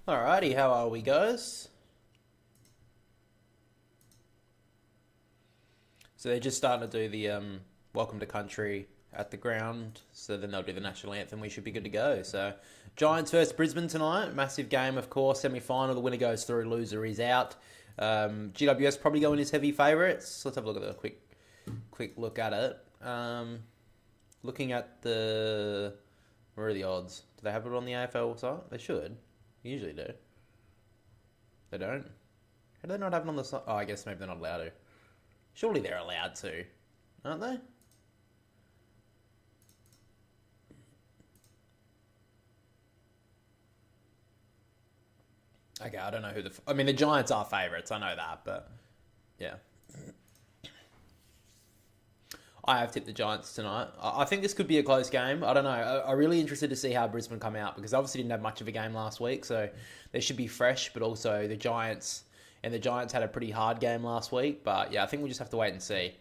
Alrighty, how are we, guys? So they're just starting to do the welcome to country at the ground. So then they'll do the national anthem. We should be good to go. So Giants versus Brisbane tonight. Massive game, of course. Semi-final. The winner goes through. Loser is out. GWS probably going as heavy favourites. Let's have a look at a quick look at it. Looking at where are the odds? Do they have it on the AFL site? They should. Usually do. They don't. How do they not have it on the site? Oh, I guess maybe they're not allowed to. Surely they're allowed to, aren't they? Okay, I don't know who I mean, the Giants are favourites. I know that, but yeah. I have tipped the Giants tonight. I think this could be a close game. I don't know. I'm really interested to see how Brisbane come out because they obviously didn't have much of a game last week, so they should be fresh. But also the Giants had a pretty hard game last week. But yeah, I think we just have to wait and see.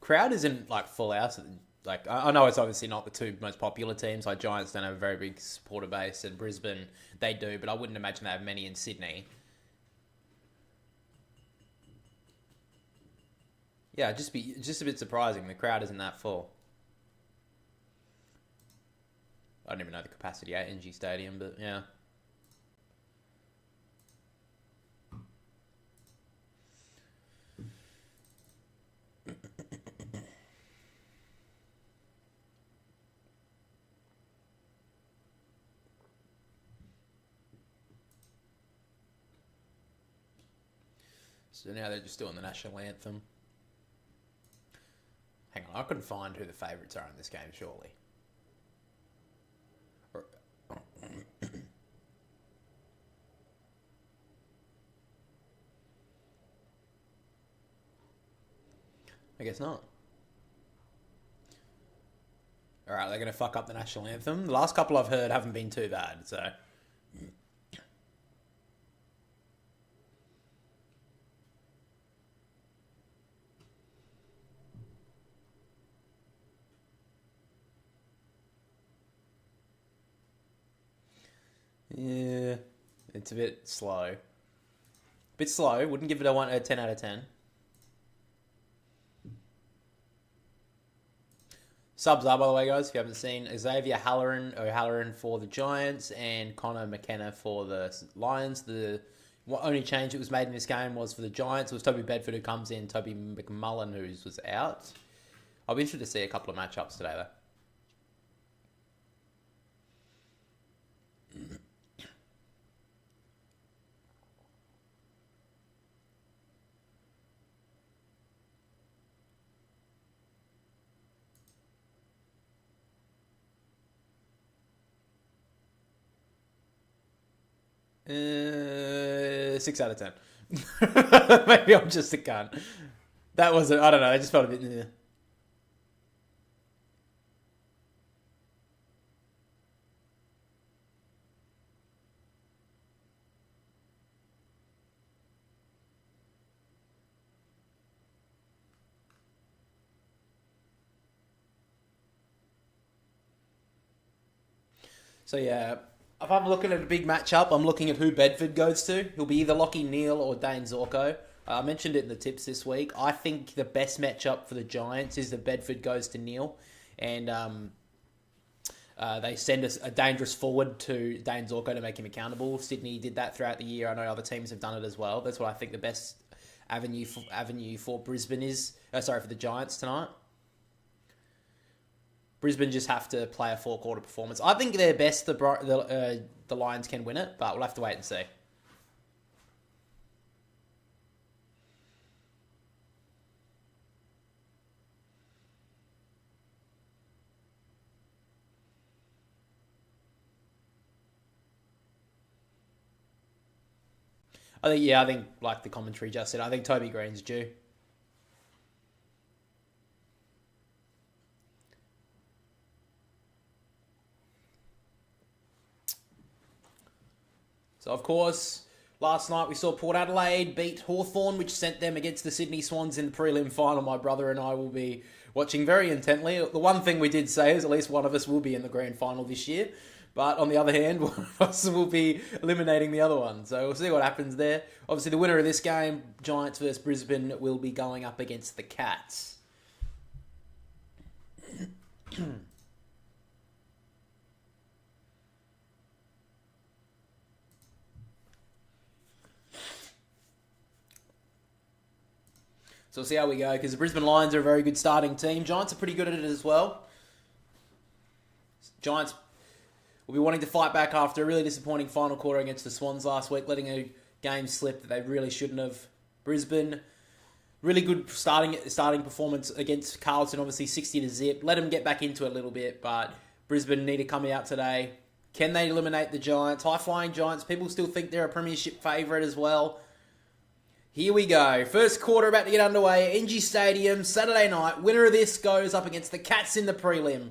Crowd isn't like full house. Like I know it's obviously not the two most popular teams. Like Giants don't have a very big supporter base, and Brisbane they do, but I wouldn't imagine they have many in Sydney. Yeah, just a bit surprising. The crowd isn't that full. I don't even know the capacity at NG Stadium, but yeah. So now they're just doing the national anthem. Hang on, I couldn't find who the favourites are in this game, surely. I guess not. Alright, they're going to fuck up the national anthem. The last couple I've heard haven't been too bad, so. Yeah, it's a bit slow. Bit slow. Wouldn't give it a 10 out of 10. Subs are, by the way, guys, if you haven't seen, Xavier O'Halloran for the Giants and Connor McKenna for the Lions. The only change that was made in this game was for the Giants. It was Toby Bedford who comes in, Toby McMullen who was out. I'll be interested to see a couple of matchups today, though. Six out of 10. Maybe I'm just a cunt. That wasn't, I don't know, I just felt a bit. So yeah, if I'm looking at a big matchup, I'm looking at who Bedford goes to. He'll be either Lockie Neal or Dane Zorko. I mentioned it in the tips this week. I think the best matchup for the Giants is that Bedford goes to Neal, and they send us a dangerous forward to Dane Zorko to make him accountable. Sydney did that throughout the year. I know other teams have done it as well. That's what I think the best avenue for Brisbane is. For the Giants tonight. Brisbane just have to play a four-quarter performance. I think they're best. The Lions can win it, but we'll have to wait and see. I think like the commentary just said, I think Toby Greene's due. course, last night we saw Port Adelaide beat Hawthorn, which sent them against the Sydney Swans in the prelim final. My brother and I will be watching very intently. The one thing we did say is at least one of us will be in the grand final this year. But on the other hand, one of us will be eliminating the other one. So we'll see what happens there. Obviously, the winner of this game, Giants versus Brisbane, will be going up against the Cats. So we'll see how we go, because the Brisbane Lions are a very good starting team. Giants are pretty good at it as well. Giants will be wanting to fight back after a really disappointing final quarter against the Swans last week, letting a game slip that they really shouldn't have. Brisbane, really good starting performance against Carlton, obviously 60-0. Let them get back into it a little bit, but Brisbane need to come out today. Can they eliminate the Giants? High-flying Giants, people still think they're a premiership favourite as well. Here we go. First quarter about to get underway. NG Stadium, Saturday night. Winner of this goes up against the Cats in the prelim.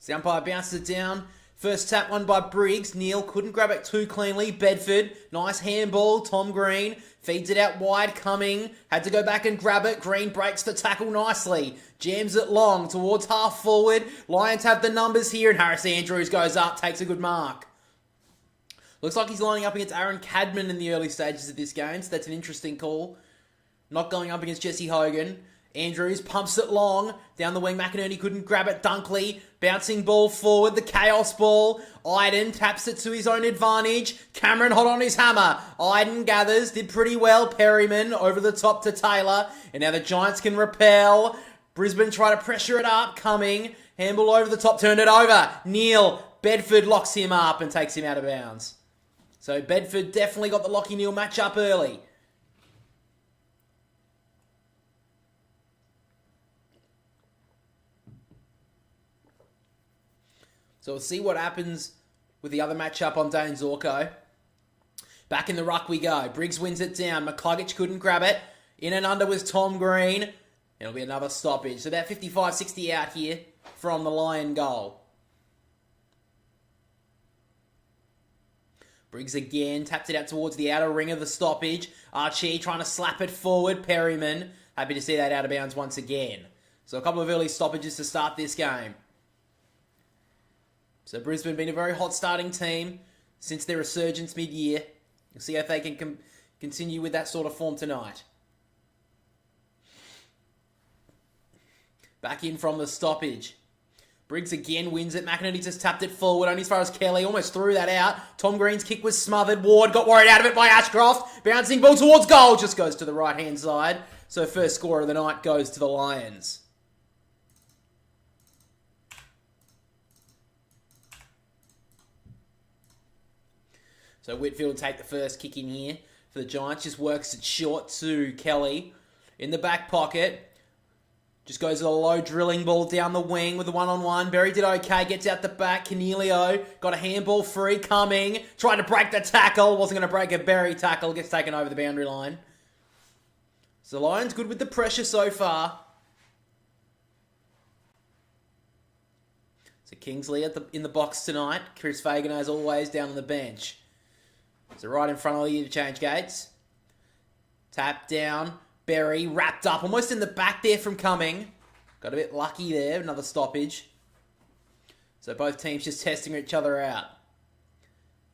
The umpire bounces it down. First tap won by Briggs. Neil couldn't grab it too cleanly. Bedford, nice handball. Tom Greene feeds it out wide. Cumming had to go back and grab it. Greene breaks the tackle nicely. Jams it long towards half forward. Lions have the numbers here, and Harris Andrews goes up, takes a good mark. Looks like he's lining up against Aaron Cadman in the early stages of this game, so that's an interesting call. Not going up against Jesse Hogan. Andrews pumps it long. Down the wing, McInerney couldn't grab it. Dunkley, bouncing ball forward. The chaos ball. Iden taps it to his own advantage. Cameron hot on his hammer. Iden gathers, did pretty well. Perryman over the top to Taylor. And now the Giants can repel. Brisbane try to pressure it up. Cumming, handball over the top, turned it over. Neil, Bedford locks him up and takes him out of bounds. So Bedford definitely got the Lockie Neal match up early. So we'll see what happens with the other matchup on Dane Zorko. Back in the ruck we go. Briggs wins it down. McCluggage couldn't grab it. In and under was Tom Greene. It'll be another stoppage. So about 55-60 out here from the Lion goal. Briggs again, tapped it out towards the outer ring of the stoppage. Archie trying to slap it forward. Perryman, happy to see that out of bounds once again. So a couple of early stoppages to start this game. So Brisbane been a very hot starting team since their resurgence mid-year. We'll see if they can continue with that sort of form tonight. Back in from the stoppage. Briggs again wins it. McInerney just tapped it forward, only as far as Kelly. Almost threw that out. Tom Green's kick was smothered. Ward got worried out of it by Ashcroft. Bouncing ball towards goal. Just goes to the right-hand side. So first score of the night goes to the Lions. So Whitfield will take the first kick in here for the Giants. Just works it short to Kelly. In the back pocket. Just goes with a low drilling ball down the wing with a one-on-one. Berry did okay, gets out the back. Canelio got a handball free coming. Tried to break the tackle. Wasn't going to break a Berry tackle. Gets taken over the boundary line. So the Lions good with the pressure so far. So Kingsley in the box tonight. Chris Fagan, as always, down on the bench. So right in front of the change gates. Tap down. Berry wrapped up, almost in the back there from Cumming. Got a bit lucky there, another stoppage. So both teams just testing each other out.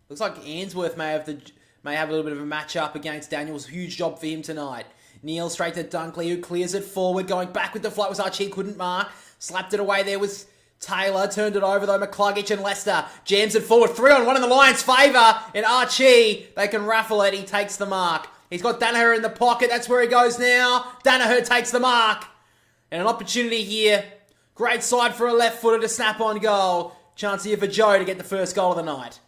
Looks like Ainsworth may have a little bit of a match up against Daniels. Huge job for him tonight. Neil straight to Dunkley, who clears it forward. Going back with the flight was Archie, couldn't mark. Slapped it away there was Taylor. Turned it over though, McCluggage and Lester. Jams it forward, 3-on-1 in the Lions' favour. And Archie, they can raffle it, he takes the mark. He's got Danaher in the pocket. That's where he goes now. Danaher takes the mark. And an opportunity here. Great side for a left footer to snap on goal. Chance here for Joe to get the first goal of the night.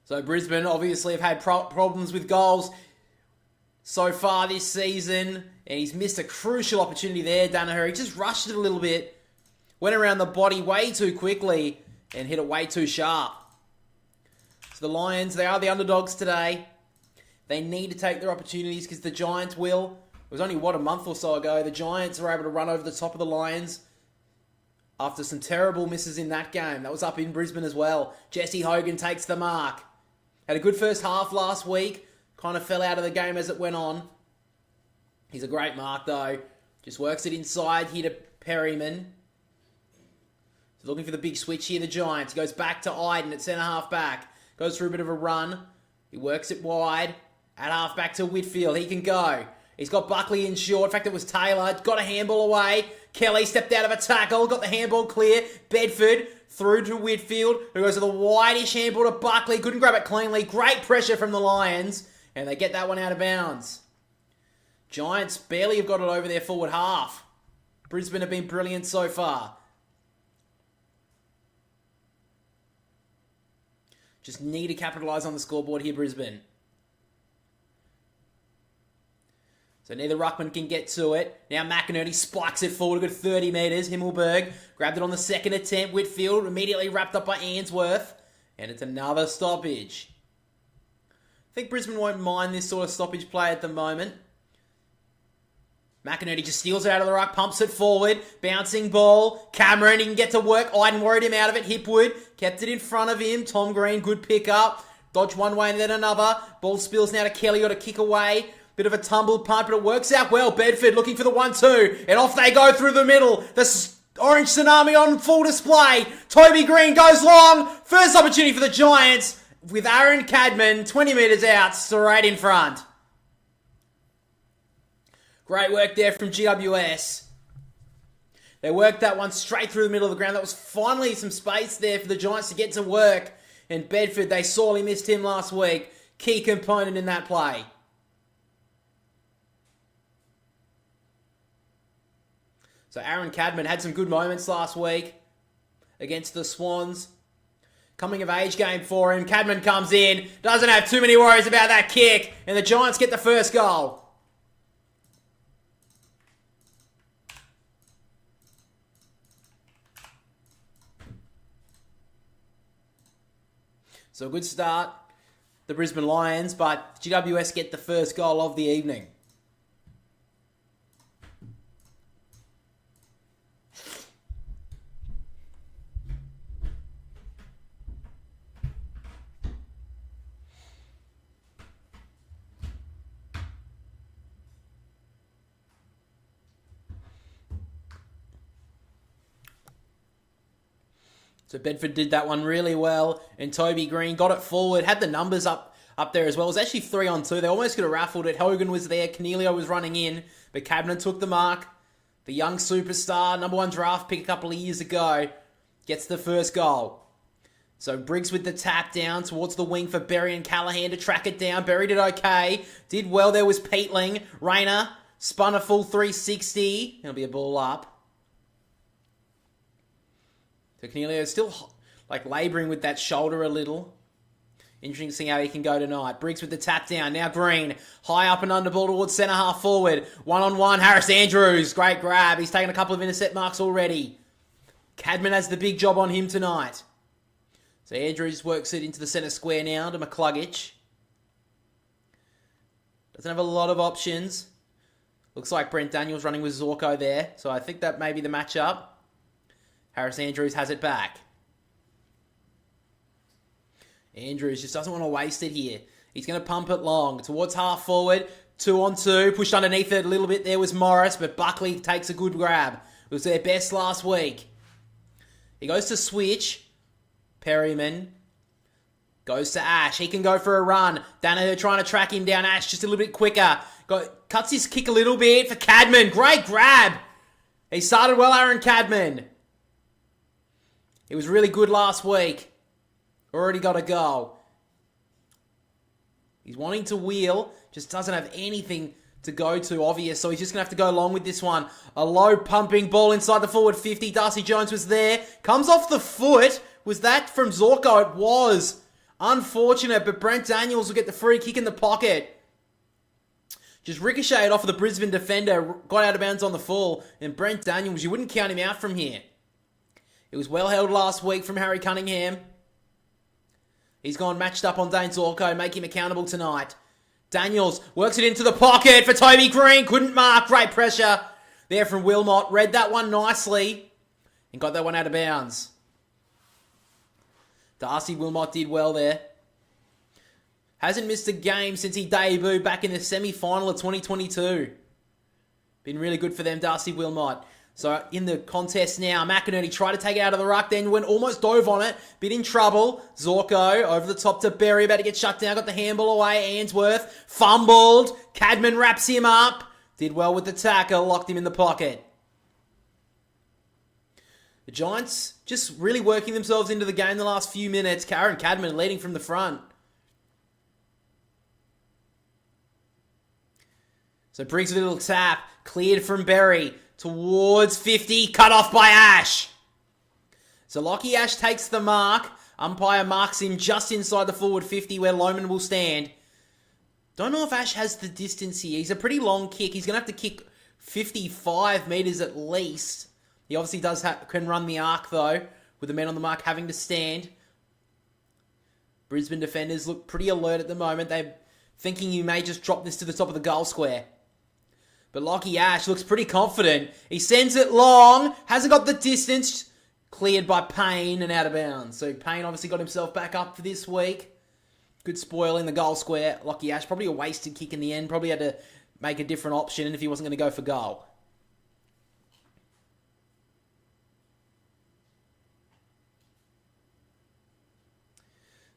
So Brisbane obviously have had problems with goals so far this season. And he's missed a crucial opportunity there, Danaher. He just rushed it a little bit. Went around the body way too quickly. And hit it way too sharp. So the Lions, they are the underdogs today. They need to take their opportunities because the Giants will. It was only, a month or so ago, the Giants were able to run over the top of the Lions after some terrible misses in that game. That was up in Brisbane as well. Jesse Hogan takes the mark. Had a good first half last week. Kind of fell out of the game as it went on. He's a great mark though. Just works it inside here to Perryman. So looking for the big switch here, the Giants. Goes back to Iden at centre half back. Goes through a bit of a run. He works it wide. At half back to Whitfield. He can go. He's got Buckley in short. In fact, it was Taylor. Got a handball away. Kelly stepped out of a tackle. Got the handball clear. Bedford through to Whitfield, who goes to the wideish handball to Buckley. Couldn't grab it cleanly. Great pressure from the Lions. And they get that one out of bounds. Giants barely have got it over their forward half. Brisbane have been brilliant so far. Just need to capitalise on the scoreboard here, Brisbane. So neither ruckman can get to it. Now McInerney spikes it forward a good 30 metres. Himmelberg grabbed it on the second attempt. Whitfield immediately wrapped up by Ainsworth. And it's another stoppage. I think Brisbane won't mind this sort of stoppage play at the moment. McInerney just steals it out of the ruck, pumps it forward. Bouncing ball. Cameron, he can get to work. Iden worried him out of it. Hipwood kept it in front of him. Tom Green, good pick up. Dodge one way and then another. Ball spills now to Kelly, got a kick away. Bit of a tumbled punt, but it works out well. Bedford looking for the 1-2. And off they go through the middle. The orange tsunami on full display. Toby Greene goes long. First opportunity for the Giants with Aaron Cadman 20 metres out, straight in front. Great work there from GWS. They worked that one straight through the middle of the ground. That was finally some space there for the Giants to get to work. And Bedford, they sorely missed him last week. Key component in that play. So Aaron Cadman had some good moments last week against the Swans. Coming of age game for him. Cadman comes in. Doesn't have too many worries about that kick. And the Giants get the first goal. So a good start, the Brisbane Lions, but GWS get the first goal of the evening. So Bedford did that one really well, and Toby Greene got it forward, had the numbers up there as well. It was actually 3-on-2. They almost could have raffled it. Hogan was there, Cornelio was running in, but Cadman took the mark. The young superstar, number 1 draft pick a couple of years ago, gets the first goal. So Briggs with the tap down towards the wing for Berry and Callahan to track it down. Berry did okay. Did well. There was Peatling. Rayner spun a full 360. It'll be a ball up. So Cornelio is still labouring with that shoulder a little. Interesting to see how he can go tonight. Briggs with the tap down. Now Greene. High up and under ball towards centre half forward. 1-on-1. Harris Andrews. Great grab. He's taken a couple of intercept marks already. Cadman has the big job on him tonight. So Andrews works it into the centre square now to McCluggage. Doesn't have a lot of options. Looks like Brent Daniels running with Zorko there. So I think that may be the matchup. Harris Andrews has it back. Andrews just doesn't want to waste it here. He's going to pump it long towards half forward. 2-on-2. Pushed underneath it a little bit there was Morris, but Buckley takes a good grab. It was their best last week. He goes to switch. Perryman goes to Ash. He can go for a run. Danaher trying to track him down. Ash just a little bit quicker. Cuts his kick a little bit for Cadman. Great grab. He started well, Aaron Cadman. He was really good last week. Already got a goal. He's wanting to wheel. Just doesn't have anything to go to, obvious. So he's just going to have to go along with this one. A low pumping ball inside the forward 50. Darcy Jones was there. Comes off the foot. Was that from Zorko? It was. Unfortunate, but Brent Daniels will get the free kick in the pocket. Just ricocheted off of the Brisbane defender. Got out of bounds on the full. And Brent Daniels, you wouldn't count him out from here. It was well held last week from Harry Cunningham. He's gone matched up on Dane Zorko, make him accountable tonight. Daniels works it into the pocket for Toby Greene. Couldn't mark. Great pressure there from Wilmot. Read that one nicely. and got that one out of bounds. Darcy Wilmot did well there. Hasn't missed a game since he debuted back in the semi-final of 2022. Been really good for them, Darcy Wilmot. So in the contest now, McInerney tried to take it out of the ruck, then went almost dove on it. Bit in trouble. Zorko over the top to Berry, about to get shut down. Got the handball away. Ainsworth fumbled. Cadman wraps him up. Did well with the tackle. Locked him in the pocket. The Giants just really working themselves into the game the last few minutes. Karen Cadman leading from the front. So Briggs with a little tap. Cleared from Berry. Towards 50, cut off by Ash. So Lockie Ash takes the mark. Umpire marks him just inside the forward 50 where Lohmann will stand. Don't know if Ash has the distance here. He's a pretty long kick. He's going to have to kick 55 metres at least. He obviously can run the arc though, with the men on the mark having to stand. Brisbane defenders look pretty alert at the moment. They're thinking you may just drop this to the top of the goal square. But Lockie Ash looks pretty confident. He sends it long. Hasn't got the distance. Cleared by Payne and out of bounds. So Payne obviously got himself back up for this week. Good spoil in the goal square. Lockie Ash, probably a wasted kick in the end. Probably had to make a different option if he wasn't going to go for goal.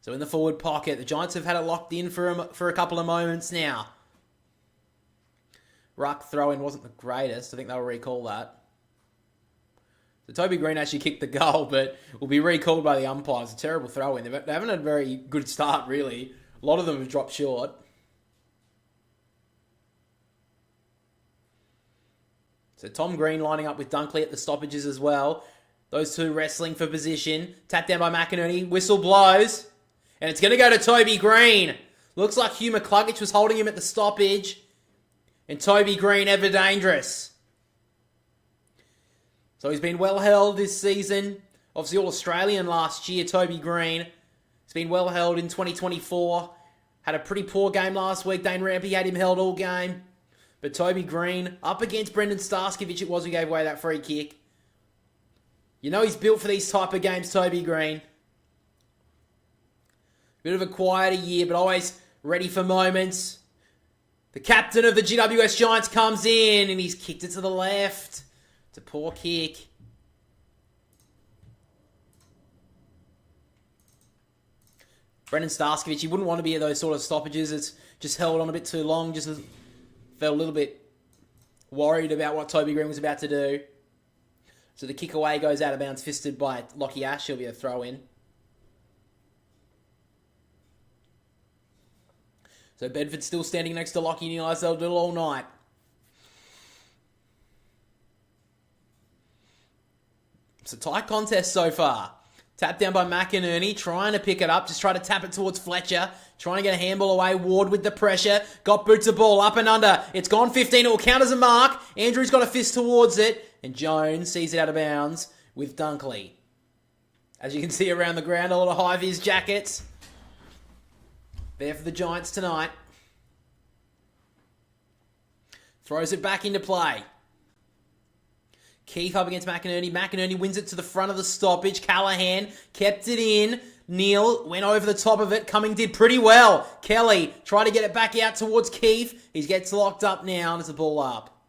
So in the forward pocket, the Giants have had it locked in for a couple of moments now. Ruck throw-in wasn't the greatest. I think they'll recall that. So Toby Greene actually kicked the goal, but will be recalled by the umpires. A terrible throw-in. They haven't had a very good start, really. A lot of them have dropped short. So Tom Green lining up with Dunkley at the stoppages as well. Those two wrestling for position. Tapped down by McInerney. Whistle blows. And it's going to go to Toby Greene. Looks like Hugh McCluggage was holding him at the stoppage. And Toby Greene ever dangerous. So he's been well held this season. Obviously All-Australian last year, Toby Greene. He's been well held in 2024. Had a pretty poor game last week. Dane Rampy had him held all game. But Toby Greene up against Brendan Starskiewicz, it was who gave away that free kick. You know he's built for these type of games, Toby Greene. Bit of a quieter year, but always ready for moments. The captain of the GWS Giants comes in and he's kicked it to the left. It's a poor kick. Brendan Starskiewicz, he wouldn't want to be at those sort of stoppages. It's just held on a bit too long. Just felt a little bit worried about what Toby Greene was about to do. So the kick away goes out of bounds, fisted by Lockie Ash. He'll be a throw in. So Bedford still standing next to Lockie Neal as they'll do it all night. It's a tight contest so far. Tapped down by McInerney, trying to pick it up. Just try to tap it towards Fletcher. Trying to get a handball away. Ward with the pressure. Got boots a ball up and under. It's gone 15. It will count as a mark. Andrew's got a fist towards it. And Jones sees it out of bounds with Dunkley. As you can see around the ground, a lot of high-vis jackets. There for the Giants tonight. Throws it back into play. Keith up against McInerney. McInerney wins it to the front of the stoppage. Callahan kept it in. Neal went over the top of it. Cumming did pretty well. Kelly tried to get it back out towards Keith. He gets locked up now and it's the ball up.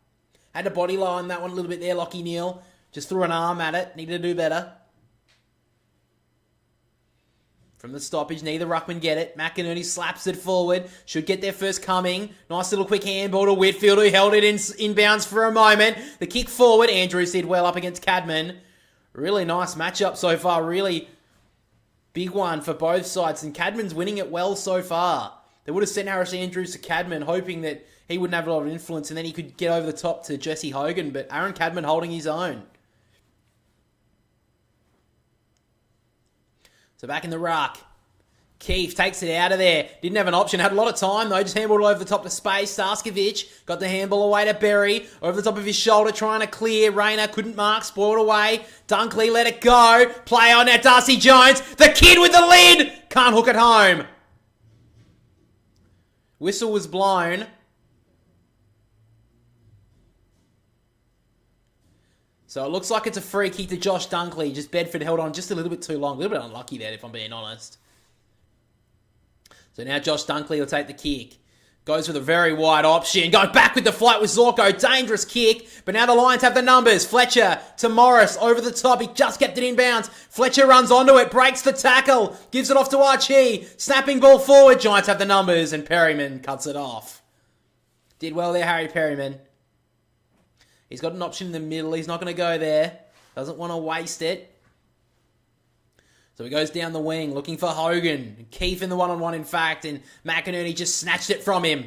Had to body line that one a little bit there, Lockie Neal. Just threw an arm at it. Needed to do better. From the stoppage, neither ruckman get it. McInerney slaps it forward. Should get there first coming. Nice little quick handball to Whitfield, who held it in bounds for a moment. The kick forward. Andrews did well up against Cadman. Really nice matchup so far. Really big one for both sides. And Cadman's winning it well so far. They would have sent Harris Andrews to Cadman, hoping that he wouldn't have a lot of influence and then he could get over the top to Jesse Hogan. But Aaron Cadman holding his own. So back in the ruck. Keith takes it out of there. Didn't have an option. Had a lot of time though. Just handballed over the top to space. Starskiewicz got the handball away to Berry. Over the top of his shoulder trying to clear. Rayner couldn't mark. Spoiled away. Dunkley let it go. Play on now. Darcy Jones. The kid with the lid. Can't hook it home. Whistle was blown. So it looks like it's a free kick to Josh Dunkley. Just Bedford held on just a little bit too long. A little bit unlucky there, if I'm being honest. So now Josh Dunkley will take the kick. Goes with a very wide option. Going back with the flight with Zorko. Dangerous kick. But now the Lions have the numbers. Fletcher to Morris. Over the top. He just kept it inbounds. Fletcher runs onto it. Breaks the tackle. Gives it off to Archie. Snapping ball forward. Giants have the numbers. And Perryman cuts it off. Did well there, Harry Perryman. He's got an option in the middle. He's not going to go there. Doesn't want to waste it. So he goes down the wing, looking for Hogan. Keefe in the one-on-one, in fact, and McInerney just snatched it from him.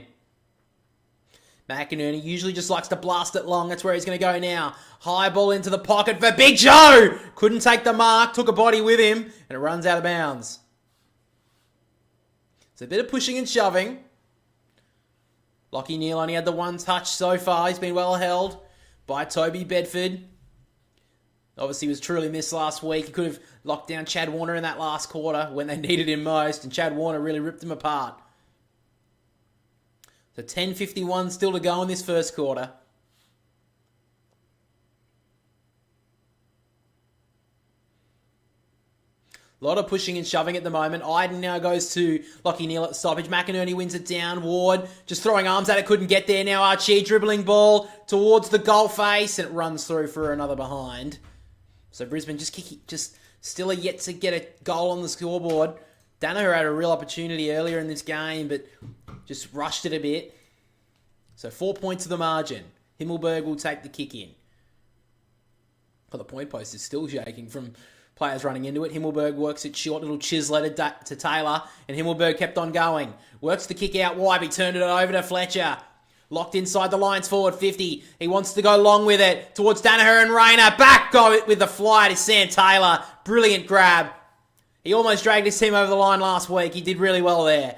McInerney usually just likes to blast it long. That's where he's going to go now. High ball into the pocket for Big Joe. Couldn't take the mark, took a body with him, and it runs out of bounds. So a bit of pushing and shoving. Lachie Neale only had the one touch so far. He's been well held by Toby Bedford. Obviously, was truly missed last week. He could have locked down Chad Warner in that last quarter when they needed him most, and Chad Warner really ripped him apart. So 10:51 still to go in this first quarter. A lot of pushing and shoving at the moment. Iden now goes to Lachie Neale at the stoppage. McInerney wins it down. Ward just throwing arms at it, couldn't get there. Now Archie dribbling ball towards the goal face, and it runs through for another behind. So Brisbane just still are yet to get a goal on the scoreboard. Danaher had a real opportunity earlier in this game, but just rushed it a bit. So 4 points to the margin. Himmelberg will take the kick in. But the point post is still shaking from players running into it. Himmelberg works it short, little chislet to Taylor, and Himmelberg kept on going. Works the kick out wide, he turned it over to Fletcher. Locked inside the Lions forward 50. He wants to go long with it towards Danaher and Rayner. Back go with the fly to Sam Taylor. Brilliant grab. He almost dragged his team over the line last week. He did really well there.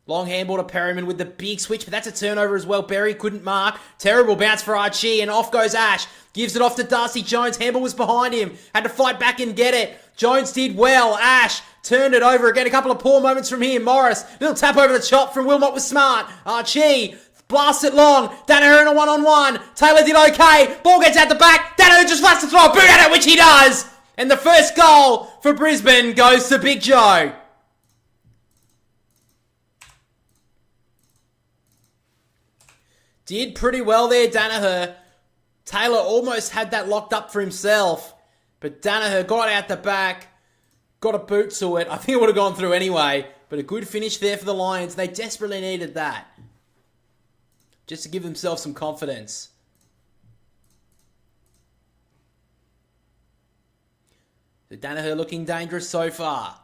Long handball to Perryman with the big switch, but that's a turnover as well. Berry couldn't mark. Terrible bounce for Archie, and off goes Ash. Gives it off to Darcy Jones. Handball was behind him. Had to fight back and get it. Jones did well. Ash turned it over again. A couple of poor moments from here. Morris, little tap over the top from Wilmot was smart. Archie blasts it long. Danaher in a one-on-one. Taylor did okay. Ball gets out the back. Danaher just wants to throw a boot at it, which he does. And the first goal for Brisbane goes to Big Joe. Did pretty well there, Danaher. Taylor almost had that locked up for himself. But Danaher got out the back. Got a boot to it. I think it would have gone through anyway. But a good finish there for the Lions. They desperately needed that. Just to give themselves some confidence. So Danaher looking dangerous so far.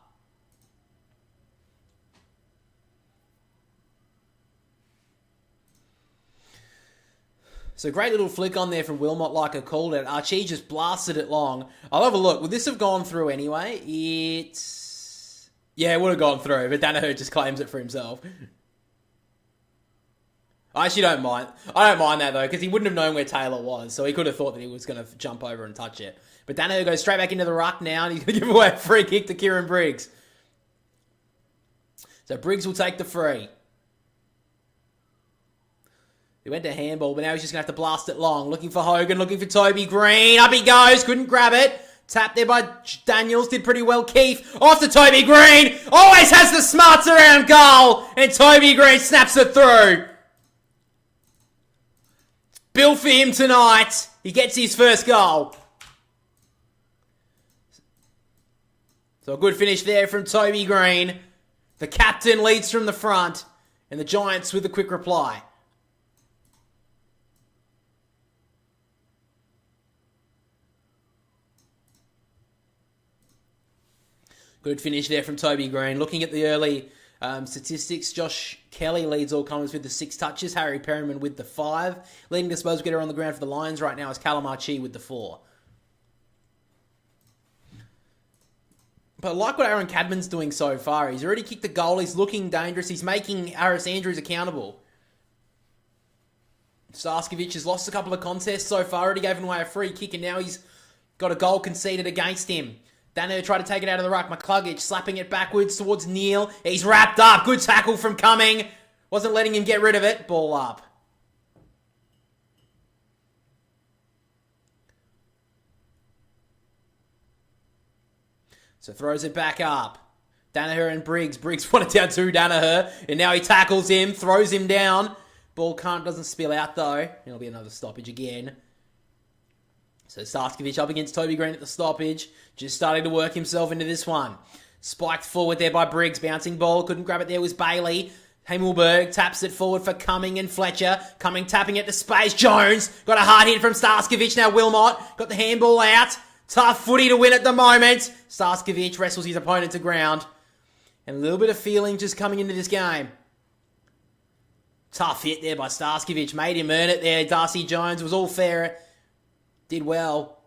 So great little flick on there from Wilmot, like I called it. Archie just blasted it long. I'll have a look. Would this have gone through anyway? Yeah, it would have gone through, but Danaher just claims it for himself. I actually don't mind. I don't mind that, though, because he wouldn't have known where Taylor was, so he could have thought that he was going to jump over and touch it. But Danaher goes straight back into the ruck now, and he's going to give away a free kick to Kieran Briggs. So Briggs will take the free. He went to handball, but now he's just going to have to blast it long. Looking for Hogan, looking for Toby Greene. Up he goes, couldn't grab it. Tapped there by Daniels, did pretty well. Keefe, off to Toby Greene. Always has the smarts around goal. And Toby Greene snaps it through. Built for him tonight. He gets his first goal. So a good finish there from Toby Greene. The captain leads from the front. And the Giants with a quick reply. Good finish there from Toby Greene. Looking at the early statistics, Josh Kelly leads all comers with the 6 touches. Harry Perryman with the 5. Leading disposal getter on the ground for the Lions right now is Callum Archie with the 4. But I like what Aaron Cadman's doing so far. He's already kicked the goal. He's looking dangerous. He's making Harris Andrews accountable. Sarskovic has lost a couple of contests so far. Already gave away a free kick, and now he's got a goal conceded against him. Danaher tried to take it out of the ruck. McCluggage slapping it backwards towards Neale. He's wrapped up. Good tackle from Cumming. Wasn't letting him get rid of it. Ball up. So throws it back up. Danaher and Briggs. Briggs wanted down to Danaher. And now he tackles him. Throws him down. Ball doesn't spill out though. It'll be another stoppage again. So Starskovic up against Toby Greene at the stoppage. Just starting to work himself into this one. Spiked forward there by Briggs. Bouncing ball. Couldn't grab it there was Bailey. Himmelberg taps it forward for Cumming and Fletcher. Cumming tapping it to space. Jones got a hard hit from Starskovic. Now Wilmot got the handball out. Tough footy to win at the moment. Starskovic wrestles his opponent to ground. And a little bit of feeling just coming into this game. Tough hit there by Starskovic. Made him earn it there. Darcy Jones was all fair. Did well.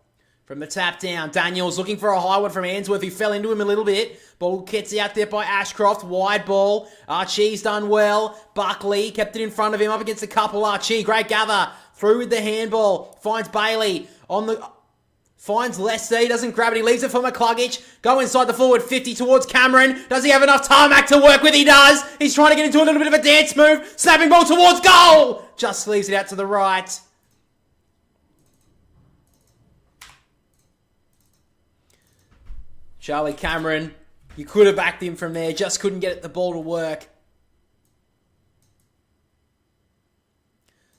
From the tap down, Daniels looking for a high one from Ainsworth, who fell into him a little bit. Ball gets out there by Ashcroft. Wide ball. Archie's done well. Buckley kept it in front of him up against a couple. Archie, great gather. Through with the handball. Finds Bailey. Finds Lester. He doesn't grab it. He leaves it for McCluggage. Go inside the forward 50 towards Cameron. Does he have enough tarmac to work with? He does. He's trying to get into a little bit of a dance move. Snapping ball towards goal. Just leaves it out to the right. Charlie Cameron, you could have backed him from there, just couldn't get the ball to work.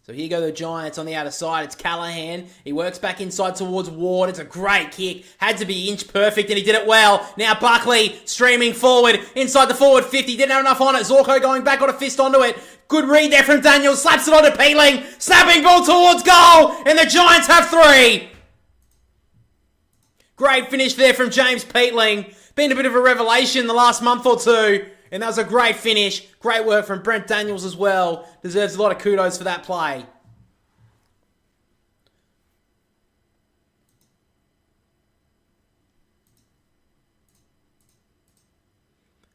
So here go the Giants on the outer side. It's Callahan. He works back inside towards Ward. It's a great kick. Had to be inch perfect, and he did it well. Now Buckley streaming forward. Inside the forward 50. Didn't have enough on it. Zorko going back, got a fist onto it. Good read there from Daniel. Slaps it onto Peeling. Snapping ball towards goal. And the Giants have 3. Great finish there from James Peatling. Been a bit of a revelation the last month or two. And that was a great finish. Great work from Brent Daniels as well. Deserves a lot of kudos for that play.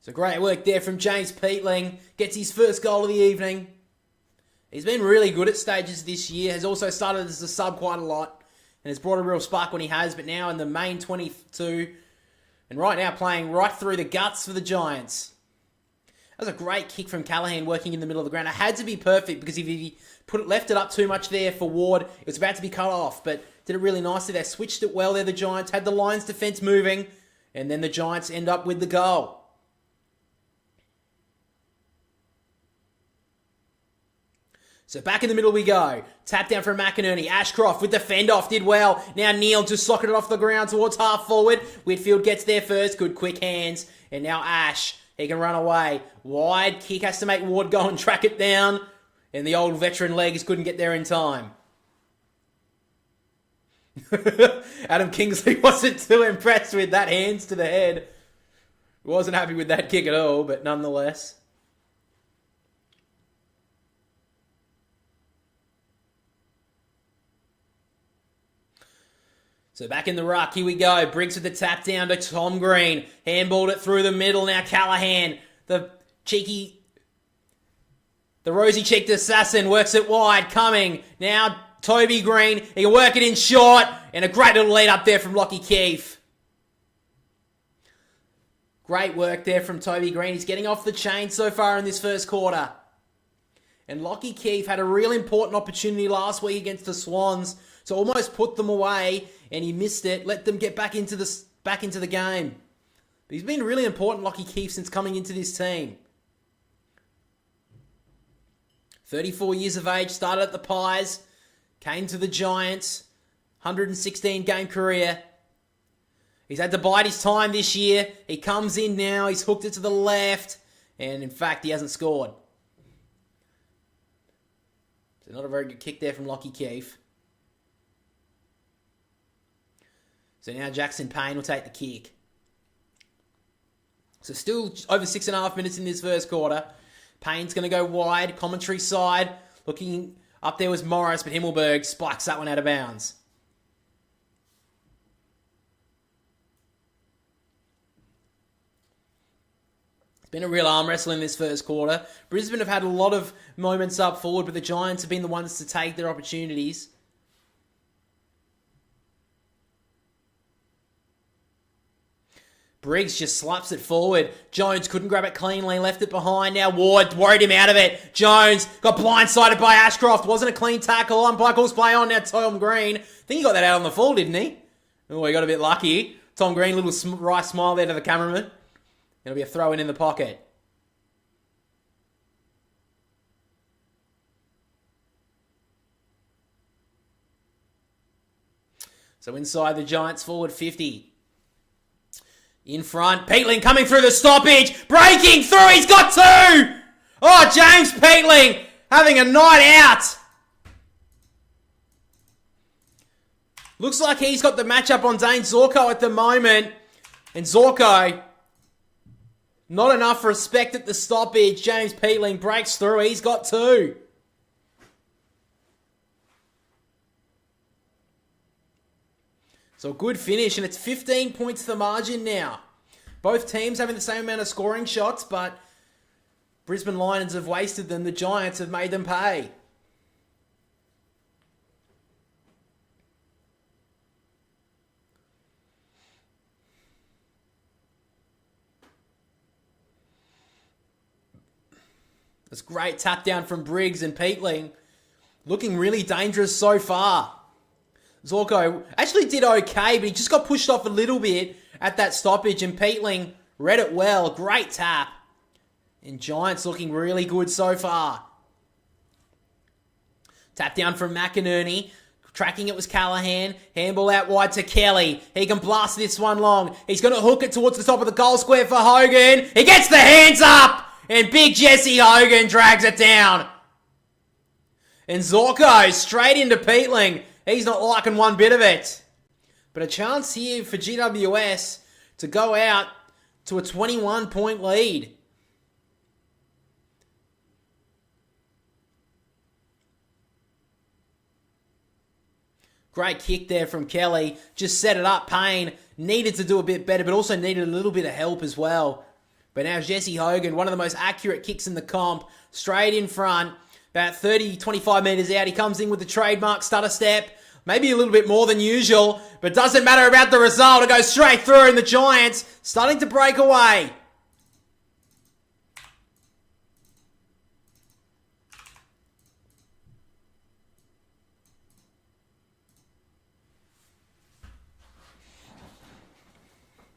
So great work there from James Peatling. Gets his first goal of the evening. He's been really good at stages this year. Has also started as a sub quite a lot. And has brought a real spark when he has, but now in the main 22. And right now playing right through the guts for the Giants. That was a great kick from Callahan working in the middle of the ground. It had to be perfect because if he left it up too much there for Ward, it was about to be cut off. But did it really nicely. They switched it well there, the Giants. Had the Lions defence moving. And then the Giants end up with the goal. So back in the middle we go. Tap down from McInerney. Ashcroft with the fend off. Did well. Now Neal just socketed off the ground towards half forward. Whitfield gets there first. Good quick hands. And now Ash. He can run away. Wide kick. Has to make Ward go and track it down. And the old veteran legs couldn't get there in time. Adam Kingsley wasn't too impressed with that hands to the head. Wasn't happy with that kick at all, but nonetheless. So back in the ruck, here we go. Briggs with the tap down to Tom Green. Handballed it through the middle. Now Callahan, the rosy-cheeked assassin, works it wide. Coming. Now Toby Greene. He can work it in short. And a great little lead up there from Lockie Keefe. Great work there from Toby Greene. He's getting off the chain so far in this first quarter. And Lockie Keefe had a real important opportunity last week against the Swans to almost put them away, and he missed it. Let them get back into the game. But he's been really important, Lockie Keefe, since coming into this team. 34 years of age, started at the Pies, came to the Giants, 116 game career. He's had to bide his time this year. He comes in now, he's hooked it to the left, and in fact, he hasn't scored. So not a very good kick there from Lockie Keefe. So now Jackson Payne will take the kick. So still over 6.5 minutes in this first quarter. Payne's going to go wide, commentary side. Looking up there was Morris, but Himmelberg spikes that one out of bounds. It's been a real arm wrestle in this first quarter. Brisbane have had a lot of moments up forward, but the Giants have been the ones to take their opportunities. Briggs just slaps it forward. Jones couldn't grab it cleanly, left it behind. Now Ward worried him out of it. Jones got blindsided by Ashcroft. Wasn't a clean tackle. Umpire calls play on. Now Tom Green. I think he got that out on the full, didn't he? Oh, he got a bit lucky. Tom Greene, little wry smile there to the cameraman. It'll be a throw in the pocket. So inside the Giants forward 50. In front, Peatling coming through the stoppage. Breaking through, he's got two! Oh, James Peatling having a night out. Looks like he's got the matchup on Dane Zorko at the moment. And Zorko, not enough respect at the stoppage. James Peatling breaks through, he's got two. So a good finish, and it's 15 points to the margin now. Both teams having the same amount of scoring shots, but Brisbane Lions have wasted them. The Giants have made them pay. That's great tap down from Briggs, and Peatling looking really dangerous so far. Zorko actually did okay, but he just got pushed off a little bit at that stoppage, and Peatling read it well. Great tap. And Giants looking really good so far. Tap down from McInerney. Tracking it was Callaghan. Handball out wide to Kelly. He can blast this one long. He's going to hook it towards the top of the goal square for Hogan. He gets the hands up! And big Jesse Hogan drags it down. And Zorko straight into Peatling. He's not liking one bit of it. But a chance here for GWS to go out to a 21-point lead. Great kick there from Kelly. Just set it up. Payne needed to do a bit better, but also needed a little bit of help as well. But now Jesse Hogan, one of the most accurate kicks in the comp, straight in front, about 30, 25 metres out. He comes in with the trademark stutter step. Maybe a little bit more than usual, but doesn't matter about the result. It goes straight through, and the Giants starting to break away.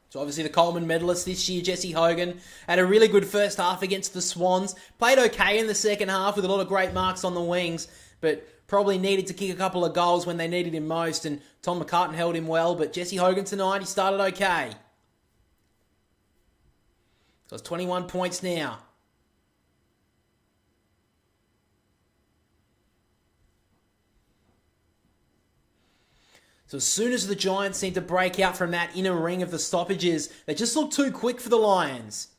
So obviously the Coleman medalist this year, Jesse Hogan, had a really good first half against the Swans. Played okay in the second half with a lot of great marks on the wings, but probably needed to kick a couple of goals when they needed him most, and Tom McCartan held him well, but Jesse Hogan tonight, he started okay. So it's 21 points now. So as soon as the Giants seem to break out from that inner ring of the stoppages, they just look too quick for the Lions.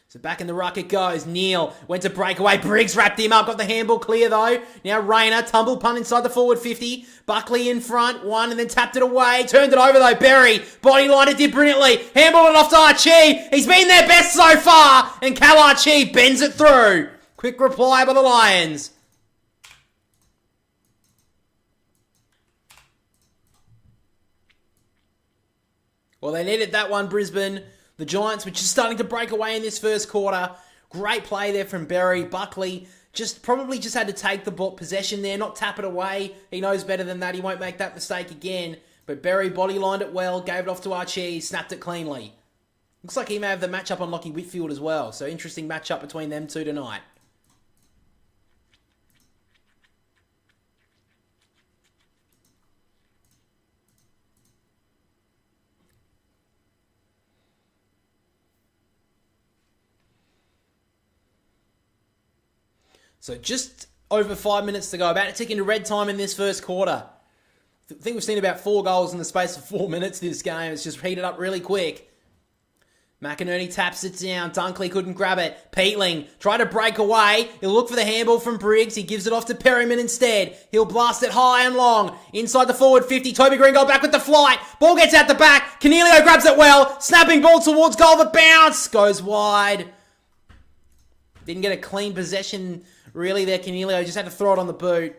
So back in the ruck it goes. Neal went to break away. Briggs wrapped him up. Got the handball clear though. Now Rayner, tumble punt inside the forward 50. Buckley in front. One and then tapped it away. Turned it over though. Berry. Body line it did brilliantly. Handball it off to Archie. He's been their best so far. And Cal Archie bends it through. Quick reply by the Lions. Well, they needed that one, Brisbane. The Giants were just starting to break away in this first quarter. Great play there from Berry. Buckley probably just had to take the ball possession there, not tap it away. He knows better than that. He won't make that mistake again. But Berry body lined it well, gave it off to Archie, snapped it cleanly. Looks like he may have the matchup on Lockie Whitfield as well. So interesting matchup between them two tonight. So just over 5 minutes to go. About to tick into red time in this first quarter. I think we've seen about 4 goals in the space of 4 minutes this game. It's just heated up really quick. McInerney taps it down. Dunkley couldn't grab it. Peatling tried to break away. He'll look for the handball from Briggs. He gives it off to Perryman instead. He'll blast it high and long. Inside the forward 50. Toby Greene go back with the flight. Ball gets out the back. Canelio grabs it well. Snapping ball towards goal. The bounce goes wide. Didn't get a clean possession really there. Canelio just had to throw it on the boot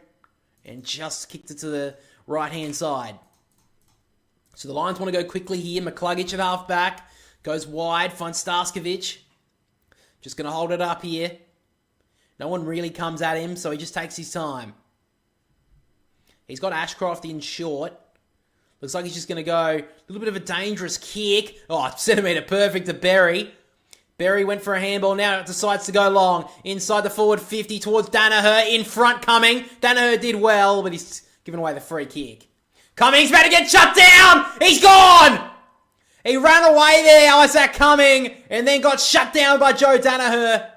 and just kicked it to the right-hand side. So the Lions want to go quickly here. McCluggage at half-back. Goes wide, finds Starskovic. Just going to hold it up here. No one really comes at him, so he just takes his time. He's got Ashcroft in short. Looks like he's just going to go a little bit of a dangerous kick. Oh, centimetre perfect to Berry. Berry went for a handball. Now it decides to go long. Inside the forward 50 towards Danaher. In front coming. Danaher did well, but he's given away the free kick. Cummings about to get shut down. He's gone. He ran away there, Isaac Cumming, and then got shut down by Joe Danaher.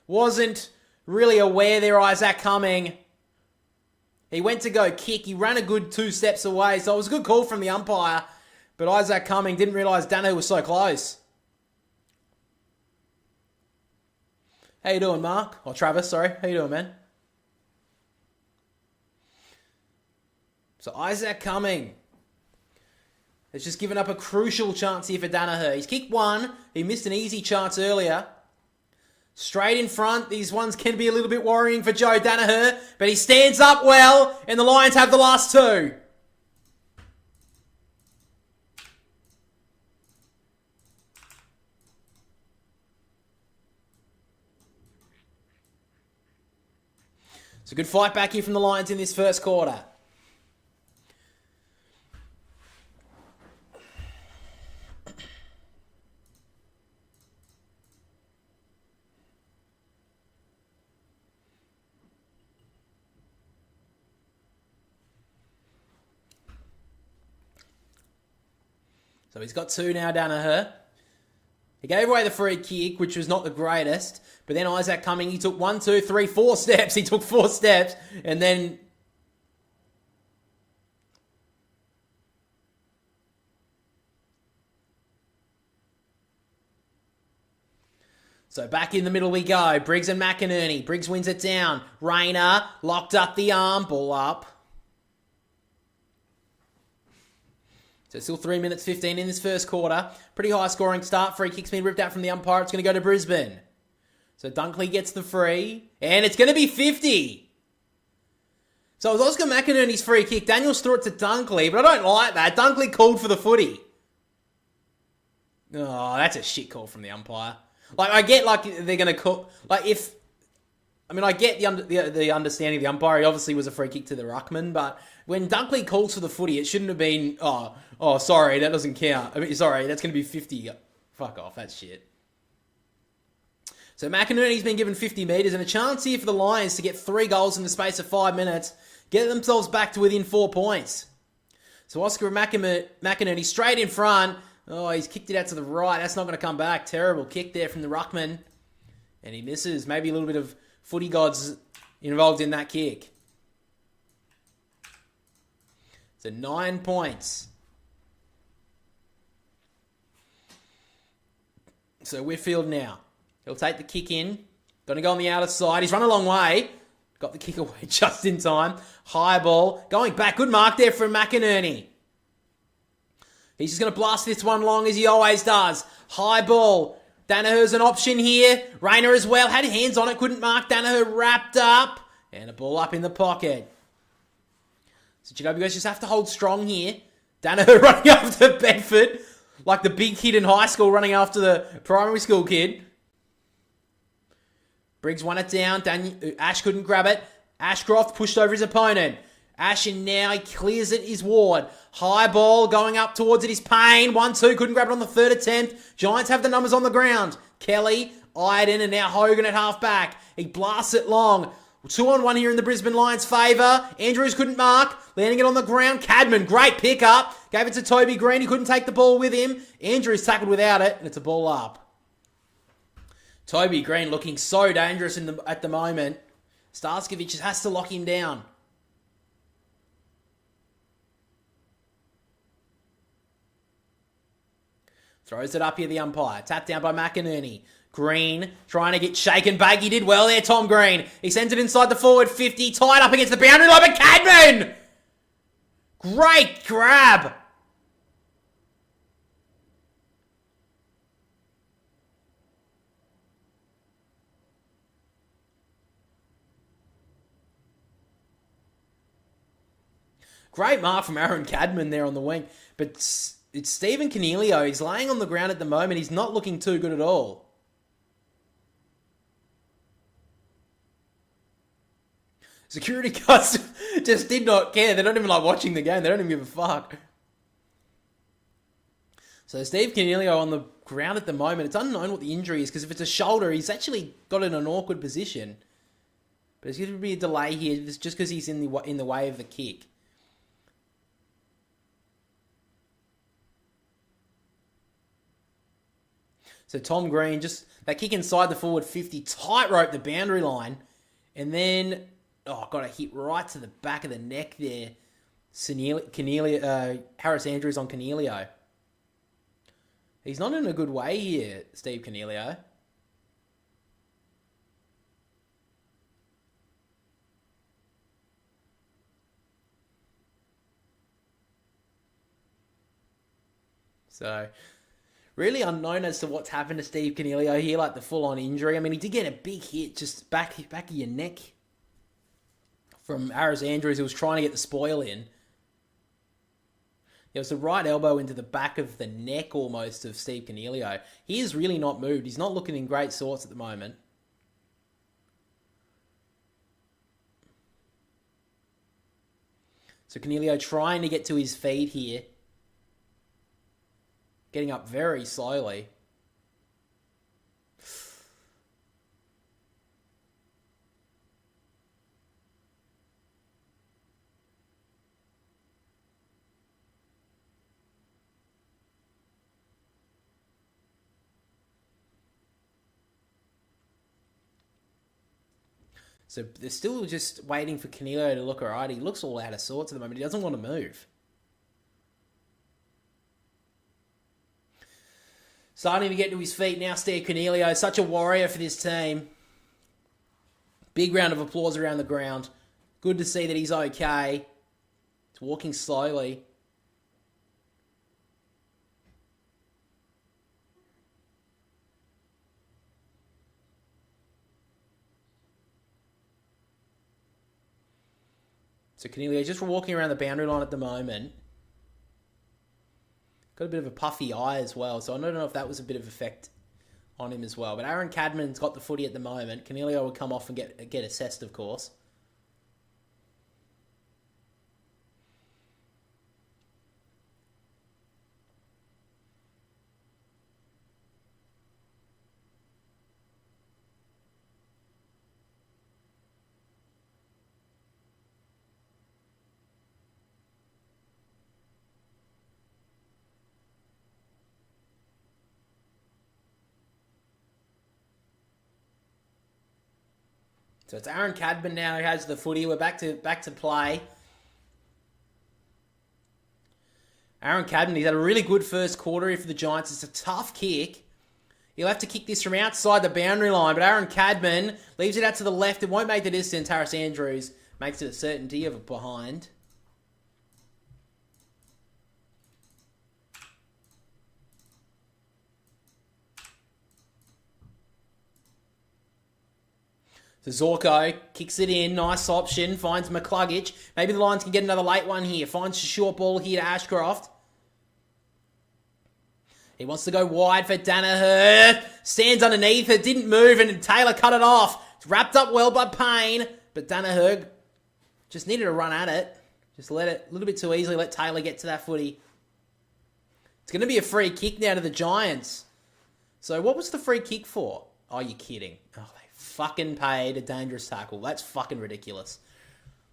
Wasn't really aware there, Isaac Cumming. He went to go kick. He ran a good 2 steps away, so it was a good call from the umpire. But Isaac Cumming didn't realise Danaher was so close. How you doing, Mark? Or Travis, sorry. How you doing, man? So Isaac Cumming has just given up a crucial chance here for Danaher. He's kicked one. He missed an easy chance earlier. Straight in front. These ones can be a little bit worrying for Joe Danaher, but he stands up well, and the Lions have the last 2. It's a good fight back here from the Lions in this first quarter. So he's got 2 now, Danaher. He gave away the free kick, which was not the greatest. But then Isaac Cumming, he took 1, 2, 3, 4 steps. He took 4 steps. And then... So back in the middle we go. Briggs and McInerney. Briggs wins it down. Rayner locked up the arm. Ball up. So still 3 minutes 15 in this first quarter. Pretty high scoring start. Free kick's been ripped out from the umpire. It's going to go to Brisbane. So Dunkley gets the free. And it's going to be 50. So it was Oscar McInerney's free kick. Daniels threw it to Dunkley, but I don't like that. Dunkley called for the footy. Oh, that's a shit call from the umpire. Like, I get, like, they're going to call... Like, if... I mean, I get the understanding of the umpire. He obviously was a free kick to the ruckman, but when Dunkley calls for the footy, it shouldn't have been, oh, sorry, that doesn't count. I mean, sorry, that's going to be 50. Fuck off, that's shit. So McInerney's been given 50 metres and a chance here for the Lions to get 3 goals in the space of 5 minutes, get themselves back to within 4 points. So Oscar McInerney straight in front. Oh, he's kicked it out to the right. That's not going to come back. Terrible kick there from the ruckman. And he misses. Maybe a little bit of footy gods involved in that kick. So 9 points. So Whitfield now. He'll take the kick in. Going to go on the outer side. He's run a long way. Got the kick away just in time. High ball. Going back. Good mark there from McInerney. He's just going to blast this one long as he always does. High ball. Danaher's an option here. Rayner as well. Had hands on it. Couldn't mark. Danaher wrapped up. And a ball up in the pocket. So GWS just have to hold strong here. Danaher running after Bedford. Like the big kid in high school running after the primary school kid. Briggs won it down. Ash couldn't grab it. Ashcroft pushed over his opponent. Ash, and now he clears it, is Ward. High ball going up towards it is Payne. 1-2, couldn't grab it on the third attempt. Giants have the numbers on the ground. Kelly, Iden, and now Hogan at half-back. He blasts it long. 2-on-1 here in the Brisbane Lions' favour. Andrews couldn't mark. Landing it on the ground. Cadman, great pick-up. Gave it to Toby Greene. He couldn't take the ball with him. Andrews tackled without it, and it's a ball up. Toby Greene looking so dangerous at the moment. Starskovich just has to lock him down. Throws it up here, the umpire. Tapped down by McInerney. Green trying to get shaken back. He did well there, Tom Green. He sends it inside the forward 50. Tied up against the boundary line, but Cadman! Great grab. Great mark from Aaron Cadman there on the wing. But it's Stephen Canelio. He's laying on the ground at the moment. He's not looking too good at all. Security guards just did not care. They're not even like watching the game. They don't even give a fuck. So Steve Cornelio on the ground at the moment. It's unknown what the injury is because if it's a shoulder, he's actually got in an awkward position. But there's going to be a delay here just because he's in the way of the kick. So Tom Greene, just that kick inside the forward 50, tightrope the boundary line. And then, got a hit right to the back of the neck there. Harris Andrews on Cornelio. He's not in a good way here, Steve Cornelio. So, really unknown as to what's happened to Steve Cornelio here, like the full-on injury. I mean, he did get a big hit just back of your neck from Harris Andrews, who was trying to get the spoil in. It was the right elbow into the back of the neck almost of Steve Cornelio. He is really not moved. He's not looking in great sorts at the moment. So Cornelio trying to get to his feet here. Getting up very slowly. So they're still just waiting for Cornelio to look alright. He looks all out of sorts at the moment. He doesn't want to move. Starting to get to his feet now, Steve Cornelio. Such a warrior for this team. Big round of applause around the ground. Good to see that he's okay. He's walking slowly. So Cornelio just walking around the boundary line at the moment. Got a bit of a puffy eye as well, so I don't know if that was a bit of effect on him as well. But Aaron Cadman's got the footy at the moment. Cornelio will come off and get assessed, of course. So it's Aaron Cadman now who has the footy. We're back to play. Aaron Cadman, he's had a really good first quarter here for the Giants. It's a tough kick. He'll have to kick this from outside the boundary line, but Aaron Cadman leaves it out to the left. It won't make the distance. Harris Andrews makes it a certainty of a behind. So Zorko kicks it in. Nice option. Finds McCluggage. Maybe the Lions can get another late one here. Finds a short ball here to Ashcroft. He wants to go wide for Danaher. Stands underneath it. Didn't move and Taylor cut it off. It's wrapped up well by Payne. But Danaher just needed to run at it. Just let it a little bit too easily. Let Taylor get to that footy. It's going to be a free kick now to the Giants. So what was the free kick for? Oh, you're kidding. Oh, they fucking paid a dangerous tackle. That's fucking ridiculous.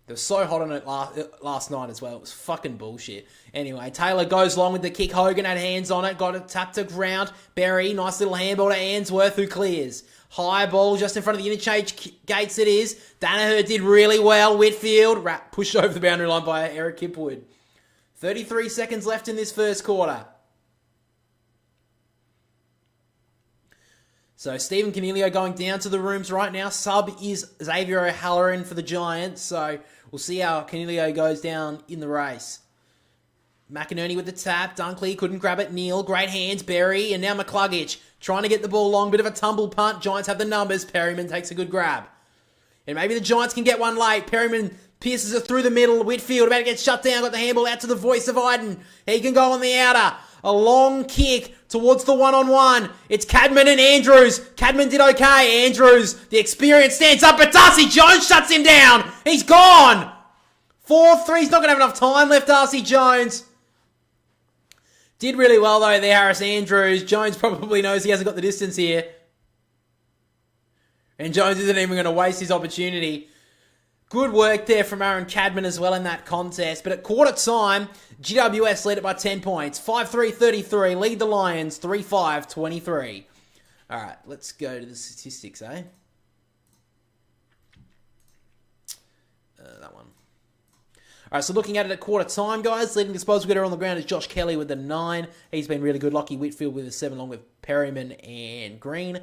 They were so hot on it last night as well. It was fucking bullshit. Anyway, Taylor goes long with the kick. Hogan had hands on it. Got it tapped to ground. Berry, nice little handball to Ainsworth, who clears. High ball just in front of the interchange gates it is. Danaher did really well. Whitfield pushed over the boundary line by Eric Kipwood. 33 seconds left in this first quarter. So Stephen Cornelio going down to the rooms right now. Sub is Xavier O'Halloran for the Giants. So we'll see how Cornelio goes down in the race. McInerney with the tap. Dunkley couldn't grab it. Neal, great hands. Berry, and now McCluggage trying to get the ball long. Bit of a tumble punt. Giants have the numbers. Perryman takes a good grab. And maybe the Giants can get one late. Perryman Pierces it through the middle. Whitfield about to get shut down. Got the handball out to the voice of Iden. He can go on the outer. A long kick towards the one-on-one. It's Cadman and Andrews. Cadman did okay. Andrews, the experience, stands up, but Darcy Jones shuts him down. He's gone. 4-3. He's not going to have enough time left, Darcy Jones. Did really well, though, there, Harris Andrews. Jones probably knows he hasn't got the distance here. And Jones isn't even going to waste his opportunity. Good work there from Aaron Cadman as well in that contest. But at quarter time, GWS lead it by 10 points. 5-3-33. Lead the Lions 3-5-23. All right, let's go to the statistics, eh? That one. All right, so looking at it at quarter time, guys, leading disposal getter on the ground is Josh Kelly with the 9. He's been really good. Lockie Whitfield with a 7, along with Perryman and Green.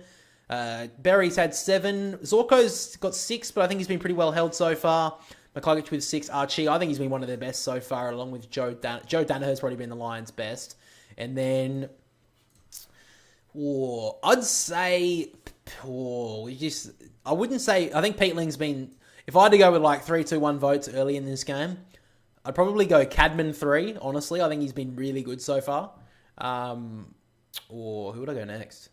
Berry's had 7. Zorko's got 6, but I think he's been pretty well held so far. McCluggage with 6. Archie, I think he's been one of their best so far, along with Joe Danaher's probably been the Lions' best. And then, I'd say, I wouldn't say, I think Peatling's been, if I had to go with like 3-2-1 votes early in this game, I'd probably go Cadman 3, honestly. I think he's been really good so far. Or who would I go next?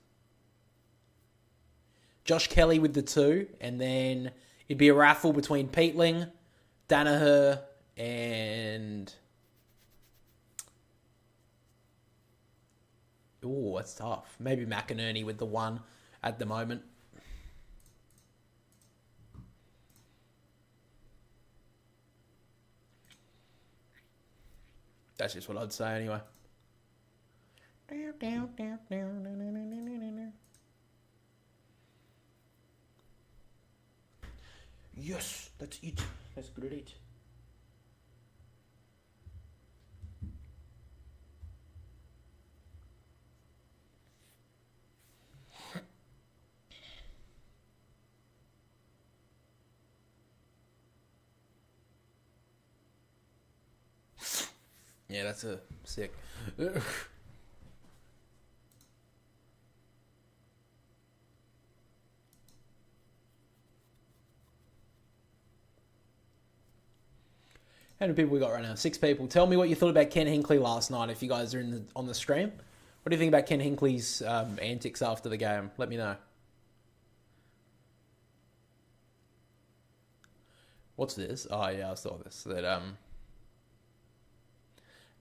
Josh Kelly with the 2, and then it'd be a raffle between Peatling, Danaher, and... Ooh, that's tough. Maybe McInerney with the 1 at the moment. That's just what I'd say anyway. Yes, that's it. That's great. Yeah, that's a sick. How many people we got right now? 6 people. Tell me what you thought about Ken Hinkley last night if you guys are on the stream. What do you think about Ken Hinkley's antics after the game? Let me know. What's this? Oh, yeah, I saw this.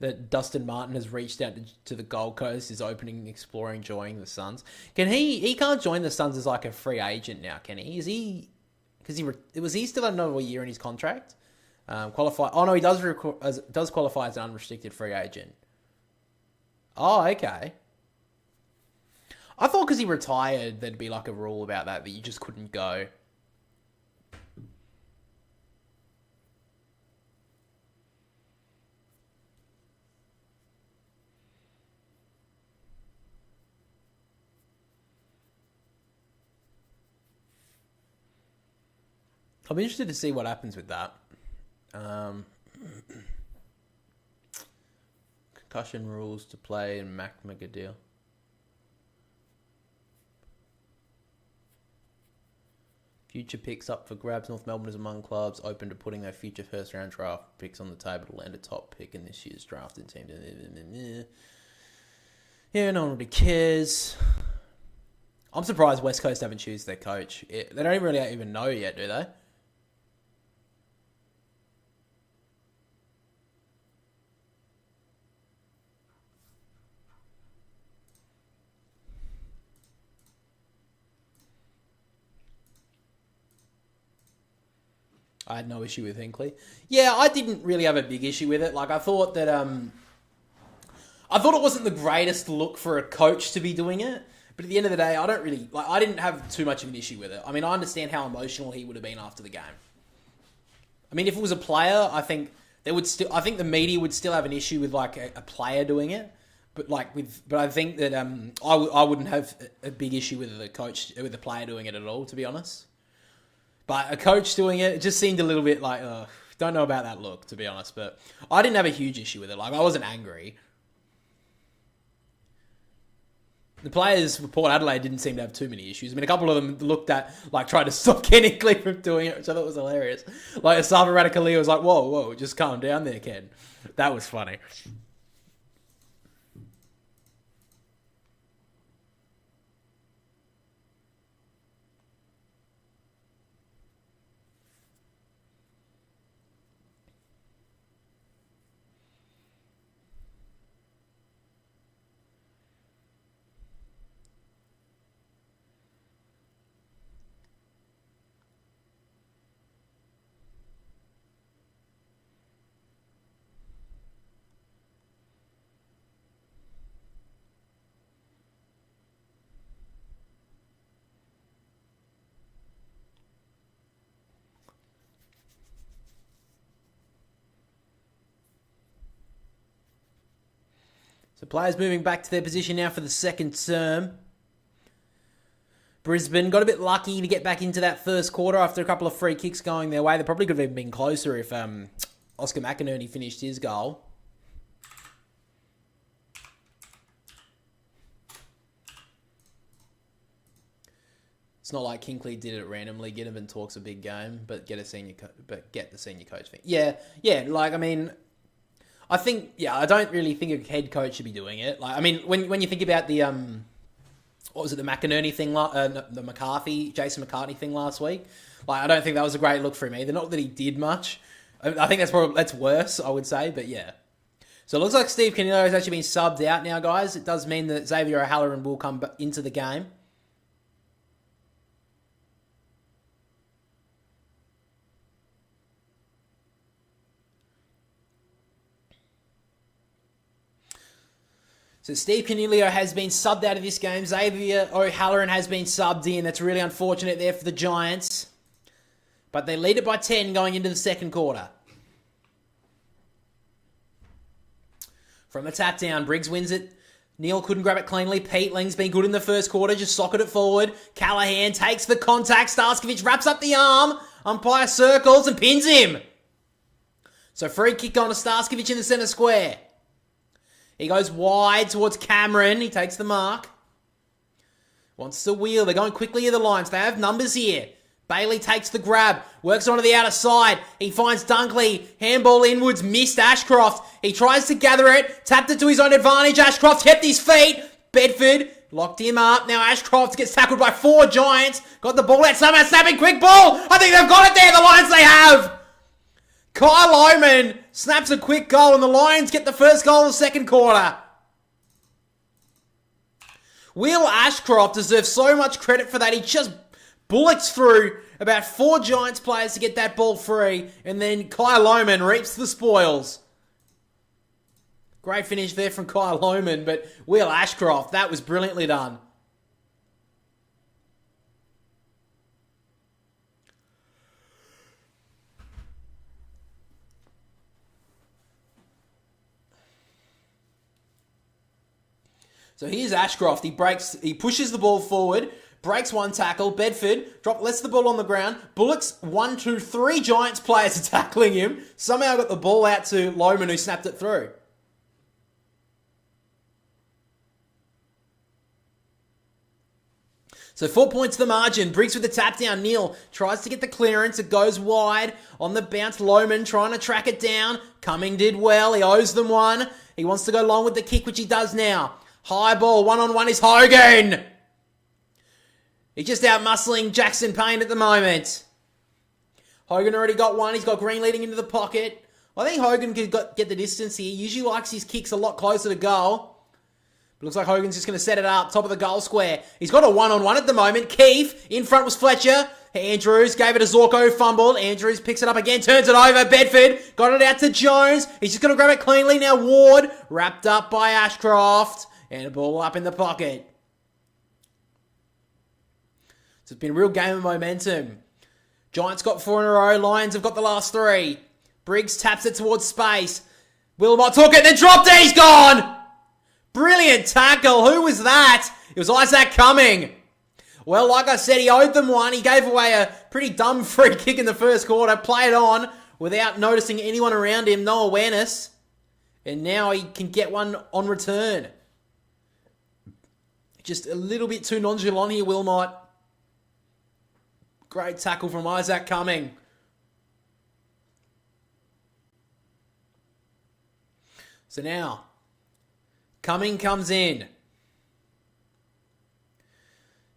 That Dustin Martin has reached out to the Gold Coast, is opening, exploring, joining the Suns. Can he can't join the Suns as like a free agent now, can he? Is he... Because was he still another year in his contract? Qualify. Oh no, he does qualify as an unrestricted free agent. Oh, okay. I thought because he retired, there'd be like a rule about that you just couldn't go. I'll be interested to see what happens with that. Concussion rules to play in Mac Megadeal. Future picks up for grabs. North Melbourne is among clubs open to putting their future first round draft picks on the table to land a top pick in this year's drafted team. Yeah, no one really cares. I'm surprised West Coast haven't chosen their coach. They don't really even know yet, do they? I had no issue with Hinkley. Yeah, I didn't really have a big issue with it. Like, I thought that... I thought it wasn't the greatest look for a coach to be doing it. But at the end of the day, I don't really... Like, I didn't have too much of an issue with it. I mean, I understand how emotional he would have been after the game. I mean, if it was a player, I think there would still... I think the media would still have an issue with, like, a player doing it. But, like, But I think that I wouldn't have a big issue with the coach... With the player doing it at all, to be honest. But a coach doing it just seemed a little bit like, don't know about that look, to be honest. But I didn't have a huge issue with it. Like, I wasn't angry. The players for Port Adelaide didn't seem to have too many issues. I mean, a couple of them looked at, like, trying to stop Ken Hinkley from doing it, which I thought was hilarious. Like, Asafa Radicali was like, whoa, just calm down there, Ken. That was funny. So players moving back to their position now for the second term. Brisbane got a bit lucky to get back into that first quarter after a couple of free kicks going their way. They probably could have even been closer if Oscar McInerney finished his goal. It's not like Hinkley did it randomly. Ginnivan talks a big game, but get the senior coach thing. Yeah. Like, I mean, I don't really think a head coach should be doing it. Like, I mean, when you think about the what was it, the McInerney thing, the Jason McCartney thing last week? Like, I don't think that was a great look for him either. Not that he did much. I think that's worse, I would say. But yeah. So it looks like Steve Canillo has actually been subbed out now, guys. It does mean that Xavier O'Halloran will come into the game. So Steve Canilio has been subbed out of this game. Xavier O'Halloran has been subbed in. That's really unfortunate there for the Giants. But they lead it by 10 going into the second quarter. From the tap down, Briggs wins it. Neil couldn't grab it cleanly. Peatling's been good in the first quarter. Just socket it forward. Callahan takes the contact. Starskovich wraps up the arm. Umpire circles and pins him. So free kick on to Starskovich in the centre square. He goes wide towards Cameron. He takes the mark. Wants to wheel. They're going quickly to the lines. They have numbers here. Bailey takes the grab. Works onto the outer side. He finds Dunkley. Handball inwards. Missed Ashcroft. He tries to gather it. Tapped it to his own advantage. Ashcroft kept his feet. Bedford locked him up. Now Ashcroft gets tackled by 4 Giants. Got the ball out. Somehow snapping. Quick ball. I think they've got it there. The Lions they have. Kyle Oman snaps a quick goal and the Lions get the first goal of the second quarter. Will Ashcroft deserves so much credit for that. He just bullets through about 4 Giants players to get that ball free, and then Kyle Oman reaps the spoils. Great finish there from Kyle Oman, but Will Ashcroft, that was brilliantly done. So here's Ashcroft. He pushes the ball forward, breaks one tackle. Bedford lets the ball on the ground. Bullocks 1, 2, 3 Giants players are tackling him. Somehow got the ball out to Lohman, who snapped it through. So 4 points to the margin. Briggs with the tap down. Neil tries to get the clearance. It goes wide. On the bounce, Lohman trying to track it down. Cumming did well. He owes them one. He wants to go long with the kick, which he does now. High ball, 1-on-1 is Hogan. He's just out muscling Jackson Payne at the moment. Hogan already got one. He's got Greene leading into the pocket. I think Hogan could get the distance here. He usually likes his kicks a lot closer to goal. But looks like Hogan's just going to set it up, top of the goal square. He's got a 1-on-1 at the moment. Keefe, in front was Fletcher. Andrews gave it to Zorko, fumbled. Andrews picks it up again, turns it over. Bedford got it out to Jones. He's just going to grab it cleanly. Now Ward, wrapped up by Ashcroft. And a ball up in the pocket. So it's been a real game of momentum. Giants got 4 in a row. Lions have got the last 3. Briggs taps it towards space. Wilmot took it, then dropped it. He's gone. Brilliant tackle. Who was that? It was Isaac Cumming. Well, like I said, he owed them one. He gave away a pretty dumb free kick in the first quarter. Played on without noticing anyone around him. No awareness. And now he can get one on return. Just a little bit too nonchalant here, Wilmot. Great tackle from Isaac Cumming. So now, Cumming comes in.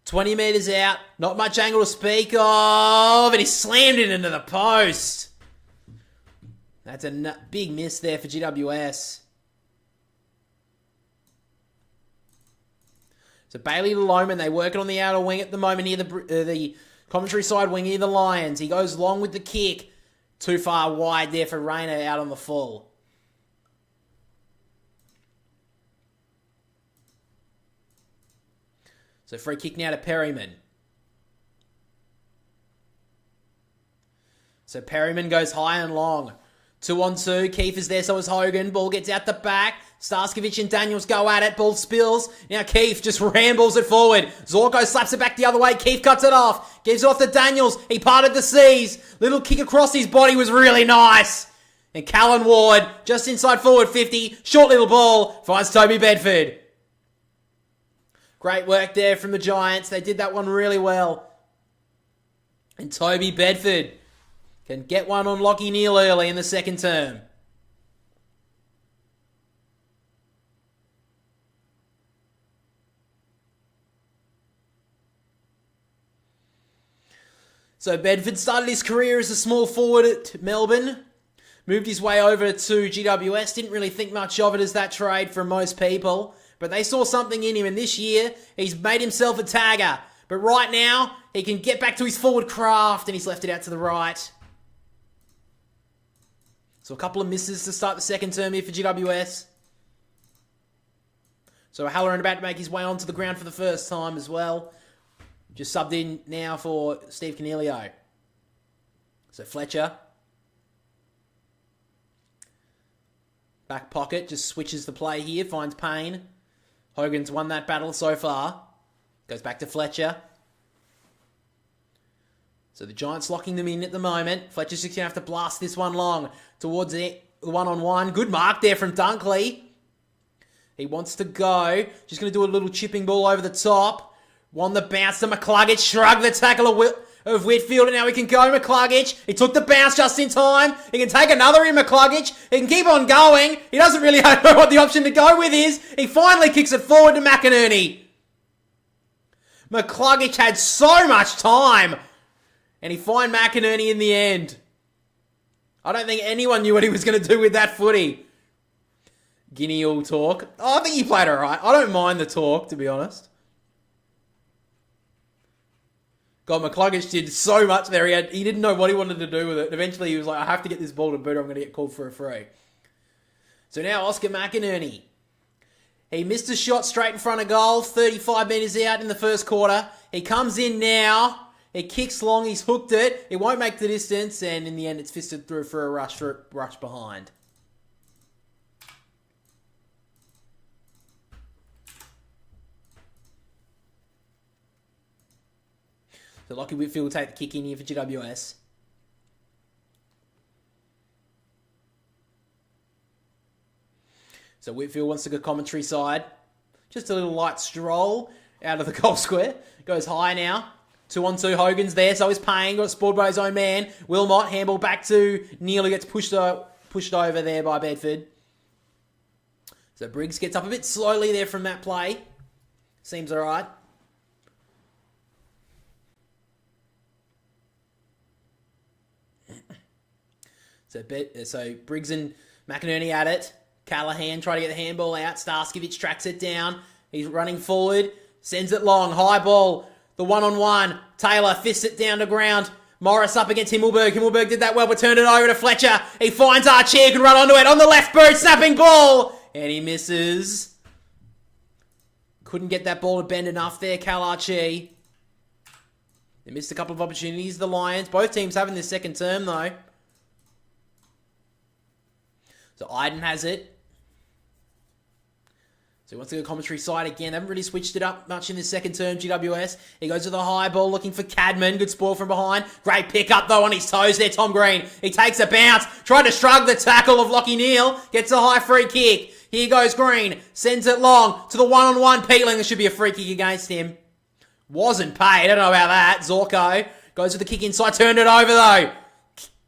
20 metres out. Not much angle to speak of. And he slammed it into the post. That's a big miss there for GWS. So Bailey to Loman. They working on the outer wing at the moment near the commentary side wing near the Lions. He goes long with the kick. Too far wide there for Rayner out on the full. So free kick now to Perryman. So Perryman goes high and long. 2-on-2. Keefe is there, so is Hogan. Ball gets out the back. Starskovic and Daniels go at it. Ball spills. Now Keefe just rambles it forward. Zorko slaps it back the other way. Keefe cuts it off. Gives it off to Daniels. He parted the seas. Little kick across his body was really nice. And Callan Ward, just inside forward 50. Short little ball. Finds Toby Bedford. Great work there from the Giants. They did that one really well. And Toby Bedford can get one on Lachie Neale early in the second term. So Bedford started his career as a small forward at Melbourne. Moved his way over to GWS. Didn't really think much of it as that trade for most people. But they saw something in him, and this year, he's made himself a tagger. But right now, he can get back to his forward craft, and he's left it out to the right. So a couple of misses to start the second term here for GWS. So Halloran about to make his way onto the ground for the first time as well. Just subbed in now for Steve Canelio. So Fletcher. Back pocket, just switches the play here, finds Payne. Hogan's won that battle so far. Goes back to Fletcher. So the Giants locking them in at the moment. Fletcher's just going to have to blast this one long towards it. One-on-one. Good mark there from Dunkley. He wants to go. Just going to do a little chipping ball over the top. Won the bounce to McCluggage. Shrugged the tackle of Whitfield. And now he can go McCluggage. He took the bounce just in time. He can take another in McCluggage. He can keep on going. He doesn't really know what the option to go with is. He finally kicks it forward to McInerney. McCluggage had so much time. And he fined McInerney in the end. I don't think anyone knew what he was going to do with that footy. Guinea all talk. Oh, I think he played alright. I don't mind the talk, to be honest. God, McCluggage did so much there. He didn't know what he wanted to do with it. Eventually, he was like, I have to get this ball to boot or I'm going to get called for a free. So now Oscar McInerney. He missed a shot straight in front of goal. 35 metres out in the first quarter. He comes in now. He kicks long. He's hooked it. It won't make the distance. And in the end, it's fisted through for a rush behind. So Lachie Whitfield will take the kick in here for GWS. So Whitfield wants to go commentary side. Just a little light stroll out of the goal square. Goes high now. 2-on-2. Hogan's there, so he's Payne. Got spoiled by his own man. Wilmot, handball back to Neale, who gets pushed over there by Bedford. So Briggs gets up a bit slowly there from that play. Seems alright. So Briggs and McInerney at it. Callahan trying to get the handball out. Starskovic tracks it down. He's running forward. Sends it long. High ball. The one-on-one. Taylor fists it down to ground. Morris up against Himmelberg. Himmelberg did that well, but turned it over to Fletcher. He finds Archie, who can run onto it. On the left boot. Snapping ball. And he misses. Couldn't get that ball to bend enough there, Cal Archie. They missed a couple of opportunities, the Lions. Both teams having this second term, though. So Iden has it. So he wants to go commentary side again. They haven't really switched it up much in this second term, GWS. He goes to the high ball looking for Cadman. Good spoil from behind. Great pick up, though, on his toes there, Tom Greene. He takes a bounce. Tried to shrug the tackle of Lachie Neale. Gets a high free kick. Here goes Greene. Sends it long to the one-on-one. Peatling. There should be a free kick against him. Wasn't paid. I don't know about that. Zorko goes with the kick inside. Turned it over though.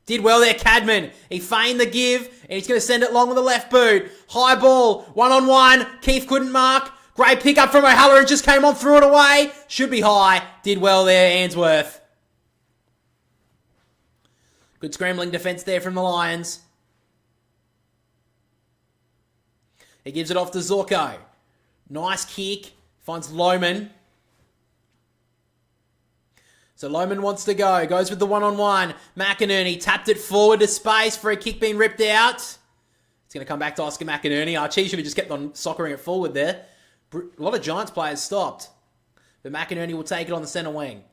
Did well there, Cadman. He feigned the give, and he's going to send it long with the left boot. High ball, one-on-one. Keith couldn't mark. Great pick-up from O'Halloran, just came on, threw it away. Should be high. Did well there, Ainsworth. Good scrambling defence there from the Lions. He gives it off to Zorko. Nice kick. Finds Lohman. So Lohman wants to go. Goes with the one-on-one. McInerney tapped it forward to space for a kick being ripped out. It's going to come back to Oscar McInerney. Archie should have just kept on soccering it forward there. A lot of Giants players stopped. But McInerney will take it on the centre wing.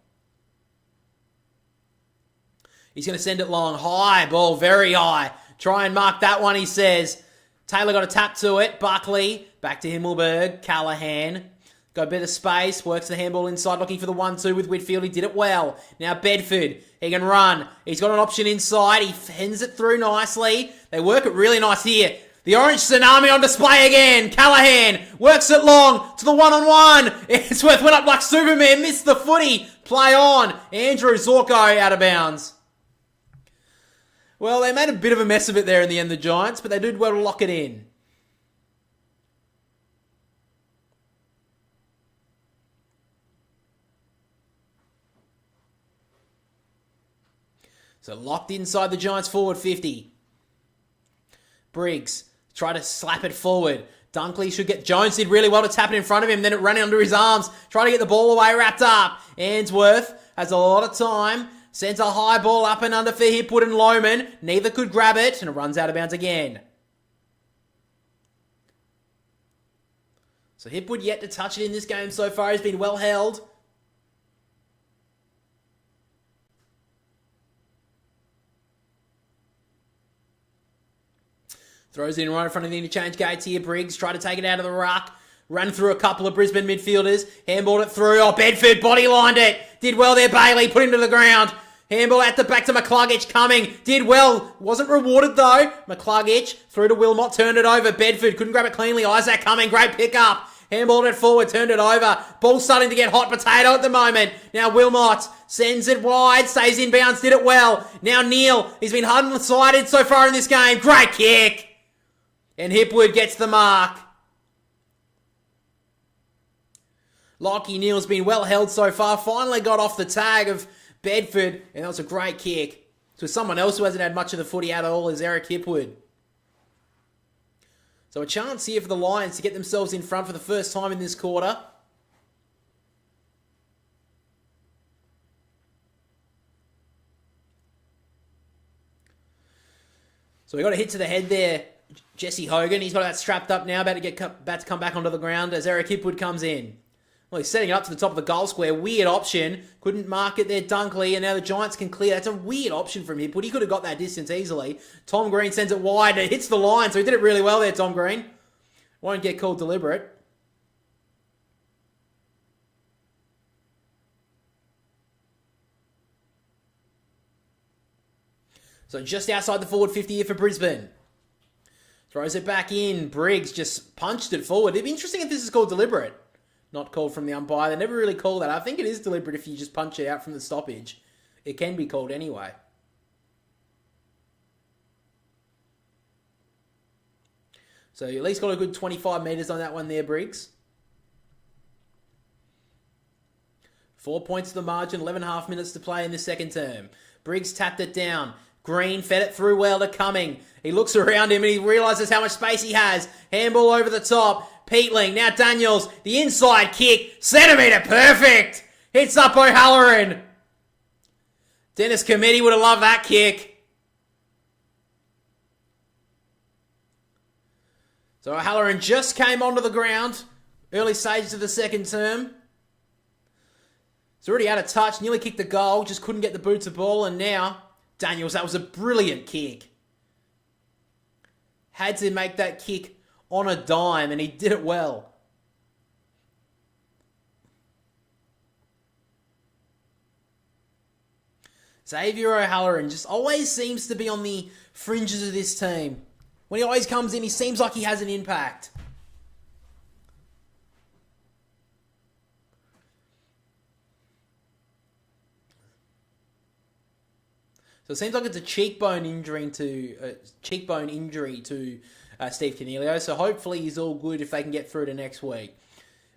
He's going to send it long. High ball, very high. Try and mark that one, he says. Taylor got a tap to it. Buckley, back to Himmelberg. Callahan. Got a bit of space, works the handball inside, looking for the 1-2 with Whitfield. He did it well. Now Bedford, he can run. He's got an option inside. He fends it through nicely. They work it really nice here. The orange tsunami on display again. Callahan works it long to the one-on-one. Ainsworth went up like Superman, missed the footy. Play on. Andrew Zorko out of bounds. Well, they made a bit of a mess of it there in the end, the Giants, but they did well to lock it in. So locked inside the Giants forward 50. Briggs try to slap it forward. Dunkley should get... Jones did really well to tap it in front of him. Then it ran under his arms. Trying to get the ball away, wrapped up. Ainsworth has a lot of time. Sends a high ball up and under for Hipwood and Lohman. Neither could grab it. And it runs out of bounds again. So Hipwood yet to touch it in this game so far. He's been well held. Throws it in right in front of the interchange gates here. Briggs tried to take it out of the ruck. Ran through a couple of Brisbane midfielders. Handballed it through. Oh, Bedford body-lined it. Did well there, Bailey. Put him to the ground. Handball at the back to McCluggage coming. Did well. Wasn't rewarded though. McCluggage through to Wilmot. Turned it over. Bedford couldn't grab it cleanly. Isaac coming. Great pickup. Handballed it forward. Turned it over. Ball starting to get hot potato at the moment. Now Wilmot sends it wide. Stays in bounds. Did it well. Now Neil. He's been hard-sided so far in this game. Great kick. And Hipwood gets the mark. Lockie Neal's been well held so far. Finally got off the tag of Bedford. And that was a great kick. To someone else who hasn't had much of the footy at all is Eric Hipwood. So a chance here for the Lions to get themselves in front for the first time in this quarter. So we got a hit to the head there. Jesse Hogan, he's got that strapped up now, about to come back onto the ground as Eric Hipwood comes in. Well, he's setting it up to the top of the goal square. Weird option. Couldn't mark it there, Dunkley, and now the Giants can clear. That's a weird option from Hipwood. He could have got that distance easily. Tom Greene sends it wide. It hits the line, so he did it really well there, Tom Greene. Won't get called deliberate. So just outside the forward 50 here for Brisbane. Throws it back in. Briggs just punched it forward. It'd be interesting if this is called deliberate. Not called from the umpire. They never really call that. I think it is deliberate if you just punch it out from the stoppage. It can be called anyway. So you at least got a good 25 metres on that one there, Briggs. 4 points to the margin. 11.5 minutes to play in the second term. Briggs tapped it down. Greene fed it through well to Cumming. He looks around him and he realises how much space he has. Handball over the top. Peatling. Now Daniels. The inside kick. Centimetre perfect. Hits up O'Halloran. Dennis Committee would have loved that kick. So O'Halloran just came onto the ground. Early stages of the second term. He's already out of touch. Nearly kicked the goal. Just couldn't get the boot to ball. And now Daniels, that was a brilliant kick. Had to make that kick on a dime, and he did it well. Xavier O'Halloran just always seems to be on the fringes of this team. When he always comes in, he seems like he has an impact. So it seems like it's a cheekbone injury to Steve Cornelio. So hopefully he's all good if they can get through to next week.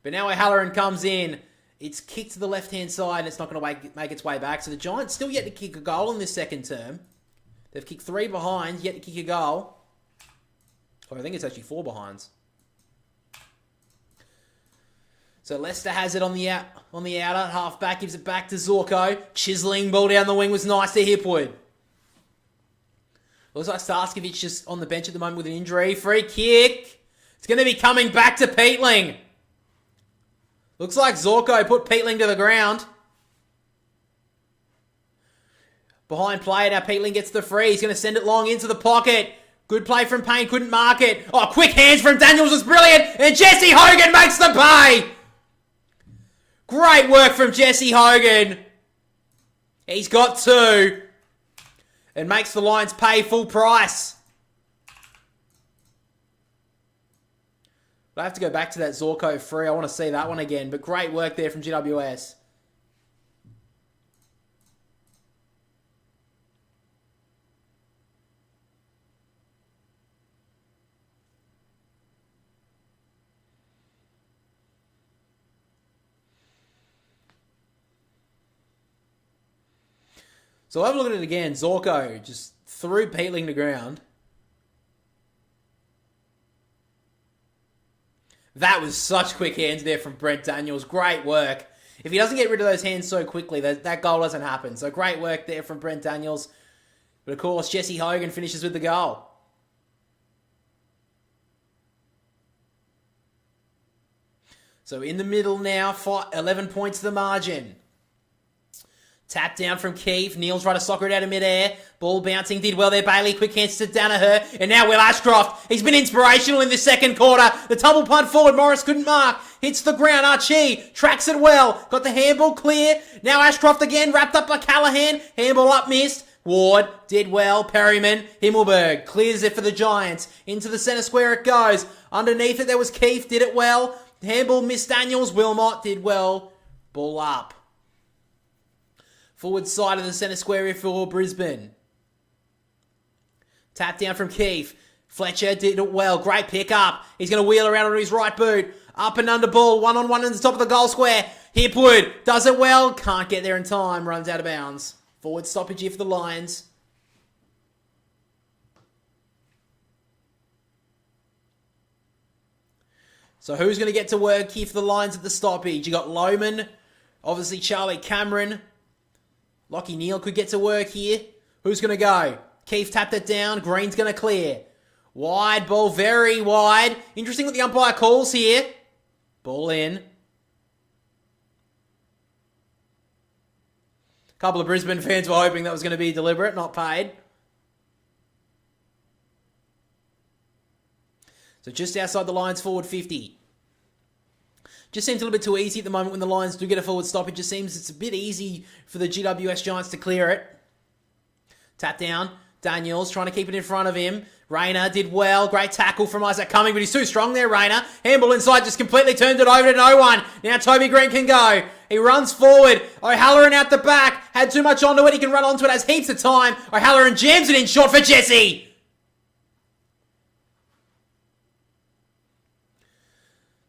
But now O'Halloran comes in. It's kicked to the left-hand side and it's not going to make its way back. So the Giants still yet to kick a goal in this second term. They've kicked 3 behinds, yet to kick a goal. Or I think it's actually 4 behinds. So Leicester has it on the outer. Half-back gives it back to Zorko. Chiseling ball down the wing was nice to Hipwood. Looks like Starskovich just on the bench at the moment with an injury. Free kick. It's going to be coming back to Peatling. Looks like Zorko put Peatling to the ground. Behind play, now Peatling gets the free. He's going to send it long into the pocket. Good play from Payne, couldn't mark it. Oh, quick hands from Daniels was brilliant. And Jesse Hogan makes the pay. Great work from Jesse Hogan. He's got 2. And makes the Lions pay full price. I have to go back to that Zorko free. I want to see that one again. But great work there from GWS. So have a look at it again. Zorko just threw Peatling to ground. That was such quick hands there from Brent Daniels. Great work. If he doesn't get rid of those hands so quickly, that goal doesn't happen. So great work there from Brent Daniels. But of course, Jesse Hogan finishes with the goal. So in the middle now, 11 points the margin. Tap down from Keefe. Neil's trying to soccer it out of midair. Ball bouncing. Did well there, Bailey. Quick hands to Danaher. And now Will Ashcroft. He's been inspirational in this second quarter. The tumble punt forward. Morris couldn't mark. Hits the ground. Archie tracks it well. Got the handball clear. Now Ashcroft again. Wrapped up by Callahan. Handball up missed. Ward did well. Perryman. Himmelberg clears it for the Giants. Into the centre square it goes. Underneath it there was Keefe. Did it well. Handball missed Daniels. Wilmot did well. Ball up. Forward side of the centre square here for Brisbane. Tap down from Keefe. Fletcher did it well. Great pick up. He's going to wheel around on his right boot. Up and under ball. 1-on-1 in the top of the goal square. Hipwood does it well. Can't get there in time. Runs out of bounds. Forward stoppage here for the Lions. So who's going to get to work here for the Lions at the stoppage? You got Lohman. Obviously Charlie Cameron. Lockie Neal could get to work here. Who's going to go? Keefe tapped it down. Green's going to clear. Wide ball, very wide. Interesting what the umpire calls here. Ball in. A couple of Brisbane fans were hoping that was going to be deliberate, not paid. So just outside the Lions forward 50. Just seems a little bit too easy at the moment when the Lions do get a forward stop. It just seems it's a bit easy for the GWS Giants to clear it. Tap down. Daniels trying to keep it in front of him. Rayner did well. Great tackle from Isaac Cumming, but he's too strong there, Rayner. Handball inside, just completely turned it over to no one. Now Toby Greene can go. He runs forward. O'Halloran out the back. Had too much onto it. He can run onto it. Has heaps of time. O'Halloran jams it in short for Jesse.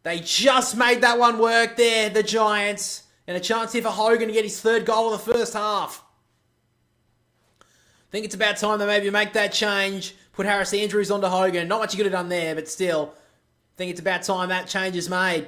They just made that one work there, the Giants. And a chance here for Hogan to get his 3rd goal of the first half. I think it's about time they maybe make that change. Put Harris Andrews onto Hogan. Not much you could have done there, but still. I think it's about time that change is made.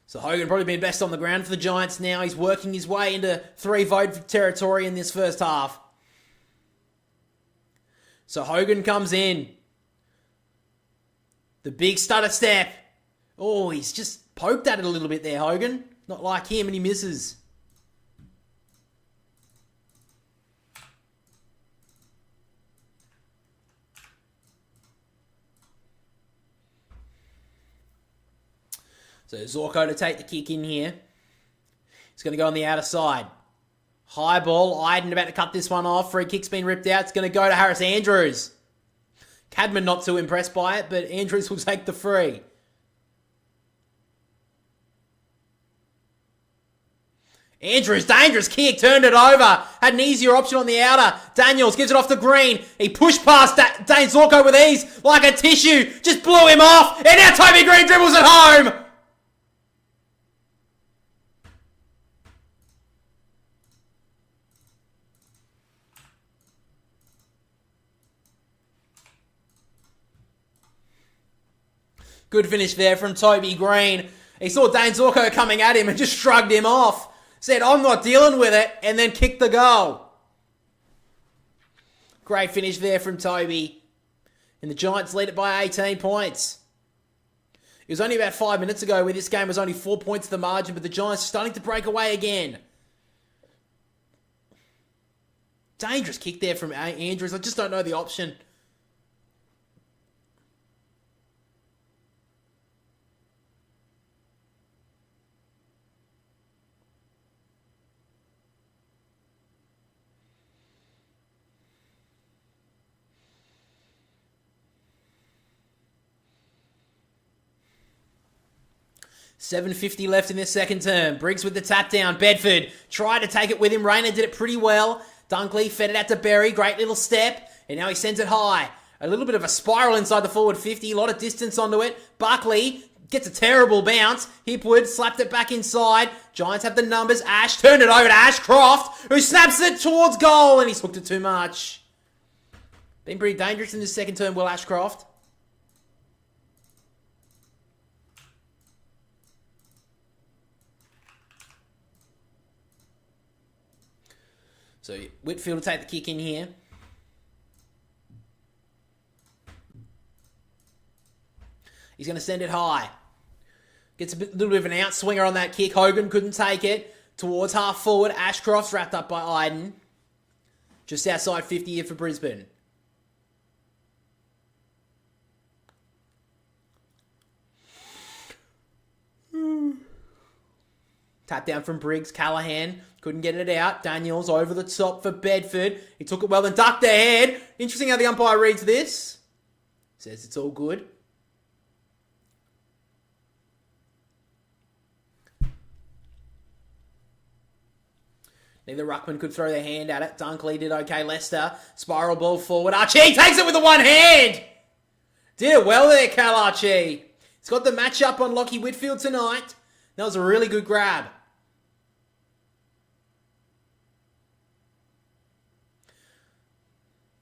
So Hogan probably been best on the ground for the Giants now. He's working his way into 3-vote territory in this first half. So Hogan comes in. The big stutter step. Oh, he's just poked at it a little bit there, Hogan. Not like him, and he misses. So Zorko to take the kick in here. He's going to go on the outer side. High ball. Iden about to cut this one off. Free kick's been ripped out. It's going to go to Harris Andrews. Cadman not too impressed by it, but Andrews will take the free. Andrews, dangerous kick, turned it over. Had an easier option on the outer. Daniels gives it off to Greene. He pushed past Dane Zorko with ease, like a tissue. Just blew him off. And now Toby Greene dribbles it home. Good finish there from Toby Greene. He saw Dane Zorko coming at him and just shrugged him off. Said, I'm not dealing with it, and then kicked the goal. Great finish there from Toby. And the Giants lead it by 18 points. It was only about 5 minutes ago where this game was only 4 points to the margin, but the Giants are starting to break away again. Dangerous kick there from Andrews. I just don't know the option. $7.50 left in this second term. Briggs with the tap down. Bedford tried to take it with him. Rayner did it pretty well. Dunkley fed it out to Berry. Great little step. And now he sends it high. A little bit of a spiral inside the forward 50. A lot of distance onto it. Buckley gets a terrible bounce. Hipwood slapped it back inside. Giants have the numbers. Ash turned it over to Ashcroft, who snaps it towards goal. And he's hooked it too much. Been pretty dangerous in this second term, Will Ashcroft. So Whitfield will take the kick in here. He's going to send it high. Gets a little bit of an outswinger on that kick. Hogan couldn't take it. Towards half forward. Ashcroft's wrapped up by Iden. Just outside 50 here for Brisbane. Tap down from Briggs. Callahan couldn't get it out. Daniels over the top for Bedford. He took it well and ducked ahead. Interesting how the umpire reads this. Says it's all good. Neither ruckman could throw their hand at it. Dunkley did okay. Leicester. Spiral ball forward. Archie takes it with the one hand. Did it well there, Cal Archie. He's got the matchup on Lockie Whitfield tonight. That was a really good grab.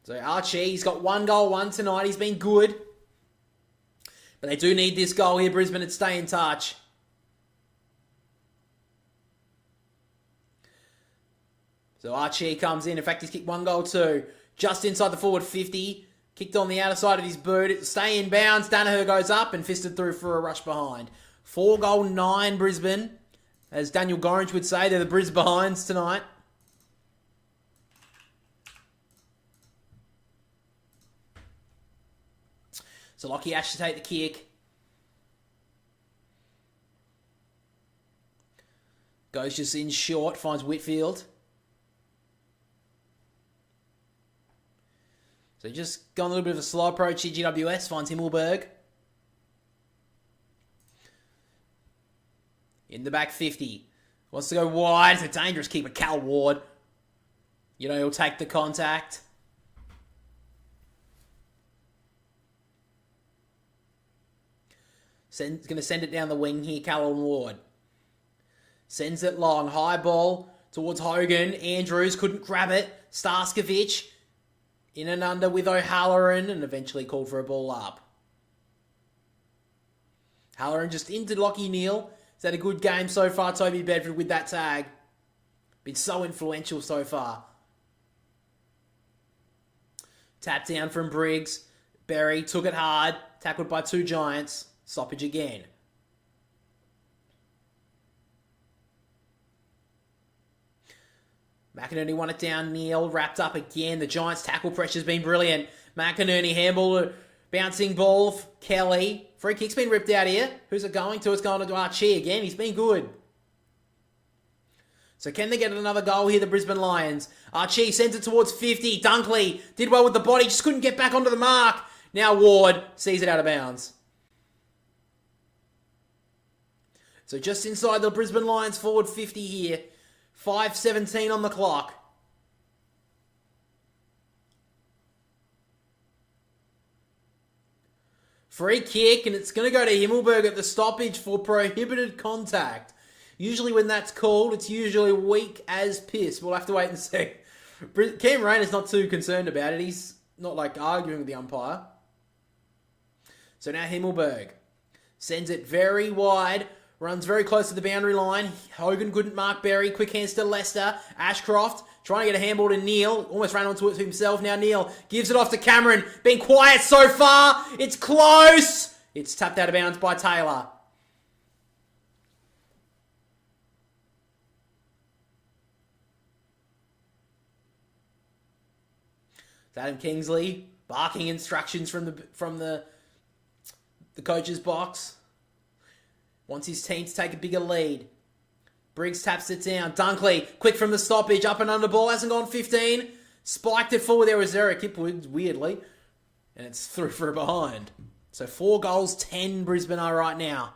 So Archie, he's got 1 goal, 1 tonight. He's been good. But they do need this goal here, Brisbane, to stay in touch. So Archie comes in. In fact, he's kicked 1 goal, 2. Just inside the forward 50. Kicked on the outer side of his boot. Stay in bounds. Danaher goes up and fisted through for a rush behind. 4 goal, 9 Brisbane. As Daniel Gorringe would say, they're the Bris behinds tonight. So Lockie Ash to take the kick. Goes just in short, finds Whitfield. So just gone a little bit of a slow approach here. GWS finds Himmelberg. In the back 50. Wants to go wide. It's a dangerous keeper, Cal Ward. You know, he'll take the contact. Going to send it down the wing here, Callum Ward. Sends it long. High ball towards Hogan. Andrews couldn't grab it. Starskovic in and under with O'Halloran and eventually called for a ball up. Halloran just into Lockie Neal. He's had a good game so far, Toby Bedford, with that tag. Been so influential so far. Tap down from Briggs. Berry took it hard. Tackled by 2 Giants. Stoppage again. McInerney won it down. Neal wrapped up again. The Giants' tackle pressure's been brilliant. McInerney handball Bouncing ball, Kelly. Free kick's been ripped out here. Who's it going to? It's going to Archie again. He's been good. So can they get another goal here, the Brisbane Lions? Archie sends it towards 50. Dunkley did well with the body, just couldn't get back onto the mark. Now Ward sees it out of bounds. So just inside the Brisbane Lions forward 50 here. 5:17 on the clock. Free kick, and it's going to go to Himmelberg at the stoppage for prohibited contact. Usually when that's called, it's usually weak as piss. We'll have to wait and see. Cam Rayner's not too concerned about it. He's not like arguing with the umpire. So now Himmelberg sends it very wide. Runs very close to the boundary line. Hogan couldn't mark Berry. Quick hands to Lester. Ashcroft trying to get a handball to Neil. Almost ran onto it himself. Now Neil gives it off to Cameron. Been quiet so far. It's close. It's tapped out of bounds by Taylor. Adam Kingsley barking instructions from the coach's box. Wants his team to take a bigger lead. Briggs taps it down. Dunkley, quick from the stoppage, up and under ball, hasn't gone 15. Spiked it forward. There was Eric Hipwood, weirdly. And it's through for a behind. So 4 goals, 10 Brisbane are right now.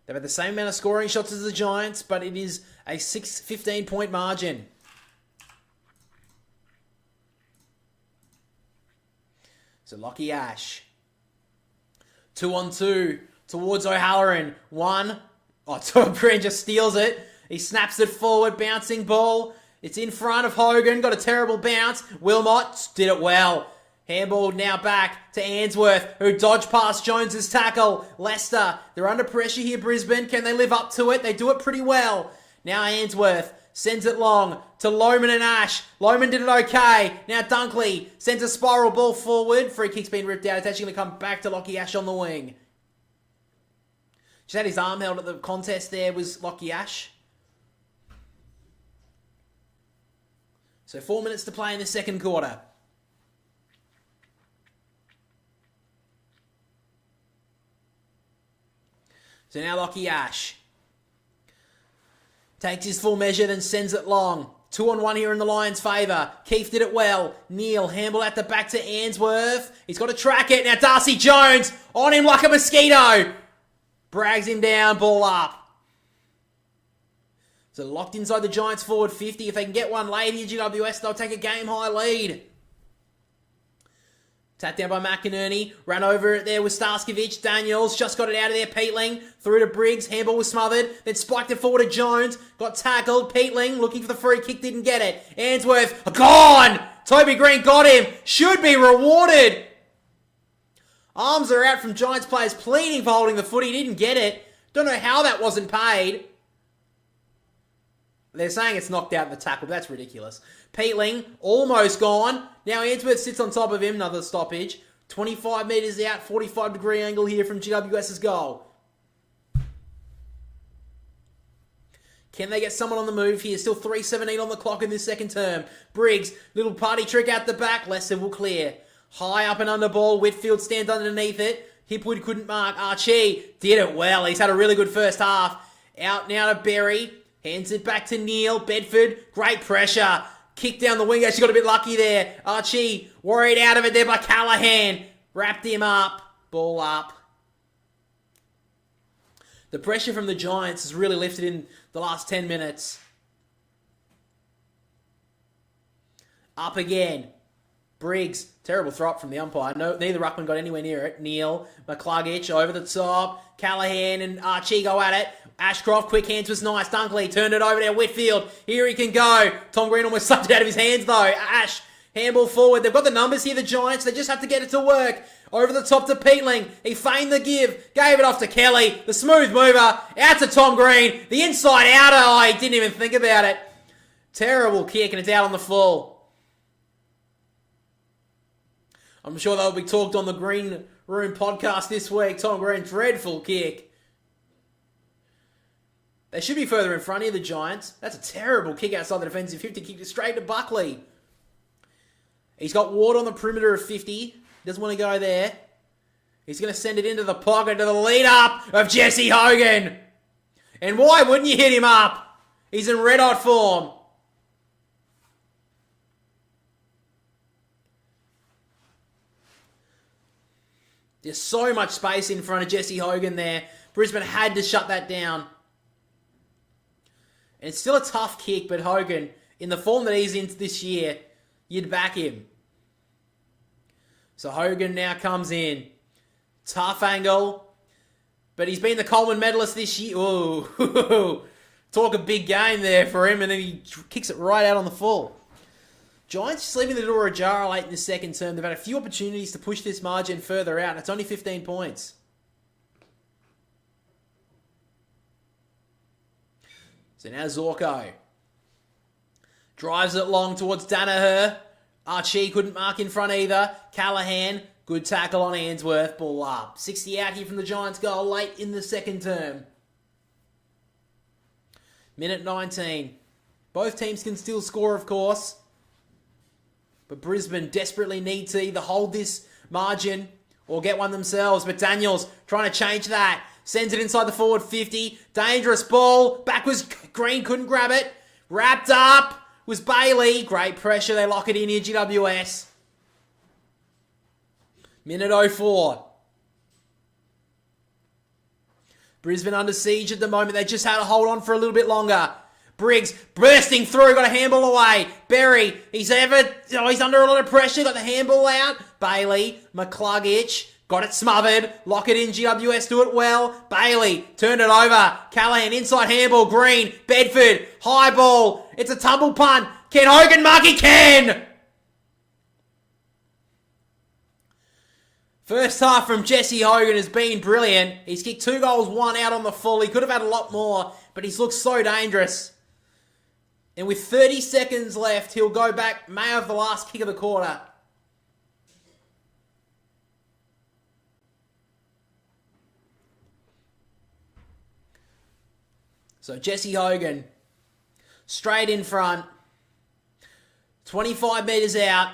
They've had the same amount of scoring shots as the Giants, but it is a 15-point margin. So Lockie Ash. 2-on-2 towards O'Halloran. Toby Greene just steals it. He snaps it forward, bouncing ball. It's in front of Hogan. Got a terrible bounce. Wilmot did it well. Handball now back to Ainsworth, who dodged past Jones's tackle. Leicester, they're under pressure here, Brisbane. Can they live up to it? They do it pretty well. Now Ainsworth sends it long to Lohman and Ash. Lohman did it okay. Now Dunkley sends a spiral ball forward. Free kick's been ripped out. It's actually going to come back to Lockie Ash on the wing. Just had his arm held at the contest there was Lockie Ash. So 4 minutes to play in the second quarter. So now Lockie Ash takes his full measure, then sends it long. 2-on-1 here in the Lions' favour. Keith did it well. Neil, handball at the back to Ainsworth. He's got to track it. Now Darcy Jones on him like a mosquito. Brags him down, ball up. So locked inside the Giants forward 50. If they can get one late here, GWS, they'll take a game-high lead. Tapped down by McInerney. Ran over it there with Starskovic. Daniels just got it out of there. Peatling through to Briggs. Handball was smothered. Then spiked it forward to Jones. Got tackled. Peatling looking for the free kick. Didn't get it. Ainsworth gone. Toby Greene got him. Should be rewarded. Arms are out from Giants players pleading for holding the foot. He didn't get it. Don't know how that wasn't paid. They're saying it's knocked out in the tackle, but that's ridiculous. Peatling, almost gone. Now Ainsworth sits on top of him, another stoppage. 25 metres out, 45-degree angle here from GWS's goal. Can they get someone on the move here? Still 3:17 on the clock in this second term. Briggs, little party trick out the back. Leicester will clear. High up and under ball. Whitfield stands underneath it. Hipwood couldn't mark. Archie did it well. He's had a really good first half. Out now to Berry. Hands it back to Neil. Bedford, great pressure. Kick down the wing. Actually got a bit lucky there. Archie worried out of it there by Callahan. Wrapped him up. Ball up. The pressure from the Giants has really lifted in the last 10 minutes. Up again. Briggs, terrible throw up from the umpire. No, neither ruckman got anywhere near it. Neil, McCluggage over the top. Callahan and Archie go at it. Ashcroft, quick hands was nice. Dunkley turned it over there. Whitfield, here he can go. Tom Greene almost sucked it out of his hands though. Ash, handball forward. They've got the numbers here, the Giants. They just have to get it to work. Over the top to Peatling. He feigned the give. Gave it off to Kelly. The smooth mover. Out to Tom Greene. The inside outer. Oh, he didn't even think about it. Terrible kick and it's out on the full. I'm sure they'll be talked on the Green Room podcast this week. Tom Greene, dreadful kick. They should be further in front here, the Giants. That's a terrible kick outside the defensive 50. Kicked it straight to Buckley. He's got Ward on the perimeter of 50. Doesn't want to go there. He's going to send it into the pocket to the lead up of Jesse Hogan. And why wouldn't you hit him up? He's in red hot form. There's so much space in front of Jesse Hogan there. Brisbane had to shut that down. And it's still a tough kick, but Hogan, in the form that he's in this year, you'd back him. So Hogan now comes in. Tough angle. But he's been the Coleman medalist this year. Ooh. Talk a big game there for him, and then he kicks it right out on the full. Giants just leaving the door ajar late in the second term. They've had a few opportunities to push this margin further out, and it's only 15 points. So now Zorko drives it long towards Danaher. Archie couldn't mark in front either. Callahan, good tackle on Ainsworth. Ball up. 60 out here from the Giants goal late in the second term. Minute 19. Both teams can still score, of course. But Brisbane desperately need to either hold this margin or get one themselves. But Daniels trying to change that. Sends it inside the forward 50. Dangerous ball. Back was Greene, couldn't grab it. Wrapped up was Bailey. Great pressure. They lock it in here, GWS. Minute 04. Brisbane under siege at the moment. They just had to hold on for a little bit longer. Briggs bursting through, got a handball away. Berry, he's under a lot of pressure, got the handball out. Bailey, McCluggage, got it smothered. Lock it in, GWS do it well. Bailey, turned it over. Callahan, inside handball, Greene, Bedford, high ball. It's a tumble punt. Can Hogan mark? He can! First half from Jesse Hogan has been brilliant. He's kicked 2 goals, 1 out on the full. He could have had a lot more, but he's looked so dangerous. And with 30 seconds left, he'll go back, may have the last kick of the quarter. So Jesse Hogan, straight in front, 25 metres out.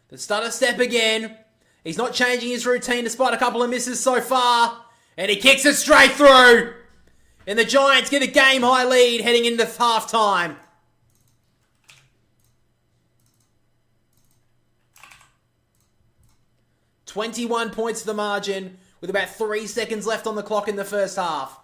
The stutter step again. He's not changing his routine despite a couple of misses so far. And he kicks it straight through. And the Giants get a game-high lead heading into half-time. $21 points to the margin with about 3 seconds left on the clock in the first half.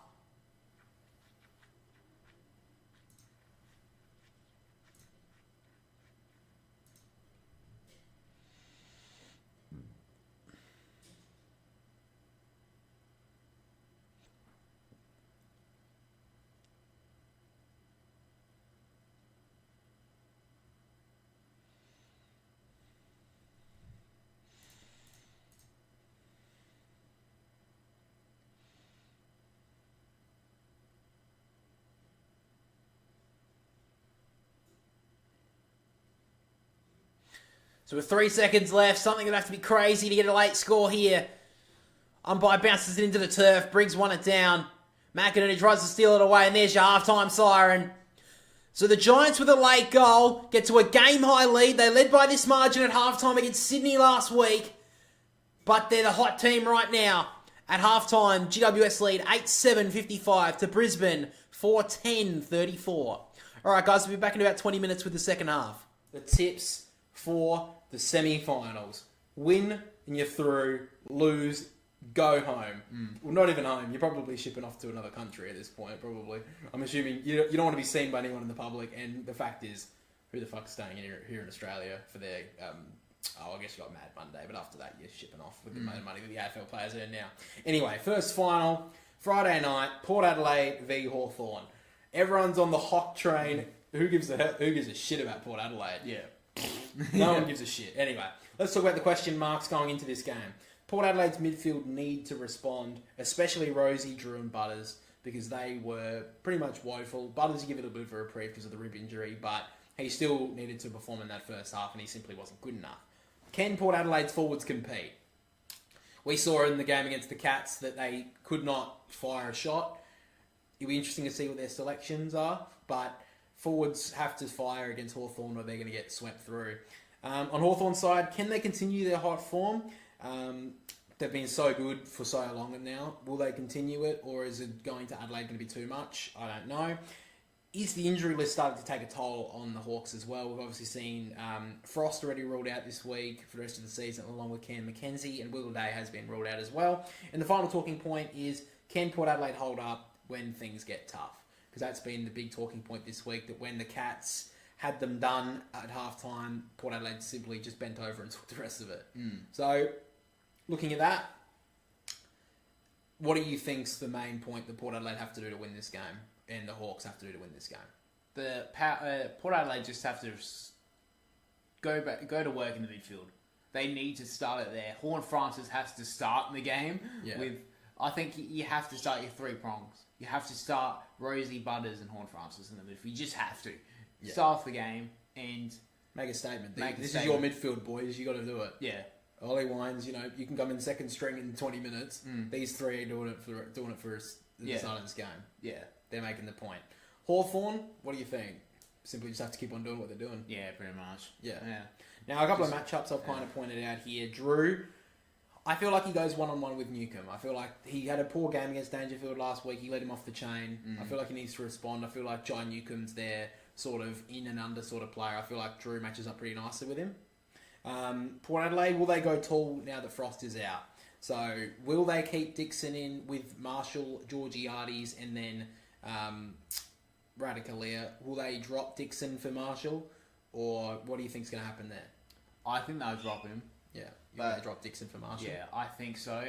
So with 3 seconds left, something going to have to be crazy to get a late score here. Umpire bounces it into the turf. Briggs won it down. McInerney tries to steal it away, and there's your halftime siren. So the Giants with a late goal get to a game-high lead. They led by this margin at halftime against Sydney last week. But they're the hot team right now. At halftime, GWS lead 8-7-55 to Brisbane 4-10-34. All right, guys, we'll be back in about 20 minutes with the second half. The tips for the semi-finals. Win and you're through. Lose, go home. Well, not even home. You're probably shipping off to another country at this point, probably. I'm assuming you don't want to be seen by anyone in the public, and the fact is, who the fuck's staying here in Australia for their... I guess you got Mad Monday, but after that, you're shipping off with the money that the AFL players earn now. Anyway, first final, Friday night, Port Adelaide v Hawthorn. Everyone's on the Hock train. Who gives a shit about Port Adelaide? Yeah. No one gives a shit. Anyway, let's talk about the question marks going into this game. Port Adelaide's midfield need to respond, especially Rosie, Drew and Butters, because they were pretty much woeful. Butters, you give it a bit of a reprieve because of the rib injury, but he still needed to perform in that first half and he simply wasn't good enough. Can Port Adelaide's forwards compete? We saw in the game against the Cats that they could not fire a shot. It'll be interesting to see what their selections are, but forwards have to fire against Hawthorn or they're going to get swept through. On Hawthorn's side, can they continue their hot form? They've been so good for so long now. Will they continue it, or is it going to Adelaide going to be too much? I don't know. Is the injury list starting to take a toll on the Hawks as well? We've obviously seen Frost already ruled out this week for the rest of the season, along with Cam McKenzie, and Will Day has been ruled out as well. And the final talking point is, can Port Adelaide hold up when things get tough? Because that's been the big talking point this week, that when the Cats had them done at halftime, Port Adelaide simply just bent over and took the rest of it. So, looking at that, what do you think's the main point that Port Adelaide have to do to win this game, and the Hawks have to do to win this game? Port Adelaide just have to go to work in the midfield. They need to start it there. Horne-Francis has to start in the game with. I think you have to start your three prongs. You have to start Rosie, Butters, and Horne-Francis in the midfield. You just have to start off the game and make a statement. This is your midfield, boys. You got to do it. Yeah. Ollie Wines, you can come in second string in 20 minutes. These three are doing it for the start of this game. Yeah. They're making the point. Hawthorn, what do you think? Simply just have to keep on doing what they're doing. Yeah, pretty much. Yeah. Now, a couple of matchups I've kind of pointed out here. Drew, I feel like he goes one-on-one with Newcombe. I feel like he had a poor game against Dangerfield last week. He let him off the chain. I feel like he needs to respond. I feel like Jai Newcombe's their sort of in and under sort of player. I feel like Drew matches up pretty nicely with him. Port Adelaide, will they go tall now that Frost is out? So, will they keep Dixon in with Marshall, Georgiades, and then Radicalier? Will they drop Dixon for Marshall? Or what do you think's going to happen there? I think they'll drop him. Yeah, they drop Dixon for Marshall? Yeah, I think so.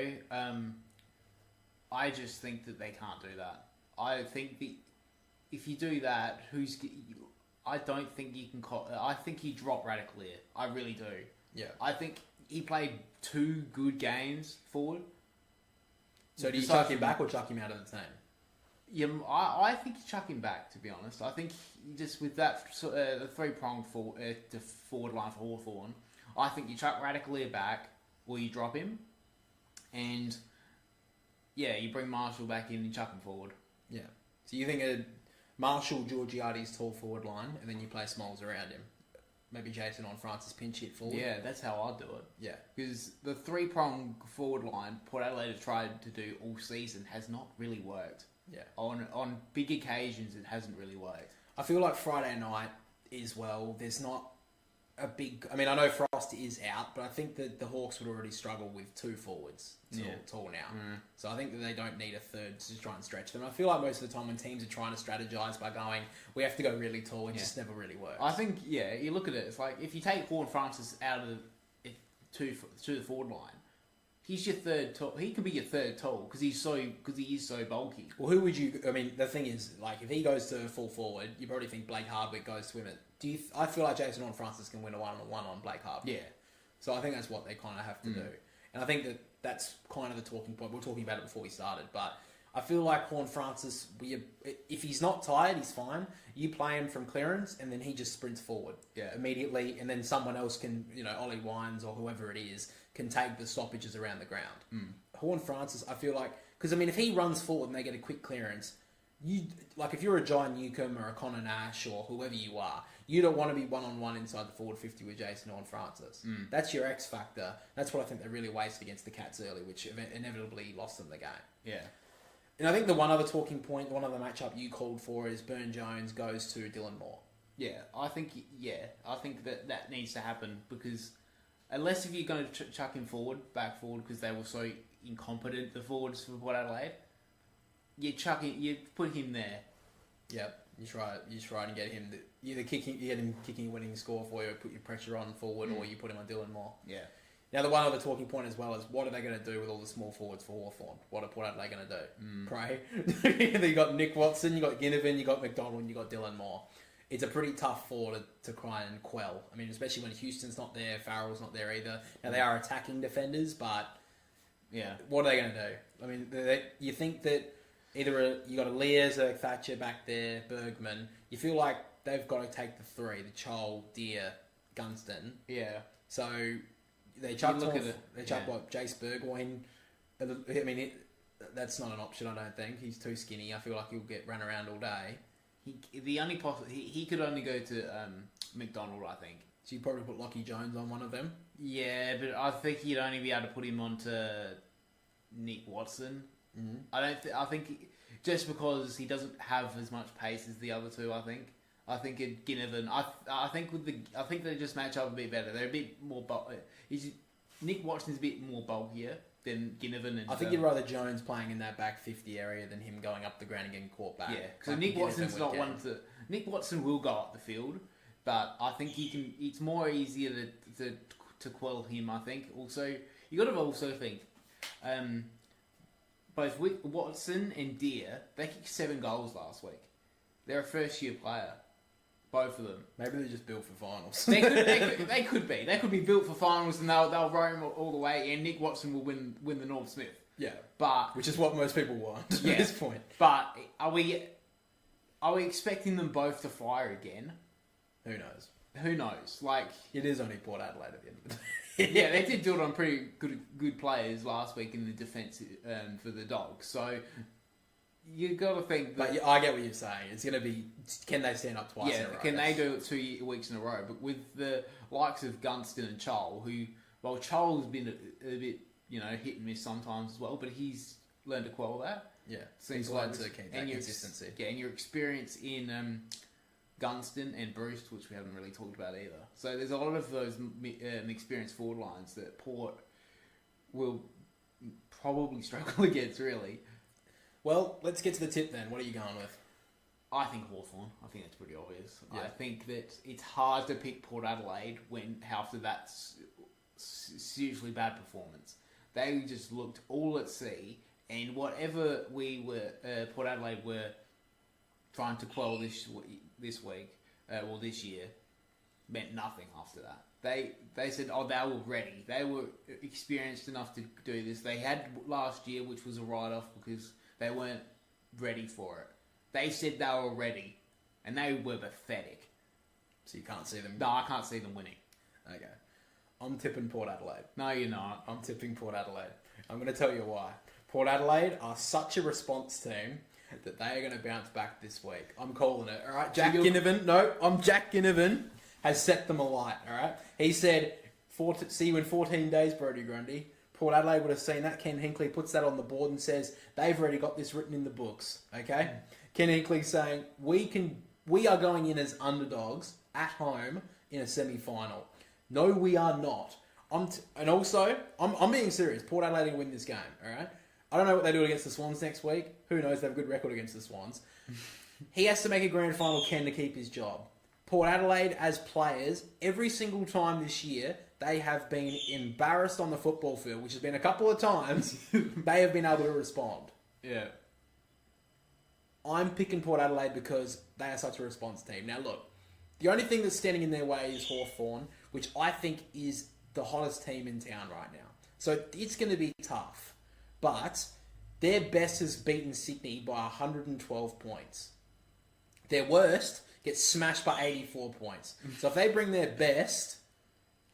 I just think that they can't do that. I think if you do that, I don't think you can I think you drop Radicalier. I really do. Yeah. I think he played 2 good games forward. So do you chuck him back or chuck him out of the team? Yeah, I think you chuck him back, to be honest. I think just with that the three-pronged forward line for Hawthorn, I think you chuck Radicalier back or you drop him, and you bring Marshall back in and chuck him forward. Yeah. So you think a Marshall, Georgiades tall forward line, and then you play Smalls around him? Maybe Jason on Francis pinch hit forward? Yeah, that's how I'd do it. Yeah. Because the three-pronged forward line Port Adelaide have tried to do all season has not really worked. Yeah. On big occasions, it hasn't really worked. I feel like Friday night as well, there's not a big... I mean, I know Frost is out, but I think that the Hawks would already struggle with 2 forwards tall now. So I think that they don't need a third to try and stretch them. I feel like most of the time when teams are trying to strategise by going, we have to go really tall, it just never really works. I think, you look at it, it's like, if you take Horne-Francis out of to the forward line, he's your third tall. He can be your third tall because he is so bulky. Well, who would you... I mean, the thing is, like, if he goes to full forward, you probably think Blake Hardwick goes to him at... I feel like Jason Horne-Francis can win a one-on-one on Blake Hardwick. Yeah. So I think that's what they kind of have to do. And I think that's kind of the talking point. We were talking about it before we started, but I feel like Horne-Francis, if he's not tired, he's fine. You play him from clearance, and then he just sprints forward immediately, and then someone else can, Ollie Wines or whoever it is, can take the stoppages around the ground. Horne-Francis, I feel like... Because, I mean, if he runs forward and they get a quick clearance... if you're a John Newcombe or a Connor Nash or whoever you are, you don't want to be one-on-one inside the forward 50 with Jason Horne-Francis. That's your X factor. That's what I think they really wasted against the Cats early, which inevitably lost them the game. Yeah. And I think the one other talking point, one other matchup you called for is Burn Jones goes to Dylan Moore. Yeah, I think that needs to happen because unless if you're going to chuck him back forward because they were so incompetent, the forwards for Port Adelaide, you put him there. Yep. You try and get him kicking a winning score for you, or put your pressure on forward, or you put him on Dylan Moore. Yeah. Now the one other talking point as well is what are they going to do with all the small forwards for Hawthorn? What are Port Adelaide going to do? Pray. You got Nick Watson, you got Ginnivan, you got McDonald, you got Dylan Moore. It's a pretty tough four to try and quell. I mean, especially when Houston's not there, Farrell's not there either. Now they are attacking defenders, but what are they going to do? I mean, you think that either you got a Lears, a Thatcher back there, Bergman. You feel like they've got to take the 3, the Chol, Deer, Gunston. Yeah. So they chuck Jace Burgoyne. I mean, that's not an option. I don't think he's too skinny. I feel like he'll get run around all day. He could only go to McDonald. I think So you'd probably put Lockie Jones on one of them. Yeah, but I think you'd only be able to put him onto Nick Watson. Mm-hmm. I think just because he doesn't have as much pace as the other two. I think at Ginnivan. I think they just match up a bit better. They're a bit more Nick Watson's a bit more bulkier than Ginnivan. And I think you'd rather Jones playing in that back 50 area than him going up the ground and getting caught back. Yeah, because Nick Watson's not one to. Nick Watson will go up the field, but I think he can. It's more easier to quell him. I think. Also, you got to also think. Both Watson and Deere, they kicked 7 goals last week. They're a first-year player, both of them. Maybe they're just built for finals. They could be. They could be built for finals, and they'll roam all the way. And Nick Watson will win the Norm Smith. Yeah, but which is what most people want at this point. But are we expecting them both to fire again? Who knows? Like, it is only Port Adelaide at the end of the day. Yeah, they did build on pretty good players last week in the defence for the Dogs. So you got to think. But I get what you're saying. It's going to be, can they stand up twice in a row? Can they do it 2 weeks in a row? But with the likes of Gunston and Chol, Chol's been a bit hit and miss sometimes as well, but he's learned to quell that. Yeah, he's learned to keep that consistency. Yeah, and your experience in Gunston and Bruce, which we haven't really talked about either. So there's a lot of those experienced forward lines that Port will probably struggle against, really. Well, let's get to the tip then. What are you going with? I think Hawthorn. I think that's pretty obvious. Yeah. I think that it's hard to pick Port Adelaide when after that seriously bad performance. They just looked all at sea, and whatever Port Adelaide were trying to quell this week, or this year, meant nothing after that. They said, they were ready. They were experienced enough to do this. They had last year, which was a write-off because they weren't ready for it. They said they were ready, and they were pathetic. So you can't see them? No, I can't see them winning. Okay. I'm tipping Port Adelaide. No, you're not. I'm tipping Port Adelaide. I'm going to tell you why. Port Adelaide are such a response team that they are going to bounce back this week. I'm calling it. All right, Jack Ginnivan has set them alight. All right, he said, "See you in 14 days, Brodie Grundy." Port Adelaide would have seen that. Ken Hinkley puts that on the board and says they've already got this written in the books. Okay, Ken Hinkley saying we are going in as underdogs at home in a semi-final. No, we are not. I'm being serious. Port Adelaide will win this game. All right. I don't know what they do against the Swans next week. Who knows? They have a good record against the Swans. He has to make a grand final, Ken, to keep his job. Port Adelaide, as players, every single time this year, they have been embarrassed on the football field, which has been a couple of times. They have been able to respond. Yeah. I'm picking Port Adelaide because they are such a response team. Now, look, the only thing that's standing in their way is Hawthorn, which I think is the hottest team in town right now. So it's going to be tough. But their best has beaten Sydney by 112 points. Their worst gets smashed by 84 points. So if they bring their best,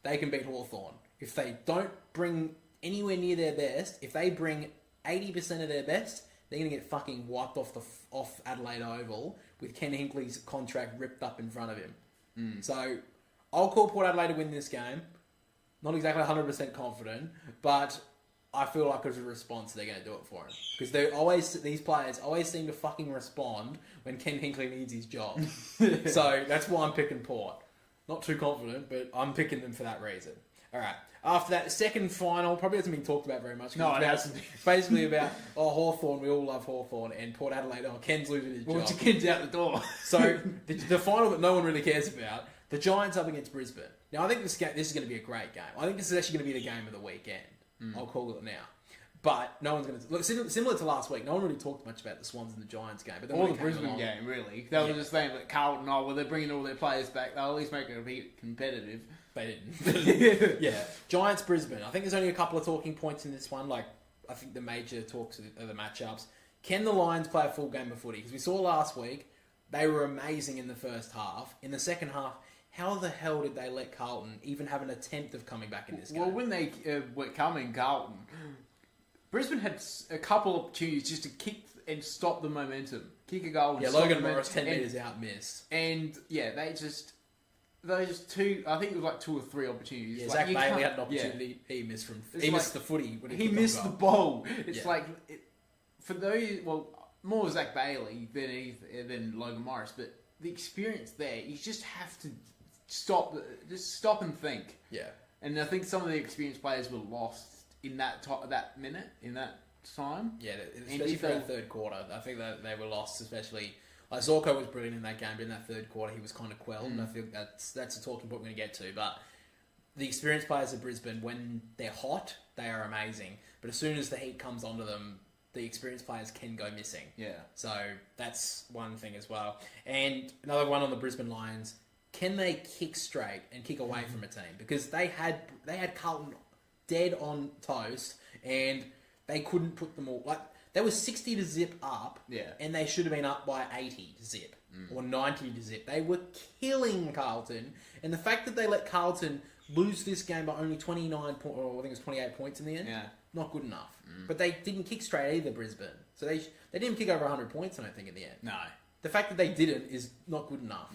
they can beat Hawthorn. If they don't bring anywhere near their best, if they bring 80% of their best, they're going to get fucking wiped off Adelaide Oval with Ken Hinkley's contract ripped up in front of him. So I'll call Port Adelaide to win this game. Not exactly 100% confident, but I feel like as a response, they're going to do it for him. Because these players always seem to fucking respond when Ken Hinkley needs his job. So that's why I'm picking Port. Not too confident, but I'm picking them for that reason. All right. After that, second final, probably hasn't been talked about very much. No, it hasn't. It's basically about, Hawthorn, we all love Hawthorn, and Port Adelaide, Ken's losing his job. Well, Ken's out the door. So the final that no one really cares about, the Giants up against Brisbane. Now, I think this is going to be a great game. I think this is actually going to be the game of the weekend. I'll call it now. But no one's going to... Look, similar to last week, no one really talked much about the Swans and the Giants game. But or the Brisbane game, really. They were just saying that Carlton, they're bringing all their players back. They'll at least make it a bit competitive. They didn't. Yeah. Giants, Brisbane. I think there's only a couple of talking points in this one. Like, I think the major talks are the matchups. Can the Lions play a full game of footy? Because we saw last week, they were amazing in the first half. In the second half... How the hell did they let Carlton even have an attempt of coming back in this game? Well, when they were coming, Carlton, Brisbane had a couple of opportunities just to kick and stop the momentum. Kick a goal and Logan Morris 10 metres out missed. And, they just... those two, I think it was like 2 or 3 opportunities. Yeah, like, Zach Bailey had an yeah. opportunity. He missed from. It's He like- missed the footy. When He missed the goal. ball. It's like for those. Well, more Zach Bailey than Logan Morris, but the experience there, you just have to stop and think. Yeah. And I think some of the experienced players were lost in that time. Yeah, especially for the third quarter. I think that they were lost, especially. Like Zorko was brilliant in that game, but in that third quarter he was kind of quelled, and I think that's a talking point we're going to get to. But the experienced players of Brisbane, when they're hot, they are amazing. But as soon as the heat comes onto them, the experienced players can go missing. Yeah. So that's one thing as well. And another one on the Brisbane Lions, can they kick straight and kick away from a team? Because they had Carlton dead on toast, and they couldn't put them all... Like, they were 60 to zip up, and they should have been up by 80 to zip, or 90 to zip. They were killing Carlton, and the fact that they let Carlton lose this game by only 29 points, or I think it was 28 points in the end, not good enough. But they didn't kick straight either, Brisbane. So they didn't kick over 100 points, I don't think, in the end. No. The fact that they didn't is not good enough.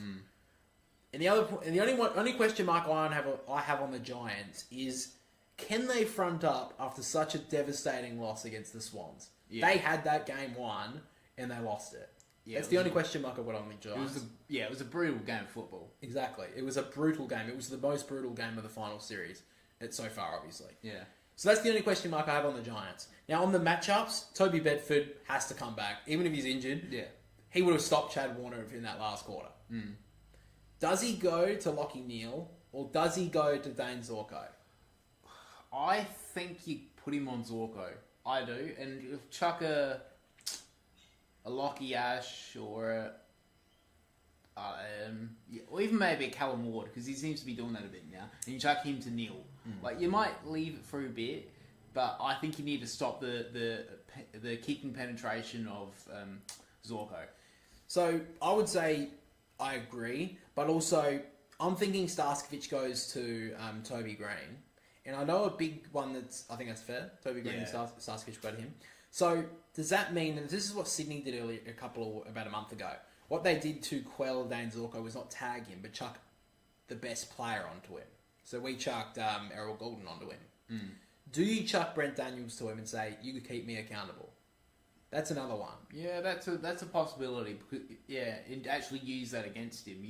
And the only question mark I have on the Giants is, can they front up after such a devastating loss against the Swans? Yeah. They had that game won, and they lost it. Yeah, that's the only question mark I've got on the Giants. It was a brutal game of football. Exactly. It was a brutal game. It was the most brutal game of the final series so far, obviously. Yeah. So that's the only question mark I have on the Giants. Now, on the matchups, Toby Bedford has to come back. Even if he's injured, he would have stopped Chad Warner in that last quarter. Does he go to Lockie Neal, or does he go to Dane Zorko? I think you put him on Zorko. I do. And chuck a Lockie Ash or or even maybe a Callum Ward, because he seems to be doing that a bit now. And you chuck him to Neal. Like, you might leave it for a bit, but I think you need to stop the kicking penetration of Zorko. So I would say I agree, but also I'm thinking Starskiewicz goes to Toby Greene. And I know a big one I think that's fair. Toby Greene and Starskiewicz go to him. So does that mean, and this is what Sydney did earlier, about a month ago, what they did to quell Dane Zorko was not tag him, but chuck the best player onto him. So we chucked Errol Goulden onto him. Do you chuck Brent Daniels to him and say, you could keep me accountable? That's another one. Yeah, that's a possibility. And actually use that against him.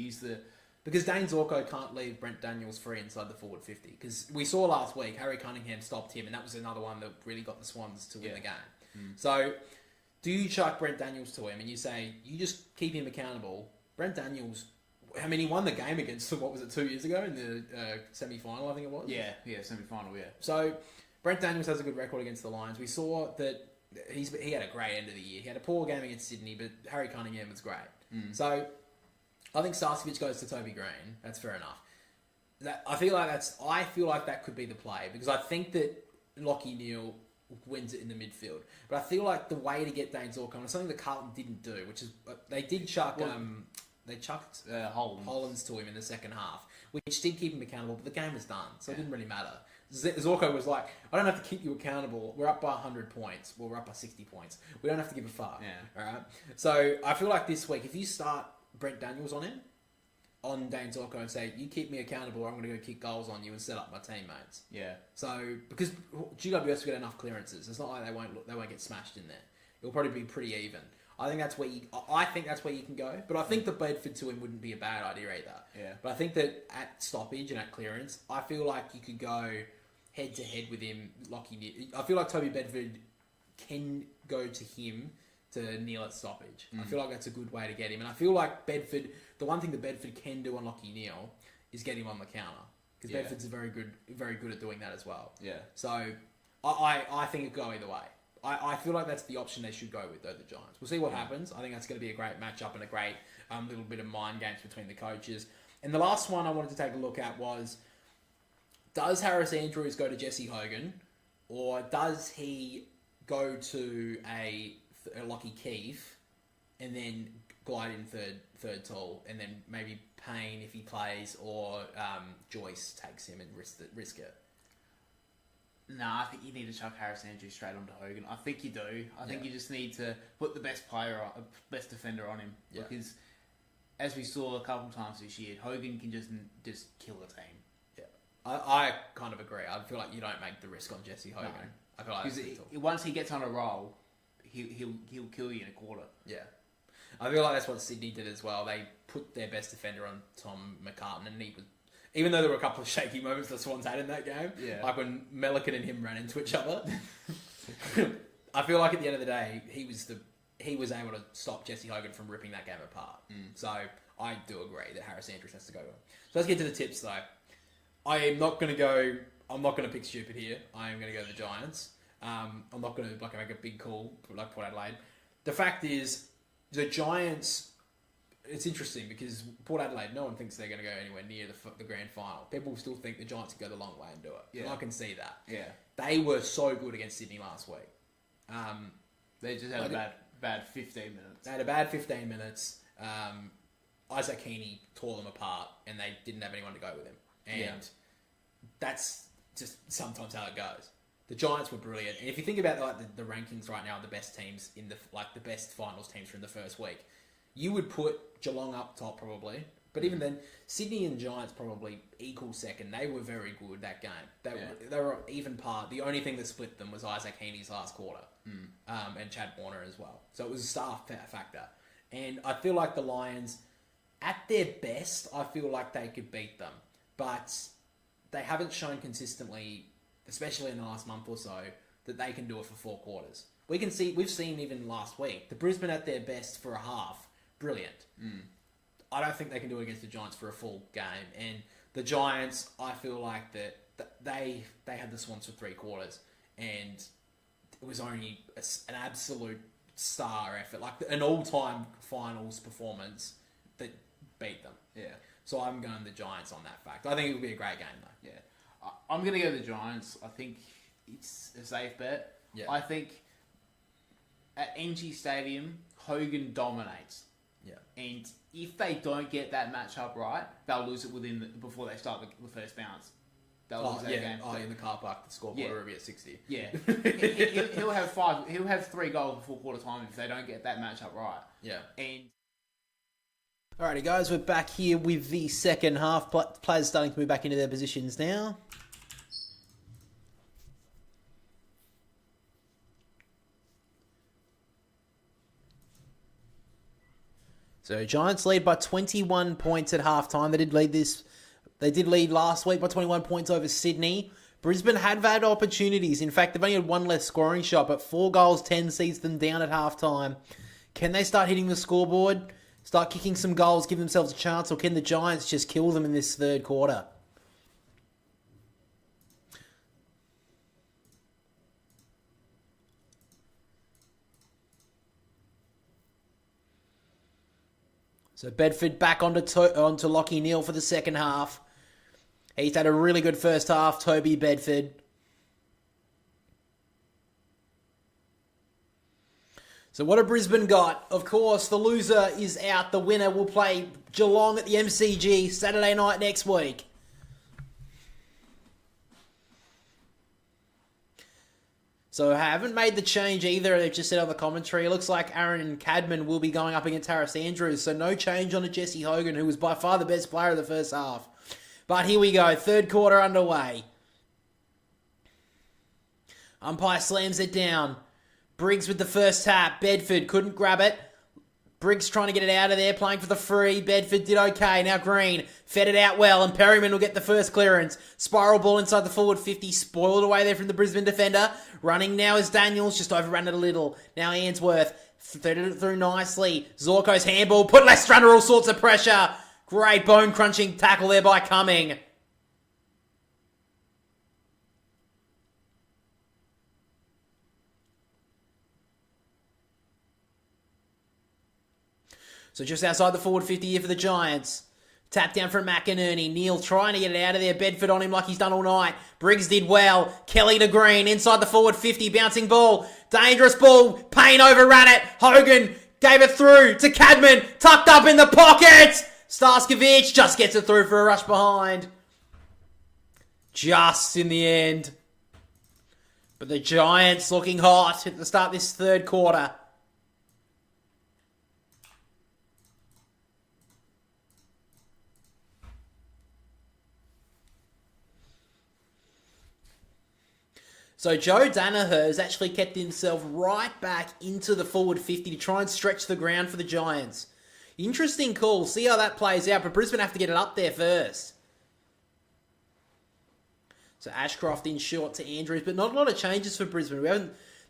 Because Dane Zorko can't leave Brent Daniels free inside the forward 50. Because we saw last week, Harry Cunningham stopped him, and that was another one that really got the Swans to win the game. So, do you chuck Brent Daniels to him and you say, you just keep him accountable? Brent Daniels, he won the game against, 2 years ago in the semi-final, I think it was? Yeah, semi-final, yeah. So, Brent Daniels has a good record against the Lions. We saw that he had a great end of the year. He had a poor game against Sydney, but Harry Cunningham was great. So, I think Starskiewicz goes to Toby Greene. That's fair enough. I feel like that could be the play, because I think that Lockie Neal wins it in the midfield. But I feel like the way to get Dane Zorko on is something that Carlton didn't do, which is they did chuck they chucked Hollands to him in the second half, which did keep him accountable, but the game was done, so it didn't really matter. Zorko was like, I don't have to keep you accountable. We're up by 100 points. Well, we're up by 60 points. We don't have to give a fuck. All right. So I feel like this week, if you start Brent Daniels on him, on Dane Zorko, and say, you keep me accountable, or I'm going to go kick goals on you and set up my teammates. Yeah. So, because GWS will get enough clearances. It's not like they won't get smashed in there. It'll probably be pretty even. I think that's where you can go. But I think the Bedford to him wouldn't be a bad idea either. Yeah. But I think that at stoppage and at clearance, I feel like you could go head to head with him. I feel like Toby Bedford can go to him to Neal at stoppage. I feel like that's a good way to get him. And I feel like Bedford, the one thing that Bedford can do on Lockie Neal is get him on the counter. Because Bedford's very good at doing that as well. Yeah. So I think it'd go either way. I feel like that's the option they should go with, though, the Giants. We'll see what happens. I think that's going to be a great matchup and a great little bit of mind games between the coaches. And the last one I wanted to take a look at was, does Harris Andrews go to Jesse Hogan, or does he go to a Lockie Keefe and then glide in third tall, and then maybe Payne if he plays, or Joyce takes him and risk it? Nah, I think you need to chuck Harris Andrews straight onto Hogan. I think you do. I think you just need to put the best defender on him, because as we saw a couple times this year, Hogan can just kill a team. Yeah, I kind of agree. I feel like you don't make the risk on Jesse Hogan. No. I feel like once he gets on a roll, he'll kill you in a quarter. Yeah. I feel like that's what Sydney did as well. They put their best defender on Tom McCartan, and he was, even though there were a couple of shaky moments the Swans had in that game, like when Melican and him ran into each other. I feel like at the end of the day, he was able to stop Jesse Hogan from ripping that game apart. So I do agree that Harris Andrews has to go. So let's get to the tips though. I'm not going to pick stupid here. I am going to go the Giants. I'm not going to make a big call like Port Adelaide. The fact is, the Giants. It's interesting because Port Adelaide, no one thinks they're going to go anywhere near the grand final. People still think the Giants can go the long way and do it. Yeah. And I can see that. Yeah, they were so good against Sydney last week. They just had a bad 15 minutes. They had a bad 15 minutes. Isaac Heaney tore them apart, and they didn't have anyone to go with him. And that's just sometimes how it goes. The Giants were brilliant, and if you think about the rankings right now, the best teams in the best finals teams from the first week, you would put Geelong up top probably, but even then, Sydney and Giants probably equal second. They were very good that game. They were even par. The only thing that split them was Isaac Heaney's last quarter, and Chad Warner as well. So it was a star factor, and I feel like the Lions, at their best, I feel like they could beat them, but they haven't shown consistently, especially in the last month or so, that they can do it for 4 quarters. We've seen even last week, the Brisbane at their best for a half, brilliant. I don't think they can do it against the Giants for a full game. And the Giants, I feel like that they had the Swans for 3 quarters, and it was only an absolute star effort, like an all-time finals performance that beat them. Yeah. So I'm going the Giants on that fact. I think it will be a great game though. Yeah. I'm going to go the Giants. I think it's a safe bet. Yeah. I think at NG Stadium, Hogan dominates. Yeah. And if they don't get that matchup right, they'll lose it before they start the first bounce. They'll lose that game. In the car park, the scoreboard will be at 60. Yeah. He'll have 3 goals before quarter time if they don't get that matchup right. Yeah. And alrighty, guys, we're back here with the second half. Players starting to move back into their positions now. So Giants lead by 21 points at halftime. They did lead last week by 21 points over Sydney. Brisbane had had opportunities. In fact, they've only had 1 less scoring shot, but 4 goals, 10 sees them down at halftime. Can they start hitting the scoreboard? Start kicking some goals, give themselves a chance, or can the Giants just kill them in this third quarter? So Bedford back onto Lachie Neale for the second half. He's had a really good first half, Toby Bedford. So what have Brisbane got? Of course, the loser is out. The winner will play Geelong at the MCG Saturday night next week. So I haven't made the change either. They've just said on the commentary, it looks like Aaron and Cadman will be going up against Harris Andrews. So no change on a Jesse Hogan, who was by far the best player of the first half. But here we go. Third quarter underway. Umpire slams it down. Briggs with the first tap. Bedford couldn't grab it. Briggs trying to get it out of there, playing for the free. Bedford did okay. Now Greene fed it out well, and Perryman will get the first clearance. Spiral ball inside the forward 50, spoiled away there from the Brisbane defender. Running now is Daniels, just overran it a little. Now Ainsworth threaded it through nicely. Zorko's handball, put Lester under all sorts of pressure. Great bone-crunching tackle there by Cumming. So just outside the forward 50 here for the Giants. Tap down from McInerney. Neale trying to get it out of there. Bedford on him like he's done all night. Briggs did well. Kelly to Greene. Inside the forward 50. Bouncing ball. Dangerous ball. Payne overran it. Hogan gave it through to Cadman. Tucked up in the pocket. Starskovic just gets it through for a rush behind. Just in the end. But the Giants looking hot at the start of this third quarter. So Joe Danaher has actually kept himself right back into the forward 50 to try and stretch the ground for the Giants. Interesting call. See how that plays out, but Brisbane have to get it up there first. So Ashcroft in short to Andrews, but not a lot of changes for Brisbane. They're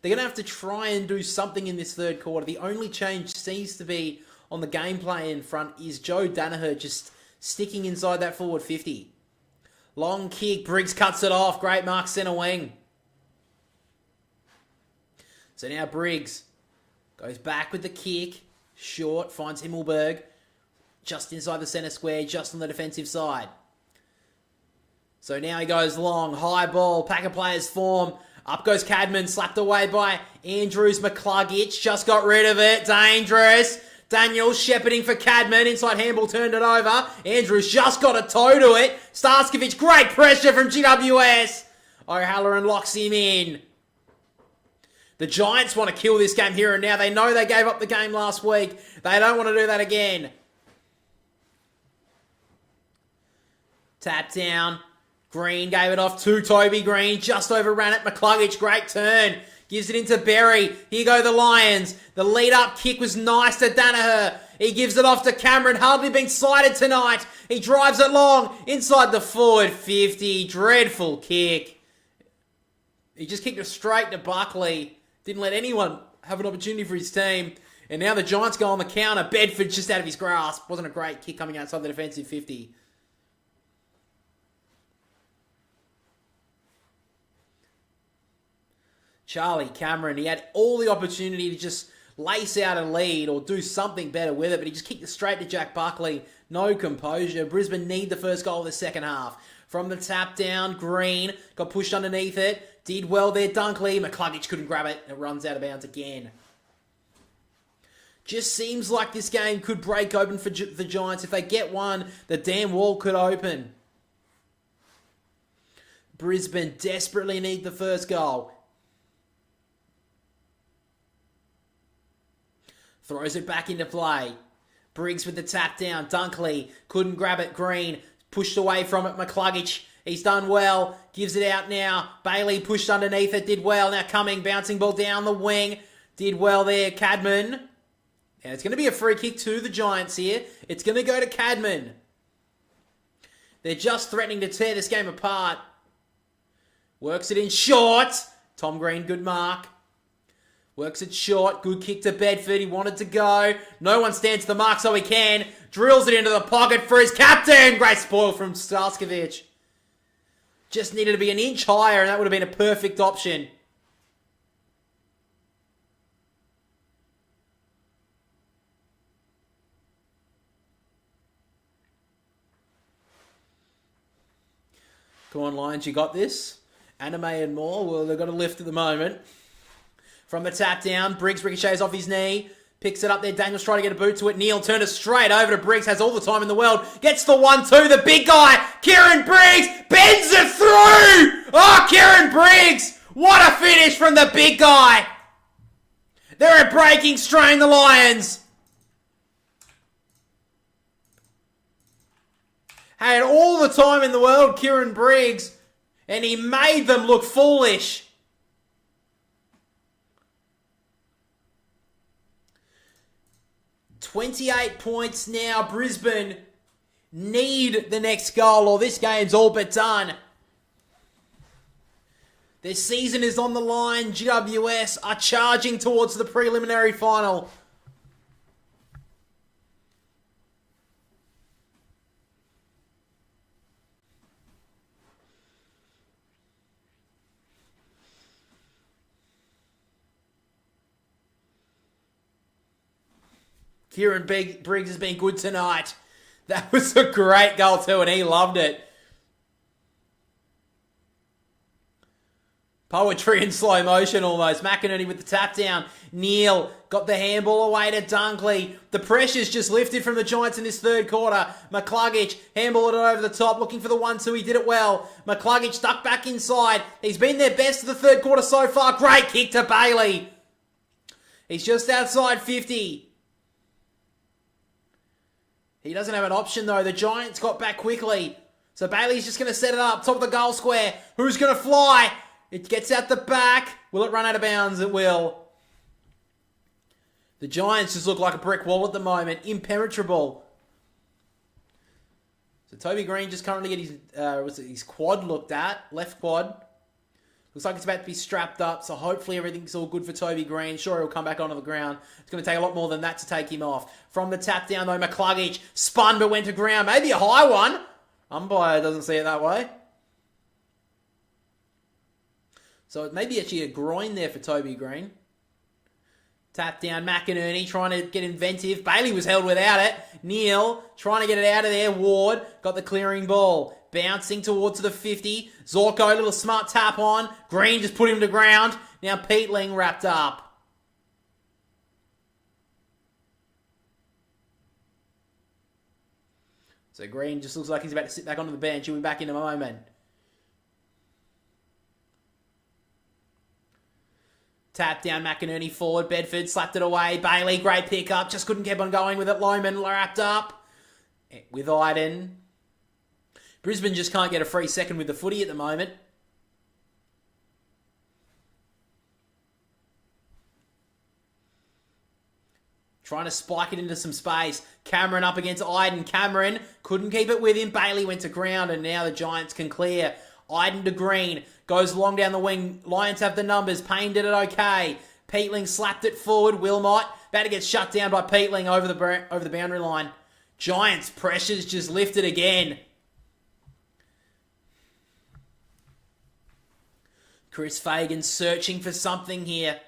going to have to try and do something in this third quarter. The only change seems to be on the gameplay in front is Joe Danaher just sticking inside that forward 50. Long kick, Briggs cuts it off. Great mark, centre wing. So now Briggs goes back with the kick. Short, finds Himmelberg. Just inside the centre square, just on the defensive side. So now he goes long, high ball, pack of players form. Up goes Cadman, slapped away by Andrews. McCluggage just got rid of it. Dangerous. Daniels shepherding for Cadman. Inside handball, turned it over. Andrews just got a toe to it. Starskovich, great pressure from GWS. O'Halloran locks him in. The Giants want to kill this game here and now. They know they gave up the game last week. They don't want to do that again. Tap down. Greene gave it off to Toby Greene. Just overran it. McCluggage, great turn. Gives it into Berry. Here go the Lions. The lead-up kick was nice to Danaher. He gives it off to Cameron. Hardly been sighted tonight. He drives it long. Inside the forward 50. Dreadful kick. He just kicked it straight to Buckley. Didn't let anyone have an opportunity for his team. And now the Giants go on the counter. Bedford's just out of his grasp. Wasn't a great kick coming outside the defensive 50. Charlie Cameron, he had all the opportunity to just lace out a lead or do something better with it, but he just kicked it straight to Jack Buckley. No composure. Brisbane need the first goal of the second half. From the tap down, Greene got pushed underneath it. Did well there, Dunkley. McCluggage couldn't grab it. It runs out of bounds again. Just seems like this game could break open for the Giants. If they get one, the damn wall could open. Brisbane desperately need the first goal. Throws it back into play. Briggs with the tap down. Dunkley couldn't grab it. Greene pushed away from it. McCluggage, he's done well. Gives it out now. Bailey pushed underneath it. Did well. Now coming. Bouncing ball down the wing. Did well there. Cadman. And it's going to be a free kick to the Giants here. It's going to go to Cadman. They're just threatening to tear this game apart. Works it in short. Tom Green, good mark. Works it short. Good kick to Bedford. He wanted to go. No one stands to the mark, so he can. Drills it into the pocket for his captain. Great spoil from Starskovich. Just needed to be an inch higher, and that would have been a perfect option. Come on, Lions, you got this. Anime and more. Well, they've got a lift at the moment. From the tap down, Briggs ricochets off his knee. Picks it up there. Daniels trying to get a boot to it. Neil turned it straight over to Briggs. Has all the time in the world. Gets the 1-2. The big guy, Kieran Briggs, bends it through. Oh, Kieran Briggs. What a finish from the big guy. They're a breaking strain, the Lions. Had all the time in the world, Kieran Briggs, and he made them look foolish. 28 points now. Brisbane need the next goal or this game's all but done. Their season is on the line. GWS are charging towards the preliminary final. Kieran Briggs has been good tonight. That was a great goal too, and he loved it. Poetry in slow motion almost. McInerney with the tap down. Neil got the handball away to Dunkley. The pressure's just lifted from the Giants in this third quarter. McCluggage handballed it over the top, looking for the 1-2. He did it well. McCluggage stuck back inside. He's been their best of the third quarter so far. Great kick to Bailey. He's just outside 50. He doesn't have an option though. The Giants got back quickly. So Bailey's just going to set it up. Top of the goal square. Who's going to fly? It gets out the back. Will it run out of bounds? It will. The Giants just look like a brick wall at the moment. Impenetrable. So Toby Greene just currently get his quad looked at. Left quad. Looks like it's about to be strapped up, so hopefully everything's all good for Toby Greene. Sure, he'll come back onto the ground. It's going to take a lot more than that to take him off. From the tap down, though, McCluggage spun but went to ground. Maybe a high one. Umpire doesn't see it that way. So it may be actually a groin there for Toby Greene. Tap down, McInerney trying to get inventive. Bailey was held without it. Neal trying to get it out of there. Ward got the clearing ball. Bouncing towards the 50. Zorko, little smart tap on. Greene just put him to ground. Now Peatling wrapped up. So Greene just looks like he's about to sit back onto the bench. He'll be back in a moment. Tap down, McInerney forward. Bedford slapped it away. Bailey, great pickup. Just couldn't keep on going with it. Lohman wrapped up with Iden. Brisbane just can't get a free second with the footy at the moment. Trying to spike it into some space. Cameron up against Iden. Cameron couldn't keep it with him. Bailey went to ground and now the Giants can clear. Iden to Greene. Goes long down the wing. Lions have the numbers. Payne did it okay. Peatling slapped it forward. Wilmot about to get shut down by Peatling over the boundary line. Giants pressures just lifted again. Chris Fagan searching for something here.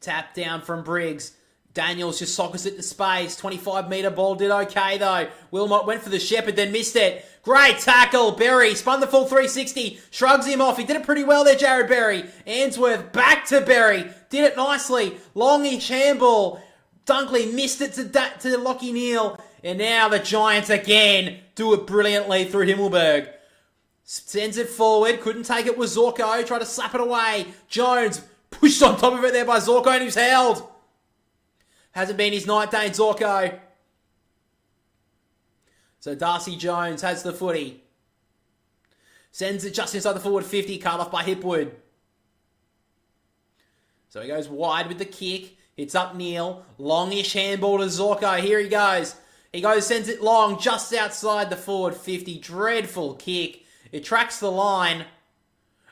Tap down from Briggs. Daniels just sockets it to space. 25-metre ball did okay, though. Wilmot went for the Shepherd, then missed it. Great tackle. Berry spun the full 360. Shrugs him off. He did it pretty well there, Jared Berry. Ainsworth back to Berry. Did it nicely. Longish handball. Dunkley missed it to Lockie Neal. And now the Giants again do it brilliantly through Himmelberg. Sends it forward. Couldn't take it with Zorko. Tried to slap it away. Jones pushed on top of it there by Zorko and he was held. Hasn't been his night, Dane Zorko. So Darcy Jones has the footy. Sends it just inside the forward 50. Cut off by Hipwood. So he goes wide with the kick. Hits up Neal. Longish handball to Zorko. Here he goes. He sends it long just outside the forward 50. Dreadful kick. It tracks the line.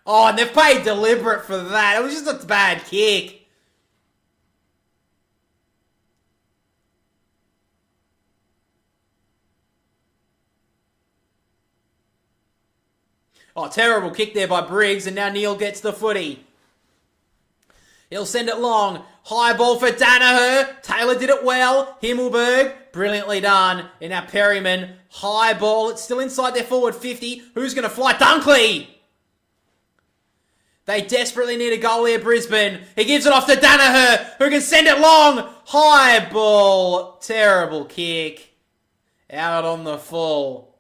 Oh, and they've paid deliberate for that. It was just a bad kick. Oh, terrible kick there by Briggs, and now Neal gets the footy. He'll send it long. High ball for Danaher. Taylor did it well. Himmelberg, brilliantly done. And now Perryman, high ball. It's still inside their forward 50. Who's going to fly? Dunkley! They desperately need a goal here, Brisbane. He gives it off to Danaher, who can send it long. High ball. Terrible kick. Out on the full.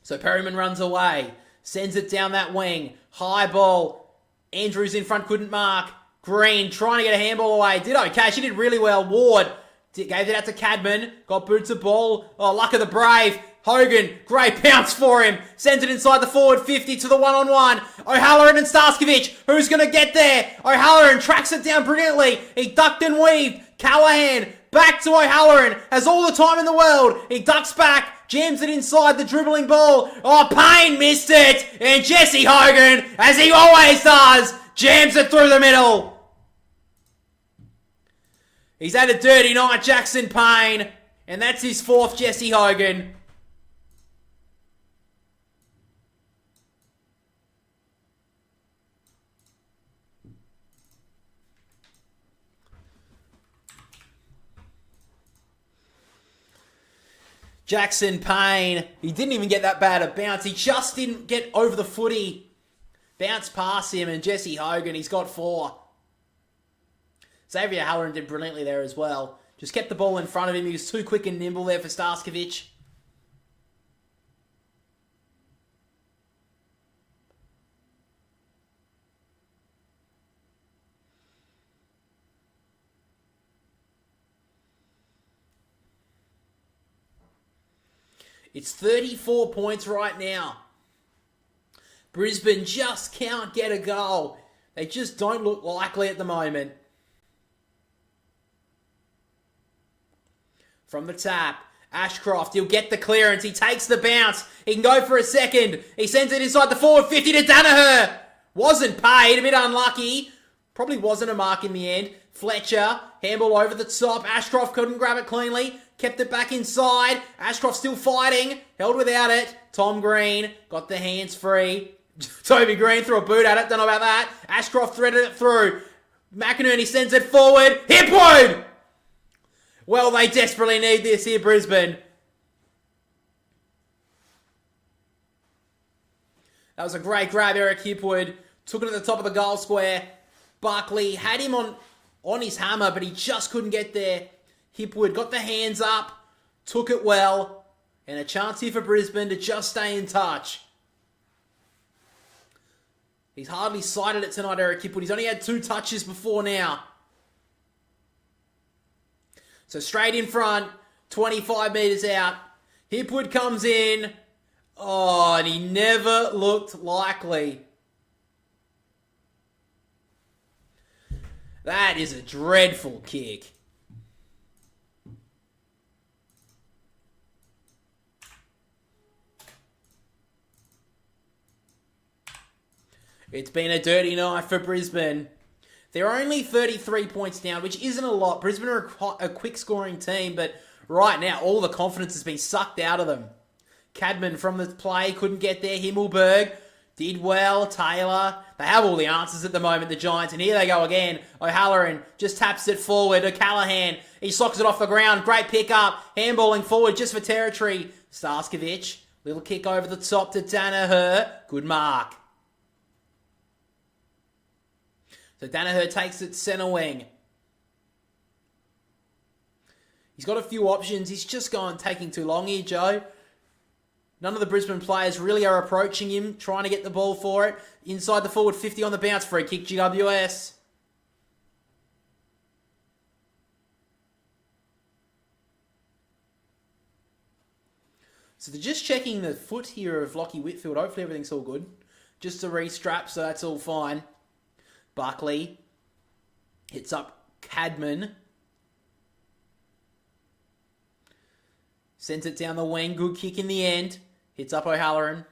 So Perryman runs away, sends it down that wing. High ball. Andrews in front, couldn't mark. Greene trying to get a handball away. Did okay. She did really well. Ward gave it out to Cadman. Got boots of ball. Oh, luck of the brave. Hogan, great bounce for him. Sends it inside the forward 50 to the one-on-one. O'Halloran and Starskovich. Who's going to get there? O'Halloran tracks it down brilliantly. He ducked and weaved. Callahan back to O'Halloran. Has all the time in the world. He ducks back. Jams it inside the dribbling ball. Oh, Payne missed it. And Jesse Hogan, as he always does, jams it through the middle. He's had a dirty night, Jackson Payne. And that's his fourth, Jesse Hogan. Jackson Payne, he didn't even get that bad a bounce. He just didn't get over the footy. Bounce past him, and Jesse Hogan, he's got 4. Xavier Halloran did brilliantly there as well. Just kept the ball in front of him. He was too quick and nimble there for Starskovich. It's 34 points right now. Brisbane just can't get a goal. They just don't look likely at the moment. From the tap, Ashcroft, he'll get the clearance. He takes the bounce. He can go for a second. He sends it inside the forward 50 to Danaher. Wasn't paid, a bit unlucky. Probably wasn't a mark in the end. Fletcher, handball over the top. Ashcroft couldn't grab it cleanly. Kept it back inside. Ashcroft still fighting. Held without it. Tom Greene got the hands free. Toby Greene threw a boot at it. Don't know about that. Ashcroft threaded it through. McInerney sends it forward. Hipwood! Well, they desperately need this here, Brisbane. That was a great grab, Eric Hipwood. Took it at the top of the goal square. Buckley had him on his hammer, but he just couldn't get there. Hipwood got the hands up. Took it well. And a chance here for Brisbane to just stay in touch. He's hardly sighted it tonight, Eric Hipwood. He's only had 2 touches before now. So straight in front, 25 metres out. Hipwood comes in. Oh, and he never looked likely. That is a dreadful kick. It's been a dirty night for Brisbane. They're only 33 points down, which isn't a lot. Brisbane are a quick scoring team, but right now all the confidence has been sucked out of them. Cadman from the play couldn't get there. Himmelberg did well. Taylor. They have all the answers at the moment, the Giants. And here they go again. O'Halloran just taps it forward. O'Callaghan. He socks it off the ground. Great pick up. Handballing forward just for territory. Starskovich. Little kick over the top to Danaher. Good mark. So Danaher takes it centre wing. He's got a few options. He's just taking too long here, Joe. None of the Brisbane players really are approaching him, trying to get the ball for it. Inside the forward 50 on the bounce. Free kick, GWS. So they're just checking the foot here of Lockie Whitfield. Hopefully everything's all good. Just a restrap, so that's all fine. Buckley hits up Cadman. Sends it down the wing. Good kick in the end. Hits up O'Halloran.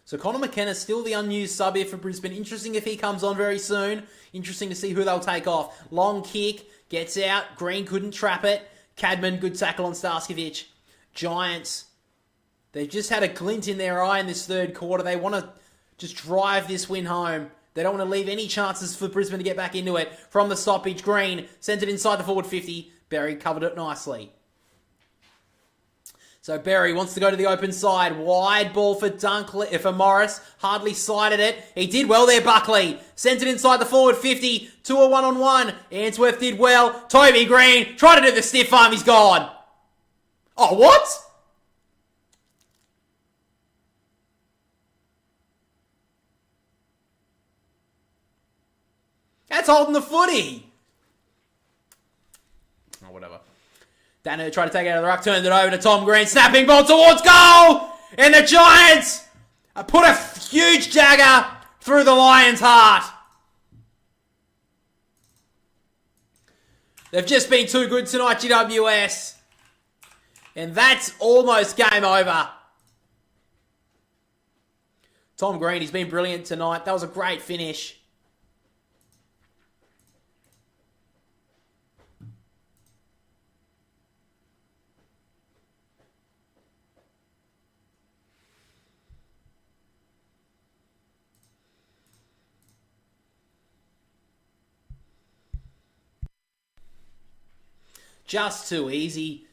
So Connor McKenna's still the unused sub here for Brisbane. Interesting if he comes on very soon. Interesting to see who they'll take off. Long kick. Gets out. Green couldn't trap it. Cadman, good tackle on Starskovich. Giants. They've just had a glint in their eye in this third quarter. They want to just drive this win home. They don't want to leave any chances for Brisbane to get back into it. From the stoppage, Green sends it inside the forward 50. Berry covered it nicely. So Berry wants to go to the open side. Wide ball for Dunkley, for Morris. Hardly sighted it. He did well there, Buckley. Sends it inside the forward 50. 2 a 1-on-1. Ainsworth did well. Toby Greene tried to do the stiff arm. He's gone. Oh, what? That's holding the footy. Oh, whatever. Danaher tried to take it out of the ruck, turned it over to Tom Greene. Snapping ball towards goal! And the Giants put a huge dagger through the Lions' heart. They've just been too good tonight, GWS. And that's almost game over. Tom Greene, he's been brilliant tonight. That was a great finish. Just too easy.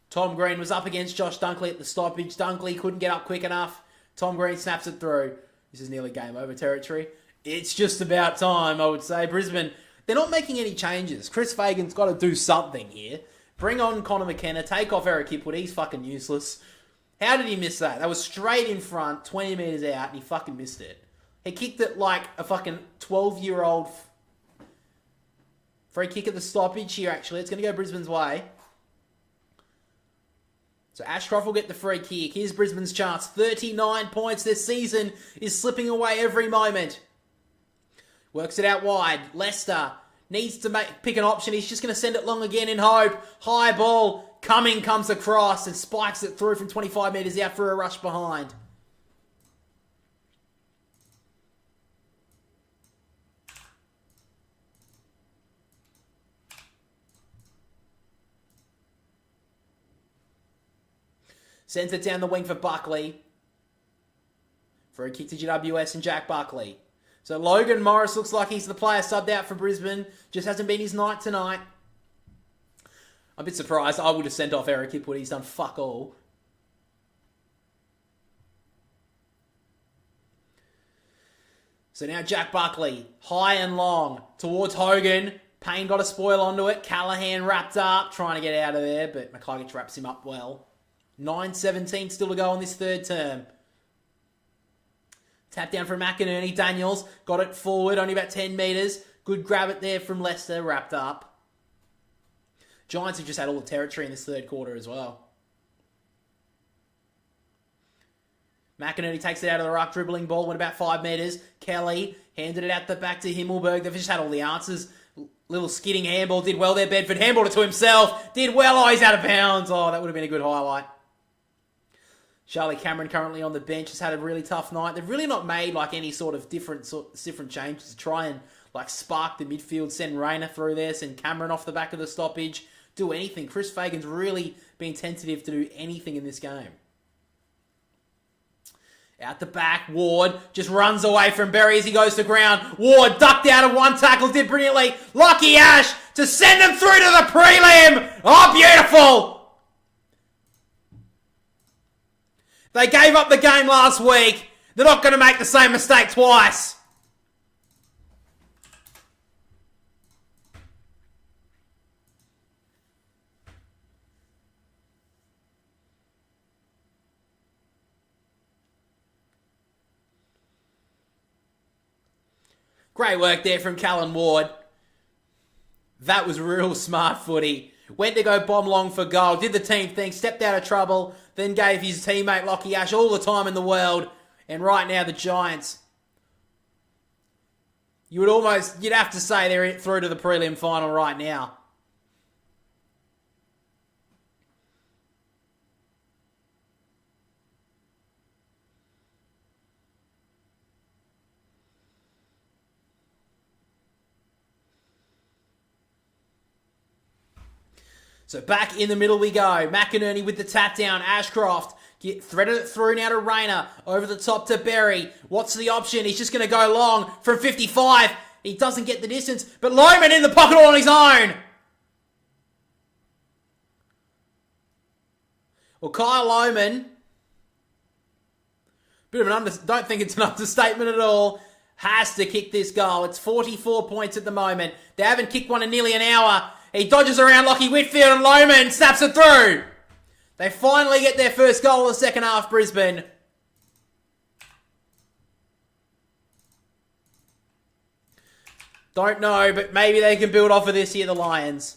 Tom Greene was up against Josh Dunkley at the stoppage. Dunkley couldn't get up quick enough. Tom Greene snaps it through. This is nearly game over territory. It's just about time, I would say. Brisbane, they're not making any changes. Chris Fagan's got to do something here. Bring on Connor McKenna. Take off Eric Hipwood. He's fucking useless. How did he miss that? That was straight in front, 20 metres out, and he fucking missed it. He kicked it like a fucking 12-year-old... Free kick at the stoppage here, actually. It's going to go Brisbane's way. So Ashcroft will get the free kick. Here's Brisbane's chance. 39 points. This season is slipping away every moment. Works it out wide. Leicester needs to pick an option. He's just going to send it long again in hope. High ball. Cumming comes across and spikes it through from 25 metres out for a rush behind. Sends it down the wing for Buckley. For a kick to GWS and Jack Buckley. So Logan Morris looks like he's the player subbed out for Brisbane. Just hasn't been his night tonight. I'm a bit surprised. I would have sent off Eric Hipwood. He's done fuck all. So now Jack Buckley, high and long, towards Hogan. Payne got a spoil onto it. Callahan wrapped up, trying to get out of there, but McCluggage wraps him up well. 9:17 still to go on this third term. Tap down from McInerney. Daniels got it forward, only about 10 metres. Good grab it there from Leicester, wrapped up. Giants have just had all the territory in this third quarter as well. McInerney takes it out of the ruck, dribbling ball, went about 5 metres. Kelly handed it out the back to Himmelberg. They've just had all the answers. Little skidding handball, did well there, Bedford. Handballed it to himself, did well, oh, he's out of bounds. Oh, that would have been a good highlight. Charlie Cameron currently on the bench has had a really tough night. They've really not made like any sort of different changes to try and like spark the midfield, send Rayner through there, send Cameron off the back of the stoppage, do anything. Chris Fagan's really been tentative to do anything in this game. Out the back, Ward just runs away from Berry as he goes to ground. Ward ducked out of one tackle, did brilliantly. Lockie Ash to send him through to the prelim. Oh, beautiful! They gave up the game last week. They're not going to make the same mistake twice. Great work there from Callan Ward. That was real smart footy. Went to go bomb long for goal. Did the team thing. Stepped out of trouble. Then gave his teammate Lockie Ash all the time in the world. And right now the Giants, you'd have to say they're through to the prelim final right now. So back in the middle we go. McInerney with the tap down. Ashcroft threaded it through now to Rayner. Over the top to Berry. What's the option? He's just going to go long from 55. He doesn't get the distance. But Lohman in the pocket all on his own. Well, Kyle Lohman, bit of an don't think it's an understatement at all, has to kick this goal. It's 44 points at the moment. They haven't kicked one in nearly an hour. He dodges around Lockie Whitfield and Lohman snaps it through. They finally get their first goal of the second half, Brisbane. Don't know, but maybe they can build off of this here, the Lions.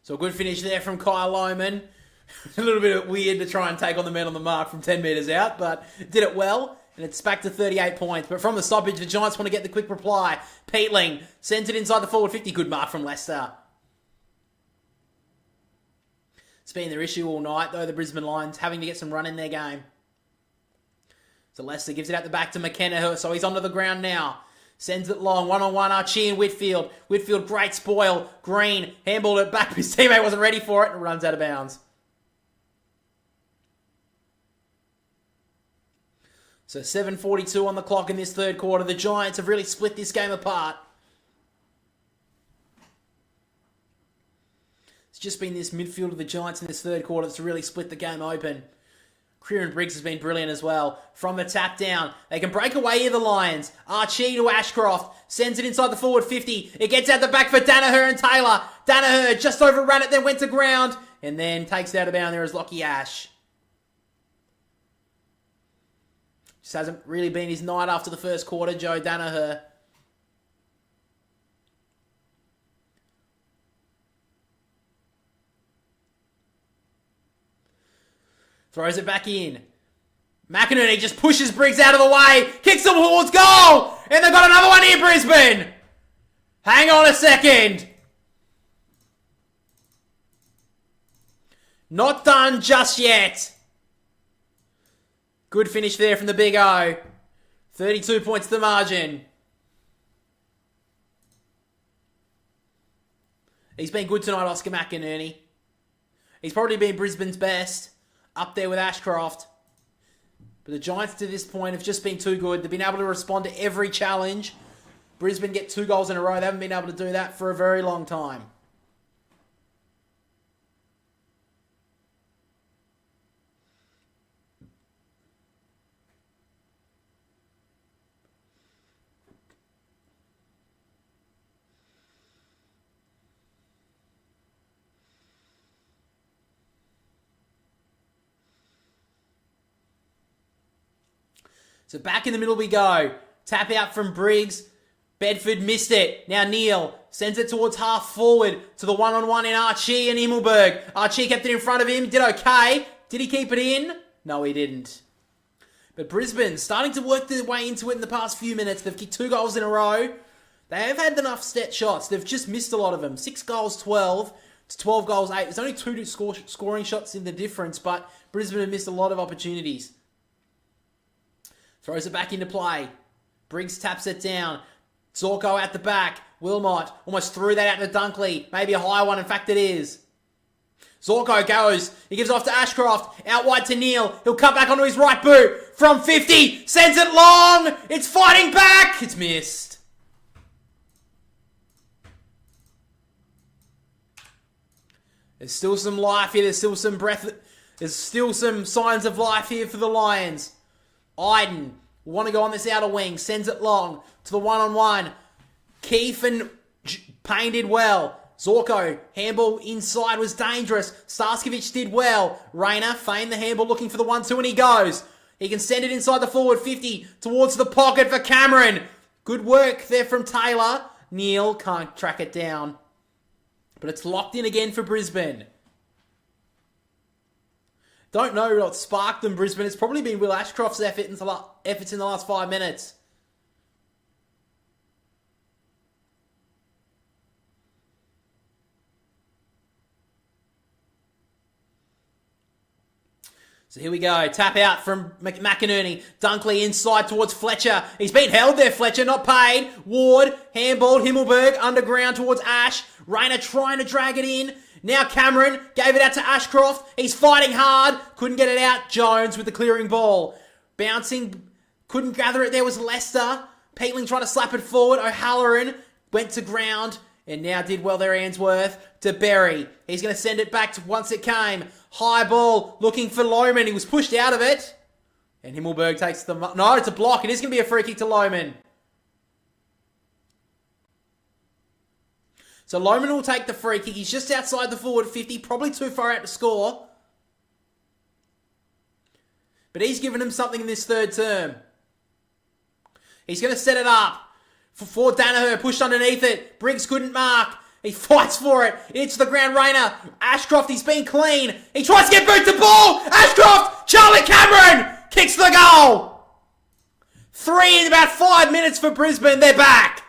So a good finish there from Kyle Lohman. A little bit weird to try and take on the man on the mark from 10 metres out, but did it well, and it's back to 38 points. But from the stoppage, the Giants want to get the quick reply. Peatling sends it inside the forward 50. Good mark from Leicester. It's been their issue all night, though, the Brisbane Lions having to get some run in their game. So Leicester gives it out the back to McKenna, so he's onto the ground now. Sends it long, one-on-one, Archie and Whitfield. Whitfield, great spoil. Greene, handballed it back, but his teammate wasn't ready for it and runs out of bounds. So 7:42 on the clock in this third quarter. The Giants have really split this game apart. It's just been this midfield of the Giants in this third quarter that's really split the game open. Kieran Briggs has been brilliant as well. From the tap down, they can break away here, the Lions. Archie to Ashcroft. Sends it inside the forward 50. It gets out the back for Danaher and Taylor. Danaher just overran it, then went to ground. And then takes it out of bounds there as Lockie Ash. Just hasn't really been his night after the first quarter, Joe Danaher. Throws it back in. McInerney just pushes Briggs out of the way. Kicks them towards goal. And they've got another one here, Brisbane. Hang on a second. Not done just yet. Good finish there from the Big O. 32 points to the margin. He's been good tonight, Oscar McInerney. He's probably been Brisbane's best. Up there with Ashcroft. But the Giants to this point have just been too good. They've been able to respond to every challenge. Brisbane get 2 goals in a row. They haven't been able to do that for a very long time. So back in the middle we go. Tap out from Briggs. Bedford missed it. Now Neal sends it towards half forward to the one-on-one in Archie and Himmelberg. Archie kept it in front of him. Did okay. Did he keep it in? No, he didn't. But Brisbane starting to work their way into it in the past few minutes. They've kicked 2 goals in a row. They have had enough set shots. They've just missed a lot of them. 6 goals, 12. It's 12 goals, 8. There's only 2 scoring shots in the difference, but Brisbane have missed a lot of opportunities. Throws it back into play. Briggs taps it down. Zorko at the back. Wilmot almost threw that out to Dunkley. Maybe a high one. In fact, it is. Zorko goes. He gives off to Ashcroft. Out wide to Neal. He'll cut back onto his right boot. From 50. Sends it long. It's fighting back. It's missed. There's still some life here. There's still some breath. There's still some signs of life here for the Lions. Iden will want to go on this outer wing. Sends it long to the one-on-one. Keefe and Payne did well. Zorko, handball inside was dangerous. Starskovic did well. Rayner feigned the handball looking for the 1-2 and he goes. He can send it inside the forward 50 towards the pocket for Cameron. Good work there from Taylor. Neal can't track it down. But it's locked in again for Brisbane. Don't know what sparked them, Brisbane. It's probably been Will Ashcroft's efforts in the last 5 minutes. So here we go. Tap out from McInerney. Dunkley inside towards Fletcher. He's been held there, Fletcher, not paid. Ward, handballed. Himmelberg underground towards Ash. Rayner trying to drag it in. Now Cameron gave it out to Ashcroft. He's fighting hard. Couldn't get it out. Jones with the clearing ball. Bouncing. Couldn't gather it. There was Lester. Peatling trying to slap it forward. O'Halloran went to ground. And now did well there, Ainsworth. To Berry. He's going to send it back to once it came. High ball. Looking for Lohman. He was pushed out of it. And Himmelberg takes the... No, it's a block. It is going to be a free kick to Lohman. So Lohman will take the free kick. He's just outside the forward 50. Probably too far out to score. But he's given him something in this third term. He's going to set it up. For Danaher, pushed underneath it. Briggs couldn't mark. He fights for it. It's the ground. Rayner. Ashcroft, he's been clean. He tries to get boot to ball. Ashcroft! Charlie Cameron kicks the goal. 3 in about 5 minutes for Brisbane. They're back.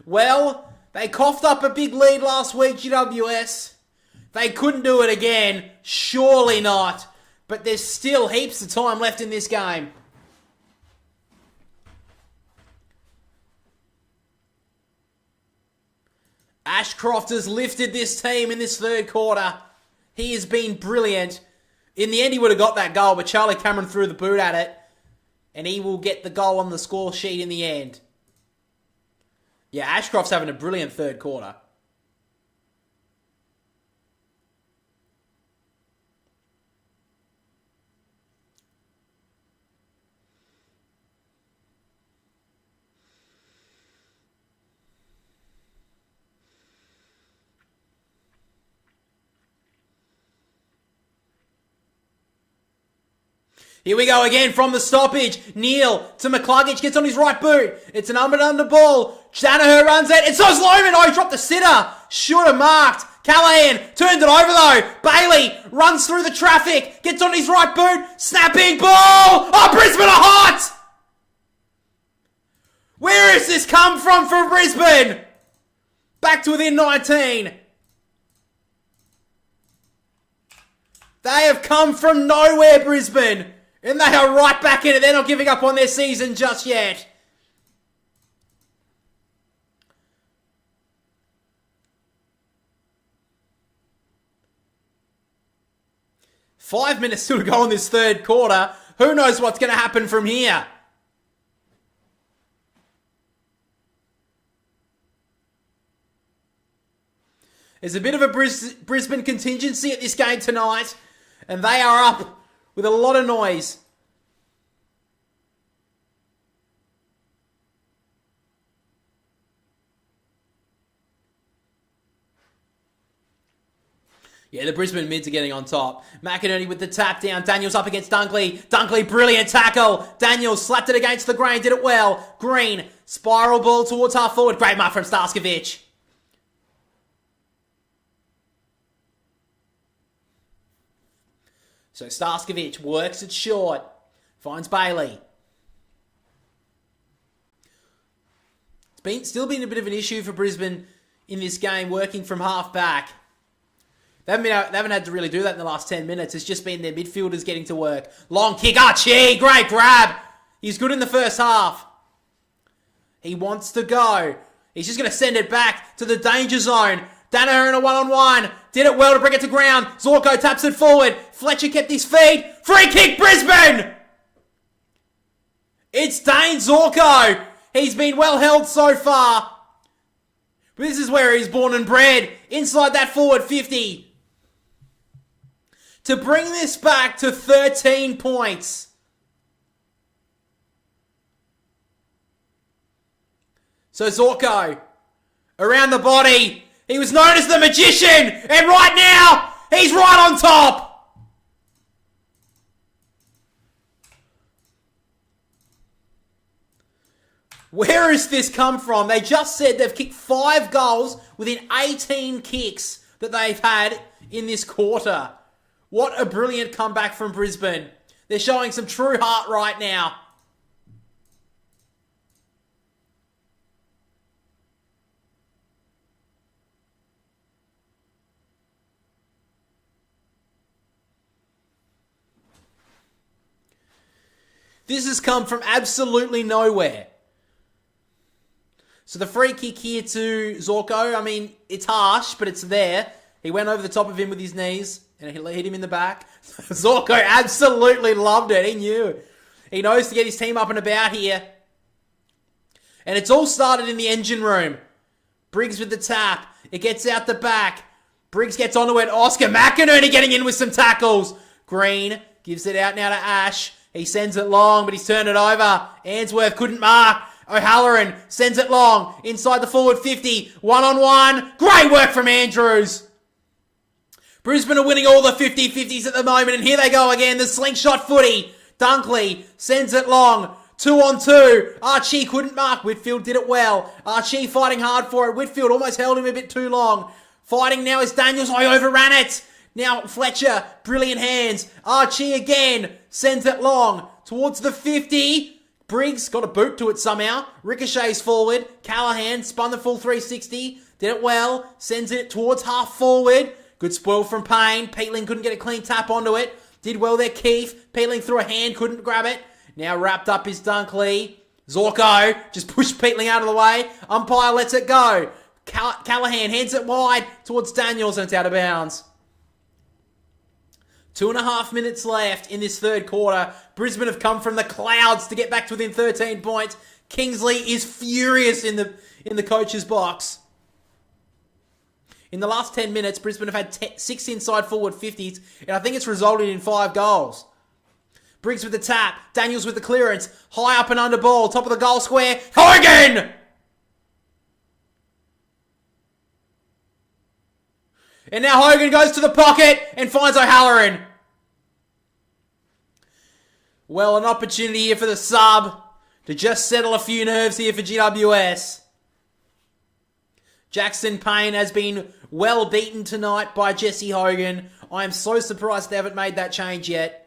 Well, they coughed up a big lead last week, GWS. They couldn't do it again. Surely not. But there's still heaps of time left in this game. Ashcroft has lifted this team in this third quarter. He has been brilliant. In the end, he would have got that goal, but Charlie Cameron threw the boot at it. And he will get the goal on the score sheet in the end. Yeah, Ashcroft's having a brilliant third quarter. Here we go again from the stoppage. Neil to McCluggage, gets on his right boot. It's an under ball. Danaher runs it. It's so Sloman. Oh, he dropped the sitter. Should have marked. Callahan turned it over though. Bailey runs through the traffic. Gets on his right boot. Snapping ball. Oh, Brisbane are hot. Where has this come from for Brisbane? Back to within 19. They have come from nowhere, Brisbane. And they are right back in it. They're not giving up on their season just yet. Five minutes still to go in this third quarter. Who knows what's going to happen from here? There's a bit of a Brisbane contingency at this game tonight. And they are up with a lot of noise. Yeah, the Brisbane mids are getting on top. McInerney with the tap down. Daniels up against Dunkley. Dunkley, brilliant tackle. Daniels slapped it against the grain, did it well. Greene, spiral ball towards half forward. Great mark from Starskovich. So Starskovich works it short. Finds Bailey. Still been a bit of an issue for Brisbane in this game, working from half back. They haven't had to really do that in the last 10 minutes. It's just been their midfielders getting to work. Long kick. Archie, great grab. He's good in the first half. He wants to go. He's just going to send it back to the danger zone. Danaher in a one-on-one. Did it well to bring it to ground. Zorko taps it forward. Fletcher kept his feet. Free kick, Brisbane! It's Dane Zorko. He's been well held so far. But this is where he's born and bred. Inside that forward 50. To bring this back to 13 points. So Zorko, around the body. He was known as the magician, and right now, he's right on top. Where has this come from? They just said they've kicked 5 goals within 18 kicks that they've had in this quarter. What a brilliant comeback from Brisbane. They're showing some true heart right now. This has come from absolutely nowhere. So the free kick here to Zorko, I mean, it's harsh, but it's there. He went over the top of him with his knees, and he hit him in the back. Zorko absolutely loved it. He knew. He knows to get his team up and about here. And it's all started in the engine room. Briggs with the tap. It gets out the back. Briggs gets onto it. Oscar McInerney getting in with some tackles. Greene gives it out now to Ash. He sends it long, but he's turned it over. Answorth couldn't mark. O'Halloran sends it long. Inside the forward 50. One-on-one. Great work from Andrews. Brisbane are winning all the 50-50s at the moment, and here they go again. The slingshot footy. Dunkley sends it long. 2-on-2. Archie couldn't mark. Whitfield did it well. Archie fighting hard for it. Whitfield almost held him a bit too long. Fighting now is Daniels. I overran it. Now Fletcher, brilliant hands. Archie again, sends it long towards the 50. Briggs got a boot to it somehow. Ricochets forward. Callahan spun the full 360. Did it well. Sends it towards half forward. Good spoil from Payne. Peatling couldn't get a clean tap onto it. Did well there, Keefe. Peatling threw a hand, couldn't grab it. Now wrapped up is Dunkley. Zorko just pushed Peatling out of the way. Umpire lets it go. Callahan heads it wide towards Daniels, and it's out of bounds. 2.5 minutes left in this third quarter. Brisbane have come from the clouds to get back to within 13 points. Kingsley is furious in the coach's box. In the last 10 minutes, Brisbane have had 6 inside forward 50s, and I think it's resulted in 5 goals. Briggs with the tap, Daniels with the clearance, high up and under ball, top of the goal square, Hogan! And now Hogan goes to the pocket and finds O'Halloran. Well, an opportunity here for the sub to just settle a few nerves here for GWS. Jackson Payne has been well beaten tonight by Jesse Hogan. I am so surprised they haven't made that change yet.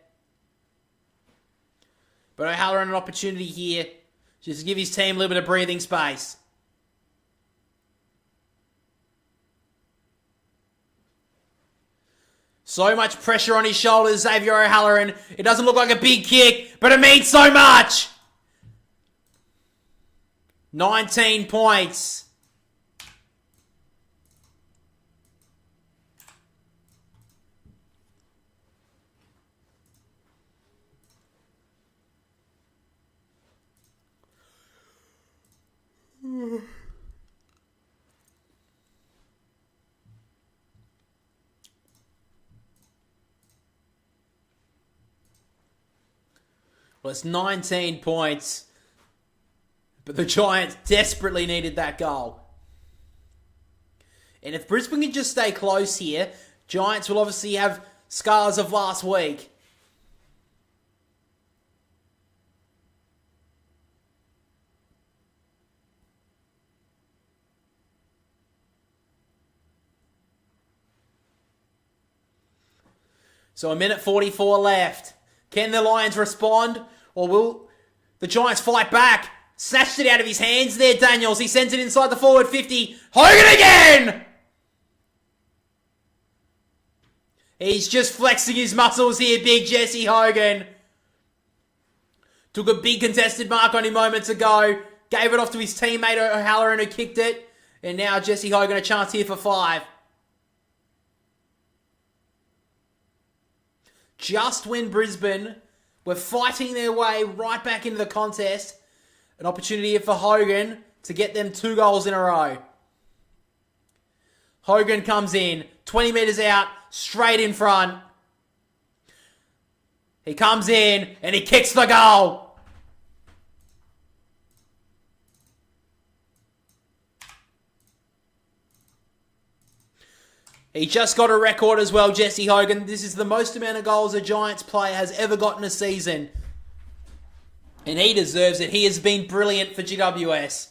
But O'Halloran an opportunity here just to give his team a little bit of breathing space. So much pressure on his shoulders, Xavier O'Halloran. It doesn't look like a big kick, but it means so much. 19 points. Well, it's 19 points, but the Giants desperately needed that goal. And if Brisbane can just stay close here, Giants will obviously have scars of last week. So 1:44 left. Can the Lions respond? Or will the Giants fight back? Snatched it out of his hands there, Daniels. He sends it inside the forward 50. Hogan again! He's just flexing his muscles here, big Jesse Hogan. Took a big contested mark on him moments ago. Gave it off to his teammate O'Halloran who kicked it. And now Jesse Hogan a chance here for 5. Just when Brisbane were fighting their way right back into the contest, an opportunity here for Hogan to get them 2 goals in a row. Hogan comes in, 20 metres out, straight in front. He comes in and he kicks the goal. He just got a record as well, Jesse Hogan. This is the most amount of goals a Giants player has ever gotten a season. And he deserves it. He has been brilliant for GWS.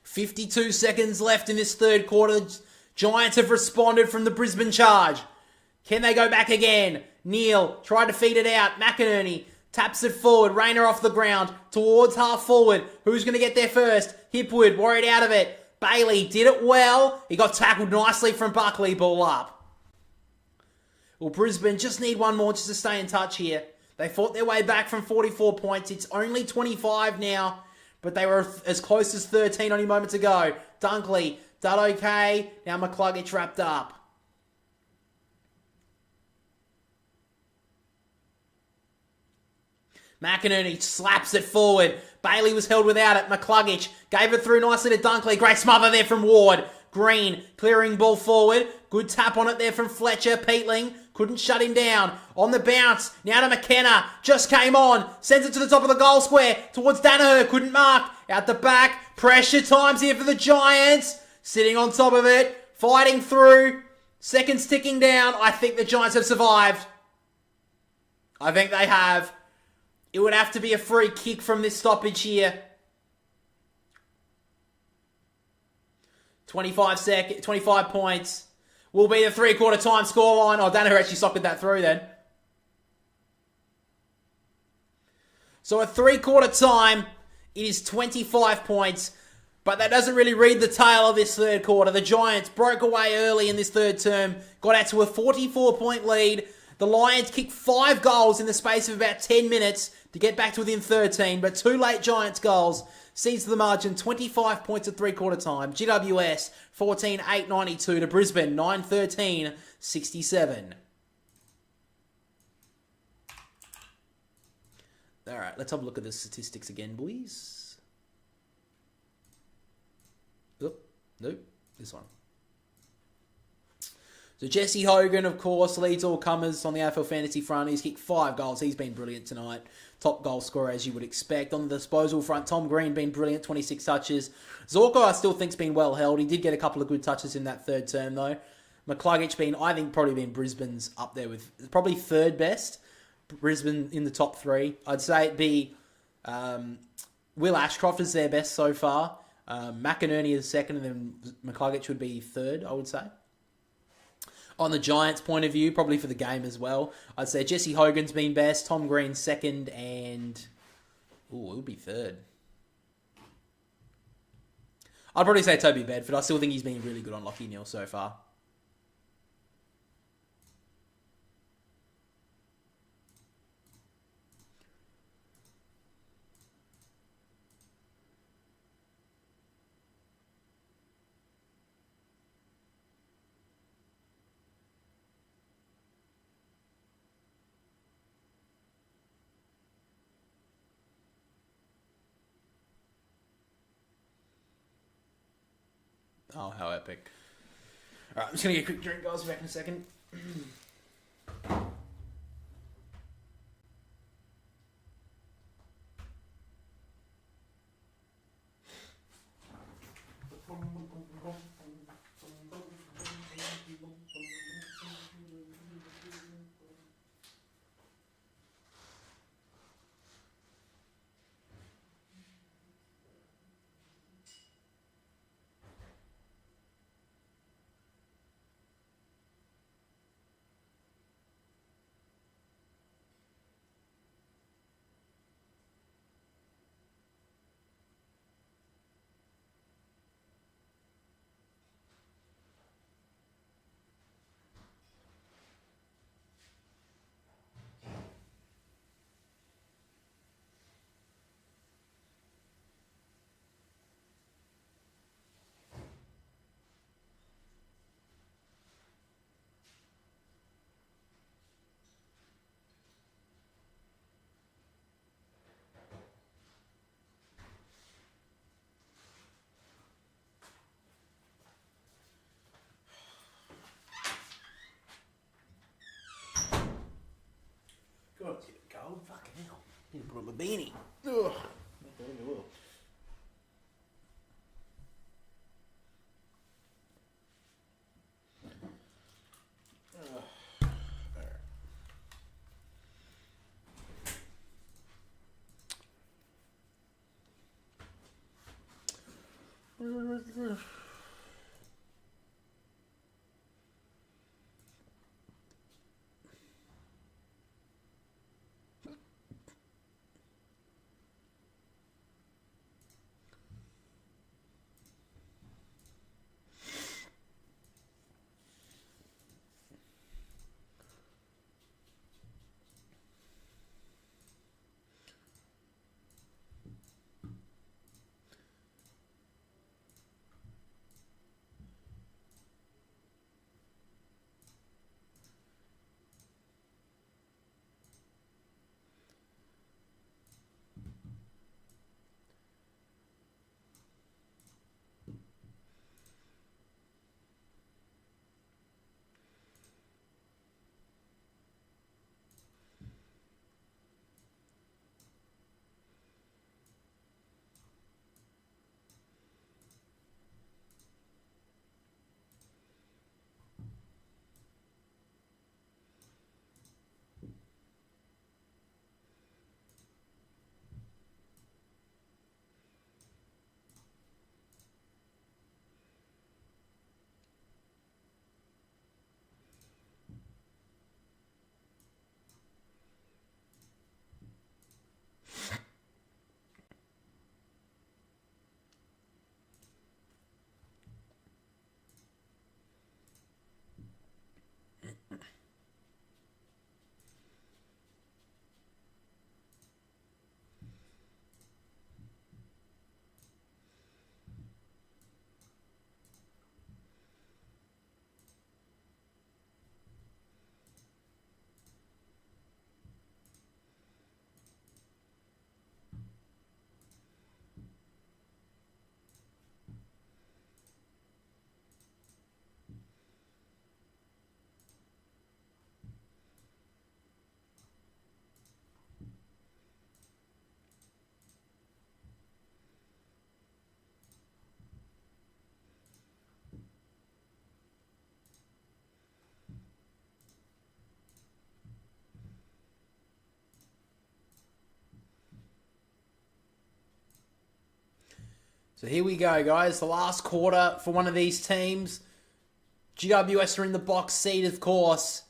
.52 seconds left in this third quarter. The Giants have responded from the Brisbane charge. Can they go back again? Neal tried to feed it out. McInerney taps it forward. Rayner off the ground towards half forward. Who's going to get there first? Hipwood worried out of it. Bailey did it well. He got tackled nicely from Buckley. Ball up. Well, Brisbane just need one more just to stay in touch here. They fought their way back from 44 points. It's only 25 now. But they were as close as 13 only moments ago. Dunkley, done okay. Now McCluggage wrapped up. McInerney slaps it forward. Bailey was held without it. McCluggage gave it through nicely to Dunkley. Great smother there from Ward. Greene clearing ball forward. Good tap on it there from Fletcher. Peatling couldn't shut him down. On the bounce. Now to McKenna. Just came on. Sends it to the top of the goal square. Towards Danaher. Couldn't mark. Out the back. Pressure times here for the Giants. Sitting on top of it. Fighting through. Seconds ticking down. I think the Giants have survived. I think they have. It would have to be a free kick from this stoppage here. 25 points. Will be the 3/4 time scoreline. Oh, Danaher actually socketed that through then. So at 3/4 time, it is 25 points. But that doesn't really read the tale of this third quarter. The Giants broke away early in this third term, got out to a 44-point lead. The Lions kicked 5 goals in the space of about 10 minutes to get back to within 13, but 2 late Giants goals sees the margin 25 points at 3/4 time. GWS 14-8-92 to Brisbane 9-13-67. All right, let's have a look at the statistics again, boys. Nope, this one. So Jesse Hogan, of course, leads all comers on the AFL fantasy front. He's kicked 5 goals. He's been brilliant tonight. Top goal scorer, as you would expect. On the disposal front, Tom Greene been brilliant, 26 touches. Zorko, I still think's been well held. He did get a couple of good touches in that third term, though. McCluggage I think, probably been Brisbane's up there with probably third best. Brisbane in the top 3. I'd say it'd be Will Ashcroft is their best so far. McInerney is second, and then McCluggage would be third, I would say. On the Giants' point of view, probably for the game as well, I'd say Jesse Hogan's been best, Tom Green second, and it would be third. I'd probably say Toby Bedford. I still think he's been really good on Lachie Neale so far. Oh, how epic. Alright, I'm just going to get a quick drink, guys. Be back in a second. God, it's getting cold. Fucking hell. Need to put on my beanie. Ugh. So here we go, guys. The last quarter for one of these teams. GWS are in the box seat, of course.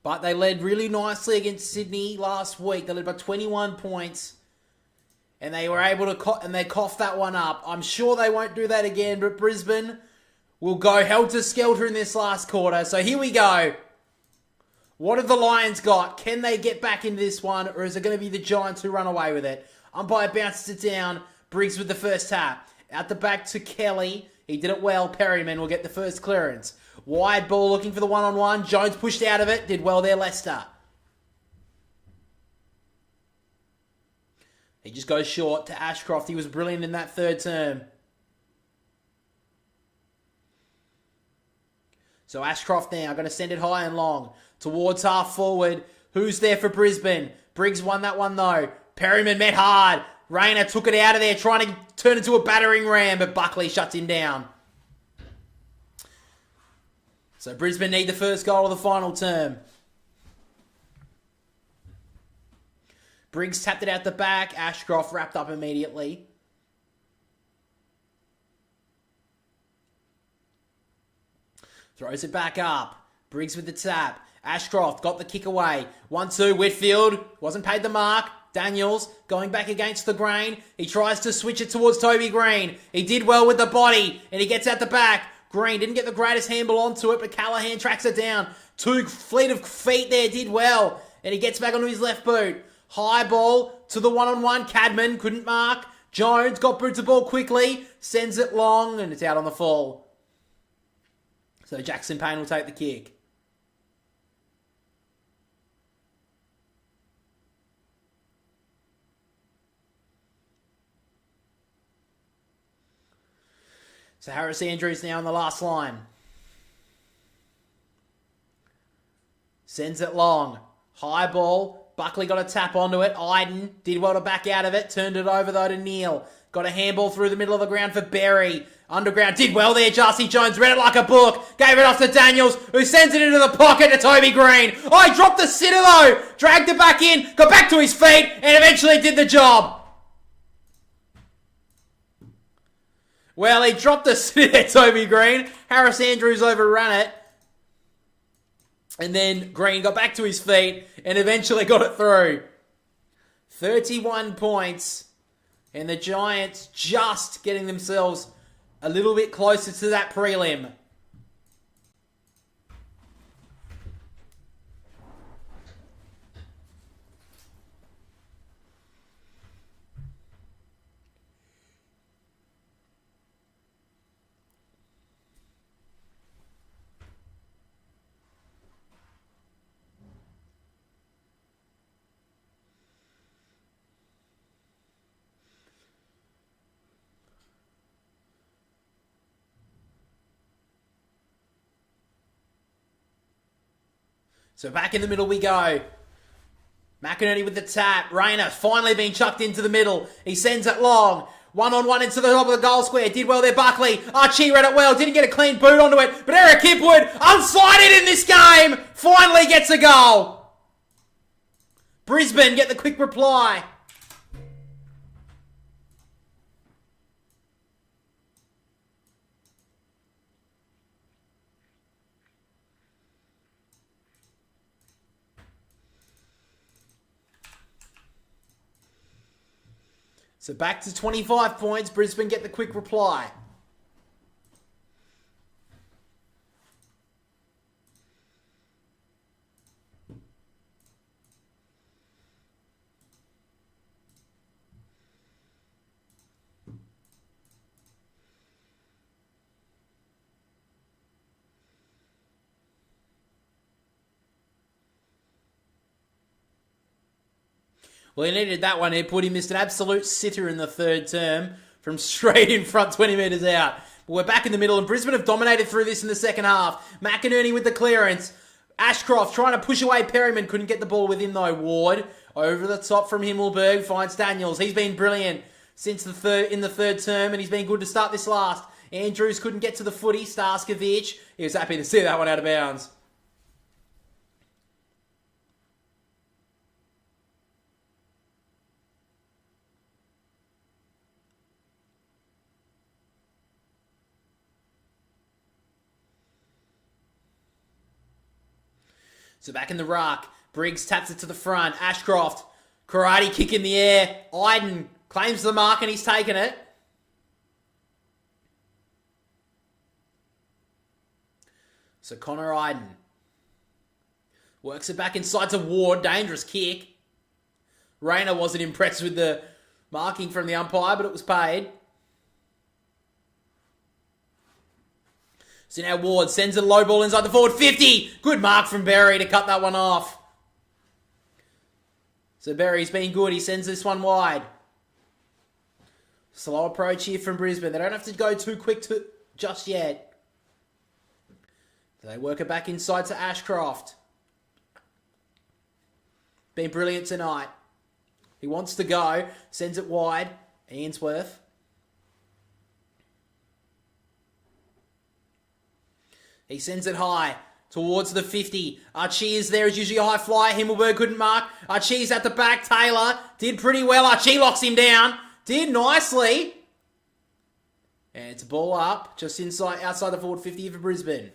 But they led really nicely against Sydney last week. They led by 21 points. And they were able to and they coughed that one up. I'm sure they won't do that again, but Brisbane will go helter-skelter in this last quarter. So here we go. What have the Lions got? Can they get back into this one, or is it going to be the Giants who run away with it? Umpire bounces it down. Briggs with the first tap. Out the back to Kelly. He did it well. Perryman will get the first clearance. Wide ball looking for the one-on-one. Jones pushed out of it. Did well there, Lester. He just goes short to Ashcroft. He was brilliant in that third term. So Ashcroft now going to send it high and long towards half forward. Who's there for Brisbane? Briggs won that one though. Perryman met hard. Rayner took it out of there, trying to turn into a battering ram, but Buckley shuts him down. So Brisbane need the first goal of the final term. Briggs tapped it out the back. Ashcroft wrapped up immediately. Throws it back up. Briggs with the tap. Ashcroft got the kick away. 1-2, Whitfield. Wasn't paid the mark. Daniels going back against the grain. He tries to switch it towards Toby Greene. He did well with the body, and he gets out the back. Greene didn't get the greatest handle onto it, but Callahan tracks it down. 2 fleet of feet there, did well. And he gets back onto his left boot. High ball to the one-on-one. Cadman couldn't mark. Jones got boot to ball quickly. Sends it long, and it's out on the full. So Jackson Payne will take the kick. So Harris Andrews now on the last line. Sends it long. High ball. Buckley got a tap onto it. Iden did well to back out of it. Turned it over though to Neal. Got a handball through the middle of the ground for Berry. Underground did well there. Darcy Jones read it like a book. Gave it off to Daniels, who sends it into the pocket to Toby Greene. Oh, he dropped the sitter though. Dragged it back in. Got back to his feet and eventually did the job. Well, he dropped the sitter, Toby Greene. Harris Andrews overran it. And then Greene got back to his feet and eventually got it through. 31 points. And the Giants just getting themselves a little bit closer to that prelim. So back in the middle we go. McInerney with the tap. Rayner finally being chucked into the middle. He sends it long. One-on-one into the top of the goal square. Did well there, Buckley. Archie read it well. Didn't get a clean boot onto it. But Eric Hipwood, unslided in this game, finally gets a goal. Brisbane get the quick reply. So back to 25 points. Brisbane get the quick reply. Well, he needed that one. He missed an absolute sitter in the third term from straight in front, 20 metres out. But we're back in the middle, and Brisbane have dominated through this in the second half. McInerney with the clearance. Ashcroft trying to push away Perryman. Couldn't get the ball with him, though. Ward over the top from Himmelberg finds Daniels. He's been brilliant since in the third term, and he's been good to start this last. Andrews couldn't get to the footy. Starskovic, he was happy to see that one out of bounds. So back in the ruck. Briggs taps it to the front. Ashcroft. Karate kick in the air. Iden claims the mark and he's taken it. So Connor Iden works it back inside to Ward. Dangerous kick. Rayner wasn't impressed with the marking from the umpire, but it was paid. So now Ward sends a low ball inside the forward 50. Good mark from Berry to cut that one off. So Berry's been good. He sends this one wide. Slow approach here from Brisbane. They don't have to go too quick just yet. They work it back inside to Ashcroft. Been brilliant tonight. He wants to go. Sends it wide. Ainsworth. He sends it high towards the 50. Archie is there. It's usually a high fly. Himmelberg couldn't mark. Archie's at the back. Taylor did pretty well. Archie locks him down. Did nicely. And it's a ball up. Just outside the forward 50 for Brisbane.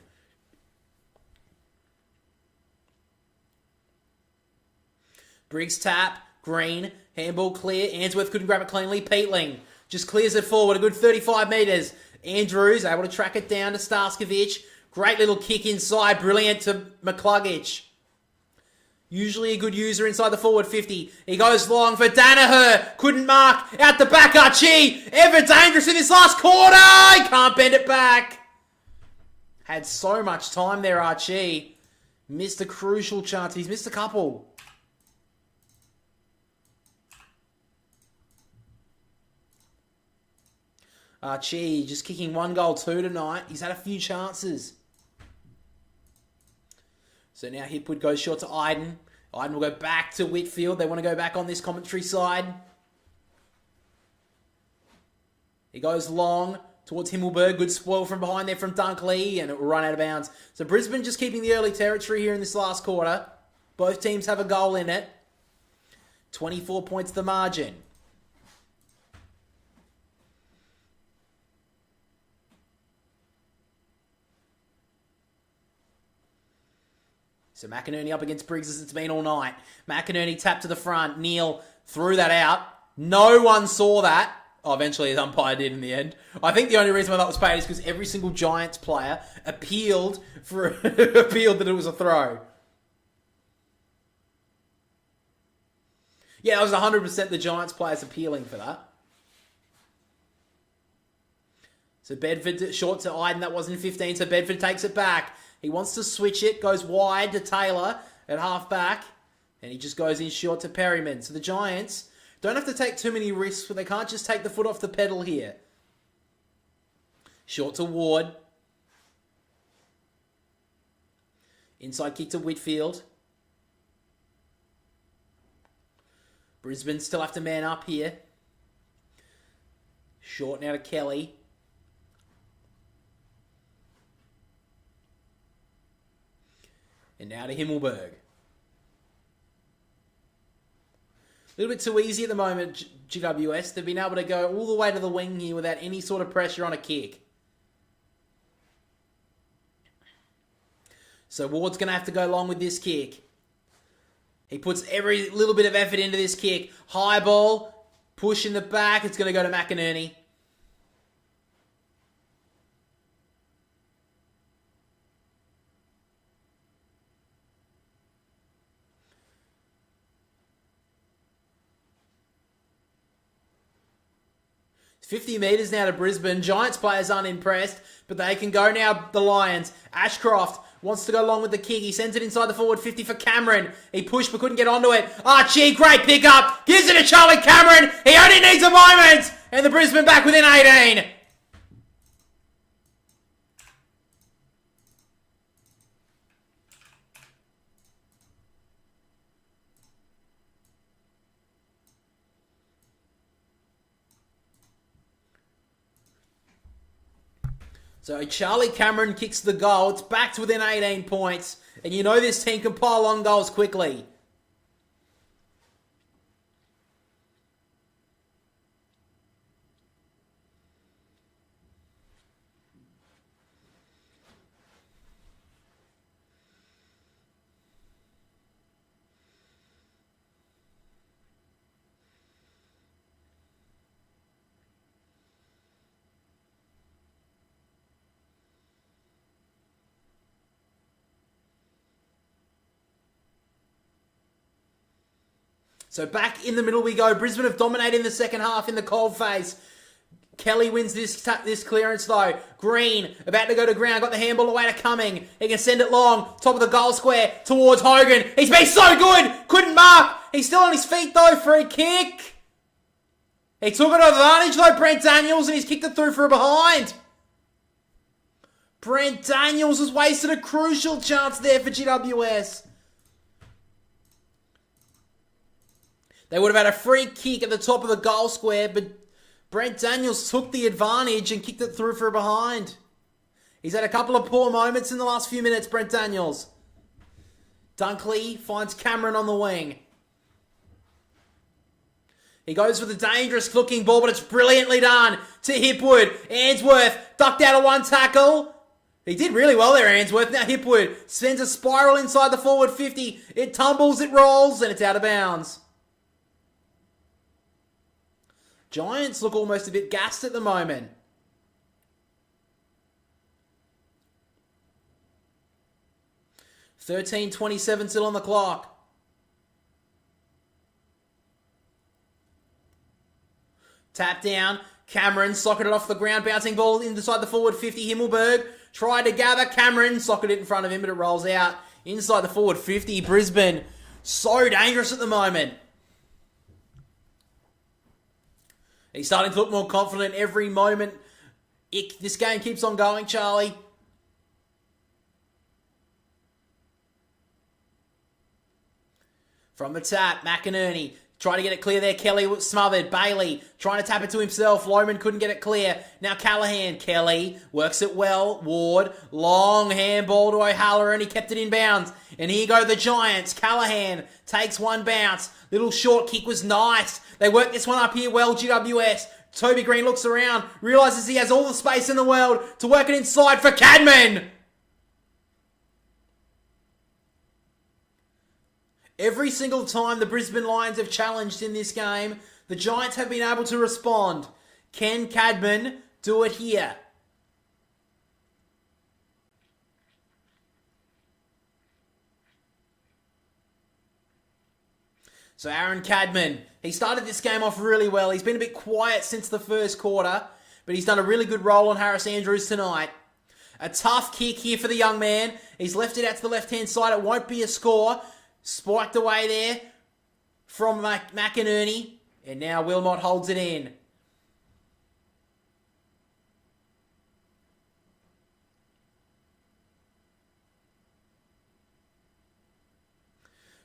Briggs tap. Greene. Handball clear. Ainsworth couldn't grab it cleanly. Peatling just clears it forward. A good 35 metres. Andrews able to track it down to Starskovich. Great little kick inside. Brilliant to McCluggage. Usually a good user inside the forward 50. He goes long for Danaher. Couldn't mark. Out the back, Archie. Ever dangerous in this last quarter. He can't bend it back. Had so much time there, Archie. Missed a crucial chance. He's missed a couple. Archie just kicking 1 goal 2 tonight. He's had a few chances. So now Hipwood goes short to Iden. Iden will go back to Whitfield. They want to go back on this commentary side. He goes long towards Himmelberg. Good spoil from behind there from Dunkley. And it will run out of bounds. So Brisbane just keeping the early territory here in this last quarter. Both teams have a goal in it. 24 points the margin. So McInerney up against Briggs as it's been all night. McInerney tapped to the front. Neil threw that out. No one saw that. Oh, eventually his umpire did in the end. I think the only reason why that was paid is because every single Giants player appealed that it was a throw. Yeah, that was 100% the Giants players appealing for that. So Bedford short to Iden. That wasn't 15, so Bedford takes it back. He wants to switch it, goes wide to Taylor at half back, and he just goes in short to Perryman. So the Giants don't have to take too many risks, but they can't just take the foot off the pedal here. Short to Ward. Inside kick to Whitfield. Brisbane still have to man up here. Short now to Kelly. And now to Himmelberg. A little bit too easy at the moment, GWS. They've been able to go all the way to the wing here without any sort of pressure on a kick. So Ward's going to have to go long with this kick. He puts every little bit of effort into this kick. High ball, push in the back. It's going to go to McInerney. It's 50 metres now to Brisbane. Giants players aren't impressed, but they can go now, the Lions. Ashcroft wants to go long with the kick. He sends it inside the forward 50 for Cameron. He pushed but couldn't get onto it. Archie, great pickup. Gives it to Charlie Cameron. He only needs a moment. And the Brisbane back within 18. So Charlie Cameron kicks the goal. It's back to within 18 points. And you know this team can pile on goals quickly. So back in the middle we go. Brisbane have dominated in the second half in the cold face. Kelly wins this clearance though. Greene about to go to ground. Got the handball away to Cumming. He can send it long. Top of the goal square towards Hogan. He's been so good. Couldn't mark. He's still on his feet though. Free kick. He took it advantage though, Brent Daniels, and he's kicked it through for a behind. Brent Daniels has wasted a crucial chance there for GWS. They would have had a free kick at the top of the goal square, but Brent Daniels took the advantage and kicked it through for a behind. He's had a couple of poor moments in the last few minutes, Brent Daniels. Dunkley finds Cameron on the wing. He goes for the dangerous looking ball, but it's brilliantly done to Hipwood. Ainsworth ducked out of one tackle. He did really well there, Ainsworth. Now Hipwood sends a spiral inside the forward 50. It tumbles, it rolls, and it's out of bounds. Giants look almost a bit gassed at the moment. $13:27 still on the clock. Tap down. Cameron socketed off the ground. Bouncing ball inside the forward 50. Himmelberg tried to gather. Cameron socketed it in front of him, but it rolls out. Inside the forward 50. Brisbane so dangerous at the moment. He's starting to look more confident every moment. This game keeps on going, Charlie. From the tap, McInerney trying to get it clear there. Kelly was smothered. Bailey trying to tap it to himself. Lohman couldn't get it clear. Now Callahan. Kelly works it well. Ward. Long handball to O'Halloran. He kept it in bounds. And here go the Giants. Callahan takes one bounce. Little short kick was nice. They work this one up here well, GWS. Toby Greene looks around. Realises he has all the space in the world to work it inside for Cadman. Every single time the Brisbane Lions have challenged in this game, the Giants have been able to respond. Can Cadman do it here? So Aaron Cadman, he started this game off really well. He's been a bit quiet since the first quarter, but he's done a really good role on Harris Andrews tonight. A tough kick here for the young man. He's left it out to the left-hand side. It won't be a score. Spiked away there from McInerney. And now Wilmot holds it in.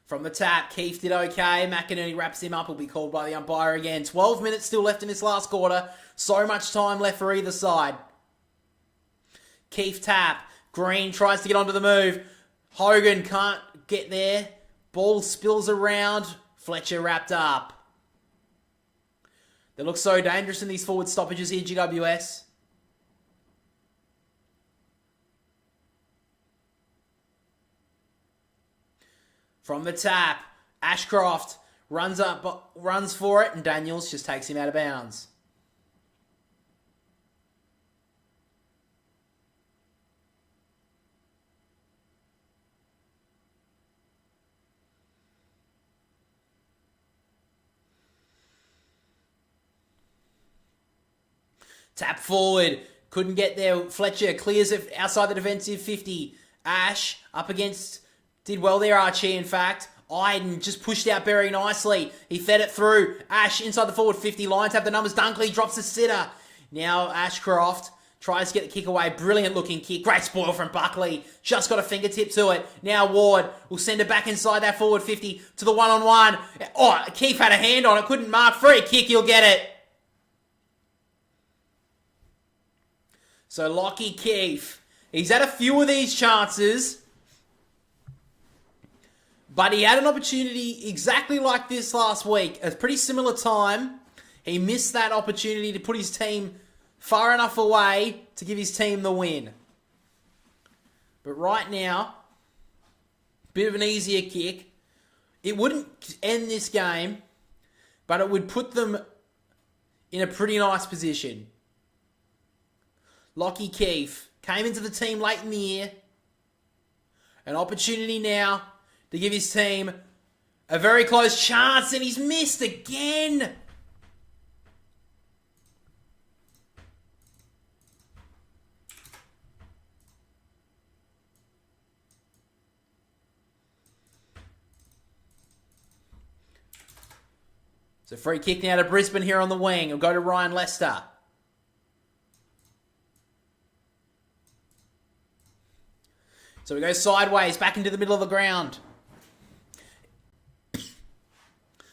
From the tap, Keith did okay. McInerney wraps him up. He'll be called by the umpire again. 12 minutes still left in this last quarter. So much time left for either side. Keith tap. Greene tries to get onto the move. Hogan can't get there. Ball spills around. Fletcher wrapped up. They look so dangerous in these forward stoppages here, GWS. From the tap, Ashcroft runs for it, and Daniels just takes him out of bounds. Tap forward, couldn't get there. Fletcher clears it outside the defensive 50. Ash up against... Did well there, Archie, in fact. Iden just pushed out very nicely. He fed it through. Ash inside the forward 50. Lions have the numbers. Dunkley drops the sitter. Now Ashcroft tries to get the kick away. Brilliant looking kick. Great spoil from Buckley. Just got a fingertip to it. Now Ward will send it back inside that forward 50 to the one-on-one. Oh, Keith had a hand on it. Couldn't mark. Free kick. He'll get it. So Lockie Keith. He's had a few of these chances. But he had an opportunity exactly like this last week. A pretty similar time. He missed that opportunity to put his team far enough away to give his team the win. But right now, bit of an easier kick. It wouldn't end this game, but it would put them in a pretty nice position. Lockie Keith came into the team late in the year. An opportunity now to give his team A very close chance, and he's missed again. So free kick now to Brisbane here on the wing. It'll go to Ryan Lester. So we go sideways, back into the middle of the ground.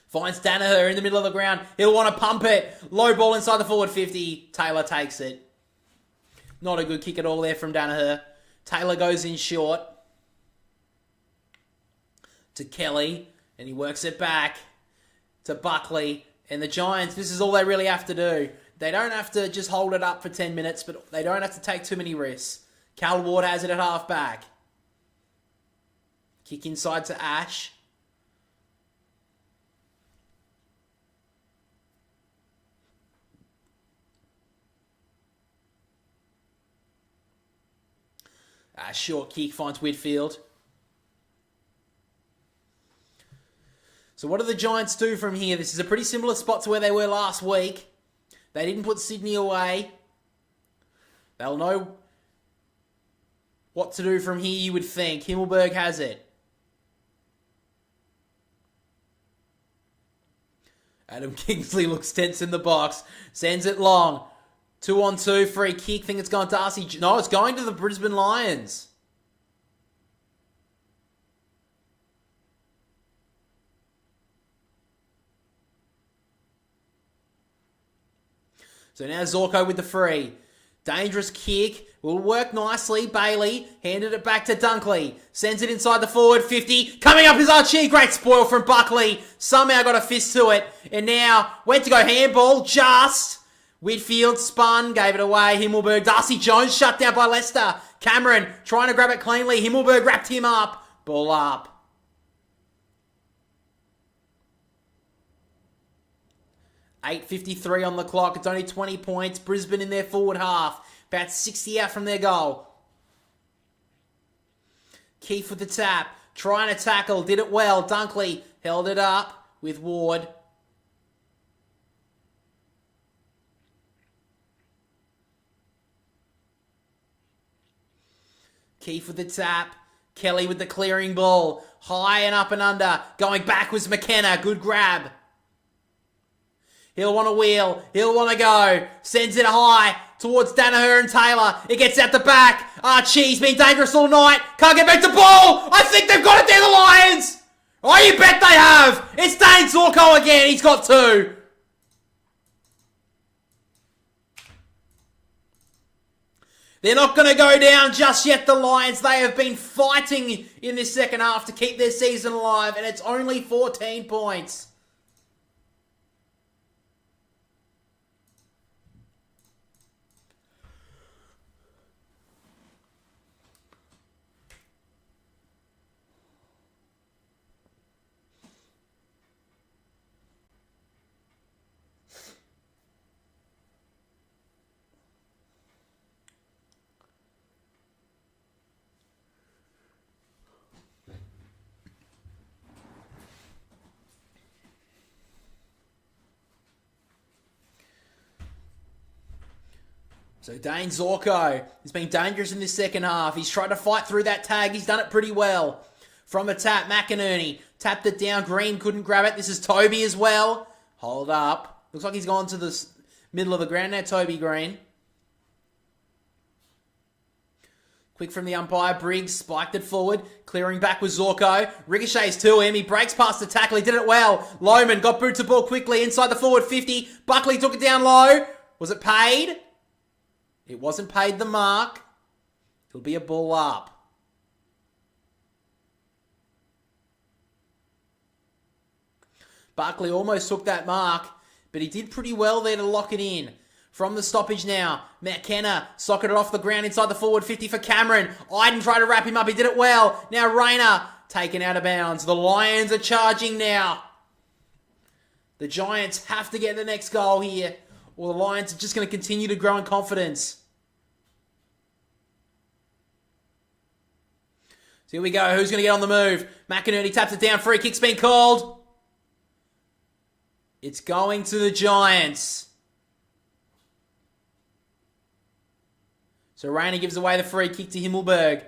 Finds Danaher in the middle of the ground. He'll want to pump it. Low ball inside the forward 50. Taylor takes it. Not a good kick at all there from Danaher. Taylor goes in short to Kelly, and he works it back to Buckley. And the Giants, this is all they really have to do. They don't have to just hold it up for 10 minutes, but they don't have to take too many risks. Cal Ward has it at half back. Kick inside to Ash. Short kick finds Whitfield. So what do the Giants do from here? This is a pretty similar spot to where they were last week. They didn't put Sydney away. They'll know what to do from here, you would think. Himmelberg has it. Adam Kingsley looks tense in the box. Sends it long. 2-on-2, free kick. Think it's going to Darcy. No, it's going to the Brisbane Lions. So now Zorko with the free. Dangerous kick. Will work nicely. Bailey handed it back to Dunkley. Sends it inside the forward 50. Coming up is Archie. Great spoil from Buckley. Somehow got a fist to it. And now went to go handball. Just. Whitfield spun. Gave it away. Himmelberg. Darcy Jones shut down by Leicester. Cameron trying to grab it cleanly. Himmelberg wrapped him up. Ball up. $8:53 on the clock. It's only 20 points. Brisbane in their forward half. About 60 out from their goal. Keefe with the tap. Trying to tackle. Did it well. Dunkley held it up with Ward. Keefe with the tap. Kelly with the clearing ball. High and up and under. Going back was McKenna. Good grab. He'll want to wheel. He'll want to go. Sends it high towards Danaher and Taylor. It gets out the back. Archie's been dangerous all night. Can't get back to ball. I think they've got it there, the Lions. Oh, you bet they have. It's Dane Zorko again. He's got two. They're not going to go down just yet, the Lions. They have been fighting in this second half to keep their season alive, and it's only 14 points. So Dane Zorko has been dangerous in this second half. He's tried to fight through that tag. He's done it pretty well. From a tap, McInerney tapped it down. Green couldn't grab it. This is Toby as well. Hold up. Looks like he's gone to the middle of the ground now, Toby Greene. Quick from the umpire. Briggs spiked it forward. Clearing back with Zorko. Ricochets to him. He breaks past the tackle. He did it well. Lohman got boot to ball quickly inside the forward 50. Buckley took it down low. Was it paid? It wasn't paid the mark. It'll be a ball up. Buckley almost took that mark, but he did pretty well there to lock it in. From the stoppage now, McKenna socketed off the ground inside the forward 50 for Cameron. Iden tried to wrap him up. He did it well. Now Rayner taken out of bounds. The Lions are charging now. The Giants have to get the next goal here, or the Lions are just going to continue to grow in confidence. So Here we go. Who's going to get on the move? McInerney taps it down. Free kick's been called. It's going to the Giants. So Rainer gives away the free kick to Himmelberg.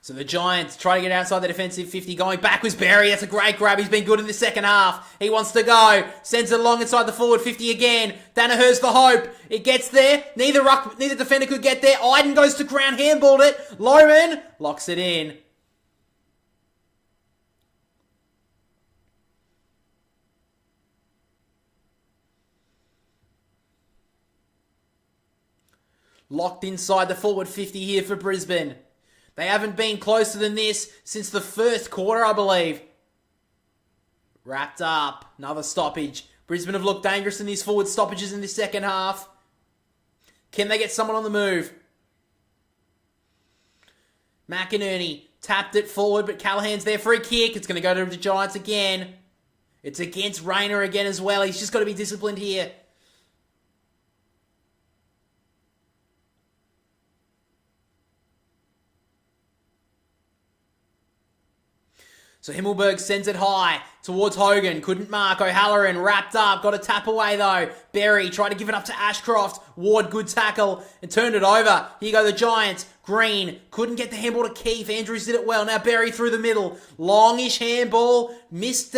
So the Giants try to get outside the defensive 50. Going back was Berry. That's a great grab. He's been good in the second half. He wants to go. Sends it along inside the forward 50 again. Danaher's the hope. It gets there. Neither defender could get there. Iden goes to ground. Handballed it. Lohman locks it in. Locked inside the forward 50 here for Brisbane. They haven't been closer than this since the first quarter, I believe. Wrapped up. Another stoppage. Brisbane have looked dangerous in these forward stoppages in this second half. Can they get someone on the move? McInerney tapped it forward, but Callahan's there for a kick. It's going to go to the Giants again. It's against Rayner again as well. He's just got to be disciplined here. So Himmelberg sends it high towards Hogan. Couldn't mark. O'Halloran wrapped up. Got a tap away though. Berry tried to give it up to Ashcroft. Ward, good tackle and turned it over. Here go the Giants. Greene couldn't get the handball to Keefe. Andrews did it well. Now Berry through the middle. Longish handball. Missed.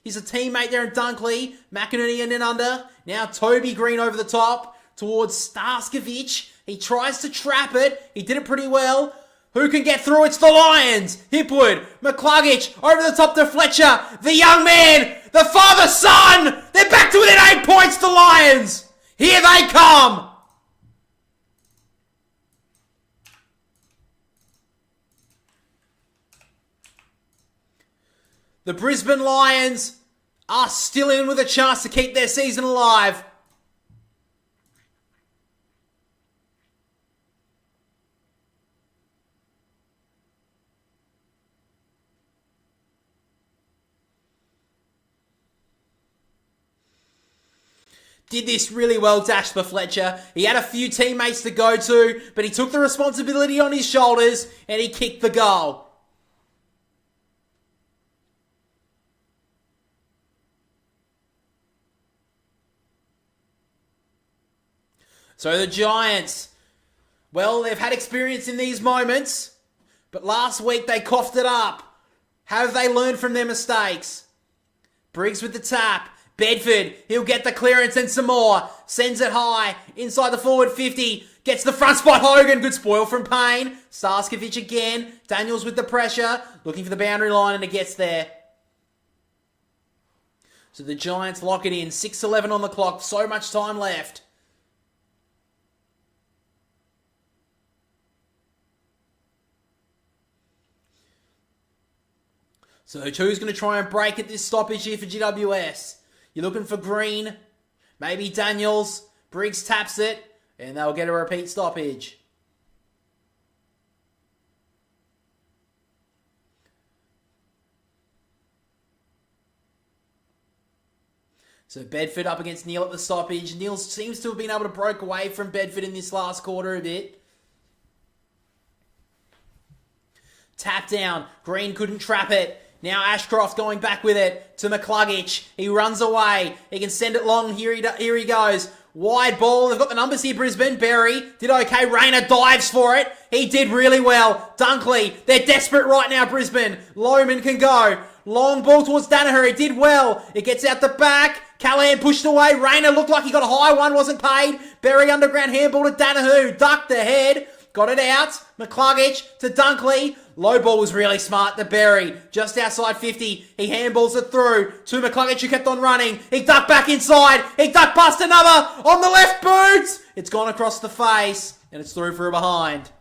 He's a teammate there in Dunkley. McInerney in and under. Now Toby Greene over the top towards Starskovic. He tries to trap it. He did it pretty well. Who can get through? It's the Lions. Hipwood, McCluggage, over the top to Fletcher. The young man, the father-son. They're back to within 8 points, the Lions. Here they come. The Brisbane Lions are still in with a chance to keep their season alive. Did this really well, Dash for Fletcher. He had a few teammates to go to, but he took the responsibility on his shoulders and he kicked the goal. So the Giants, well, they've had experience in these moments, but last week they coughed it up. Have they learned from their mistakes? Briggs with the tap. Bedford, he'll get the clearance and some more. Sends it high. Inside the forward 50. Gets the front spot. Hogan. Good spoil from Payne. Starskovic again. Daniels with the pressure. Looking for the boundary line and it gets there. So the Giants lock it in. 6:11 on the clock. So much time left. So who's going to try and break at this stoppage here for GWS? You're looking for Greene, maybe Daniels. Briggs taps it, and they'll get a repeat stoppage. So Bedford up against Neal at the stoppage. Neal seems to have been able to break away from Bedford in this last quarter a bit. Tap down. Greene couldn't trap it. Now Ashcroft going back with it to McCluggage. He runs away. He can send it long. Here he goes. Wide ball. They've got the numbers here, Brisbane. Berry did okay. Rayner dives for it. He did really well. Dunkley. They're desperate right now, Brisbane. Lohman can go. Long ball towards Danaher. He did well. It gets out the back. Callahan pushed away. Rayner looked like he got a high one. Wasn't paid. Berry underground handball to Danaher. Ducked the head. Got it out. McCluggage to Dunkley. Low ball was really smart. The Berry just outside 50. He handballs it through to McCluggage who kept on running. He ducked back inside. He ducked past another on the left boot. It's gone across the face and it's through for a behind.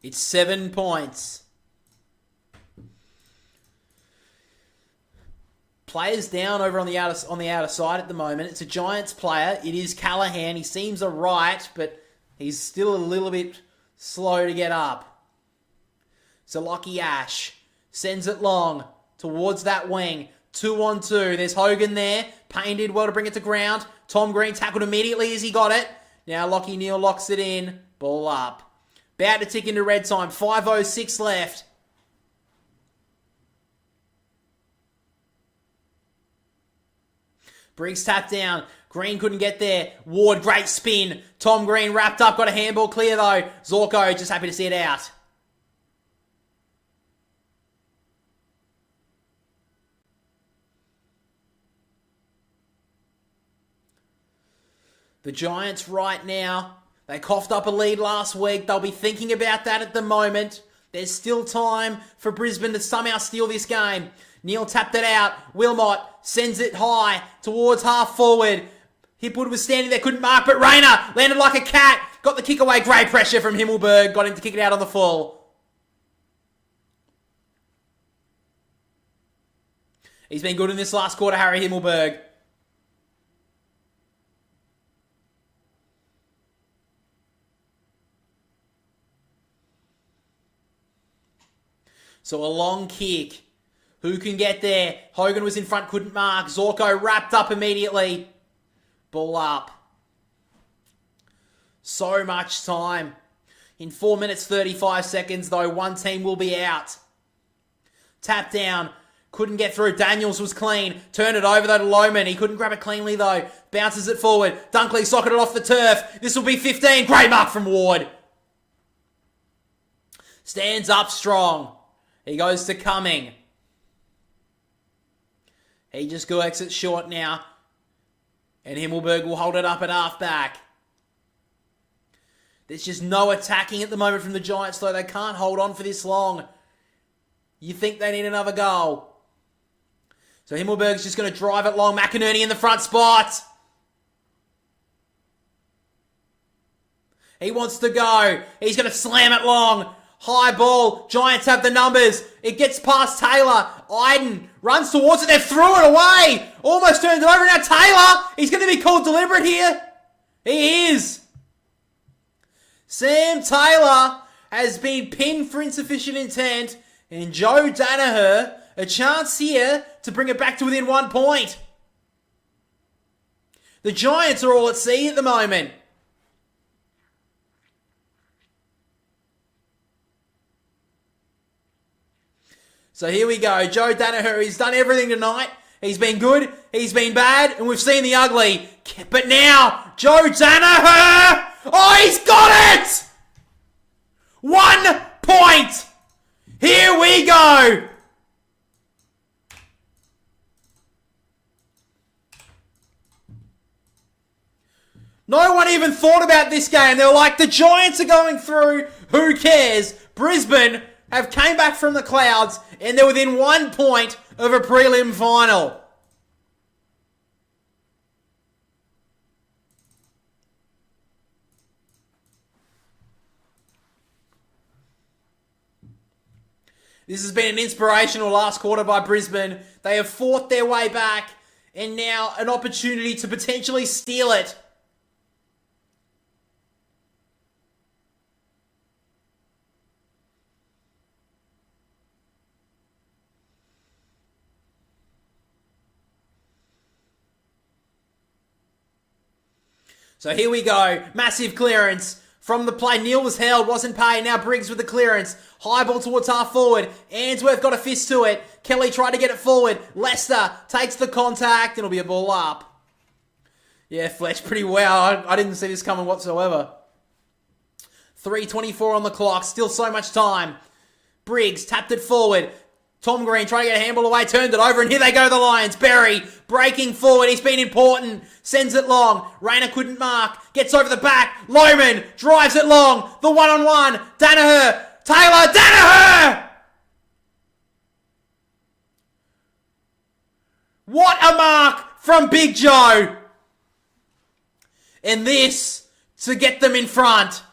It's 7 points. Players down over on the outer side at the moment. It's a Giants player. It is Callahan. He seems alright, but he's still a little bit slow to get up. So Lockie Ash Sends it long towards that wing. 2-on-2. There's Hogan there. Payne did well to bring it to ground. Tom Greene tackled immediately as he got it. Now Lockie Neal locks it in. Ball up. About to tick into red time. 5:06 left. Briggs tapped down. Greene couldn't get there. Ward, great spin. Tom Greene wrapped up. Got a handball clear though. Zorko just happy to see it out. The Giants right now, they coughed up a lead last week. They'll be thinking about that at the moment. There's still time for Brisbane to somehow steal this game. Neal tapped it out. Wilmot sends it high towards half forward. Hipwood was standing there, couldn't mark, but Rayner landed like a cat. Got the kick away. Great pressure from Himmelberg. Got him to kick it out on the full. He's been good in this last quarter, Harry Himmelberg. So a long kick. Who can get there? Hogan was in front, couldn't mark. Zorko wrapped up immediately. Ball up. So much time. In 4 minutes 35 seconds, though, one team will be out. Tap down. Couldn't get through. Daniels was clean. Turned it over, though, to Lohman. He couldn't grab it cleanly, though. Bounces it forward. Dunkley socketed off the turf. This will be 15. Great mark from Ward. Stands up strong. He goes to Cumming. He just go exit short now. And Himmelberg will hold it up at half-back. There's just no attacking at the moment from the Giants, though. They can't hold on for this long. You think they need another goal. So Himmelberg's just going to drive it long. McInerney in the front spot. He wants to go. He's going to slam it long. High ball. Giants have the numbers. It gets past Taylor. Iden runs towards it. They threw it away. Almost turned it over. Now Taylor. He's going to be called deliberate here. He is. Sam Taylor has been pinned for insufficient intent. And Joe Danaher, a chance here to bring it back to within 1 point. The Giants are all at sea at the moment. So here we go. Joe Danaher, he's done everything tonight. He's been good, he's been bad, and we've seen the ugly. But now, Joe Danaher! Oh, he's got it! 1 point! Here we go! No one even thought about this game. They were like, the Giants are going through. Who cares? Brisbane have came back from the clouds and they're within 1 point of a prelim final. This has been an inspirational last quarter by Brisbane. They have fought their way back and now an opportunity to potentially steal it. So here we go. Massive clearance from the play. Neal was held, wasn't paid. Now Briggs with the clearance. High ball towards half forward. Ainsworth got a fist to it. Kelly tried to get it forward. Lester takes the contact. It'll be a ball up. Yeah, Fletch pretty well. I didn't see this coming whatsoever. 3:24 on the clock. Still so much time. Briggs tapped it forward. Tom Greene trying to get a handball away, turned it over, and here they go, the Lions. Berry breaking forward. He's been important. Sends it long. Rayner couldn't mark. Gets over the back. Lohman drives it long. The one-on-one. Danaher. Taylor. Danaher! What a mark from Big Joe. And this to get them in front.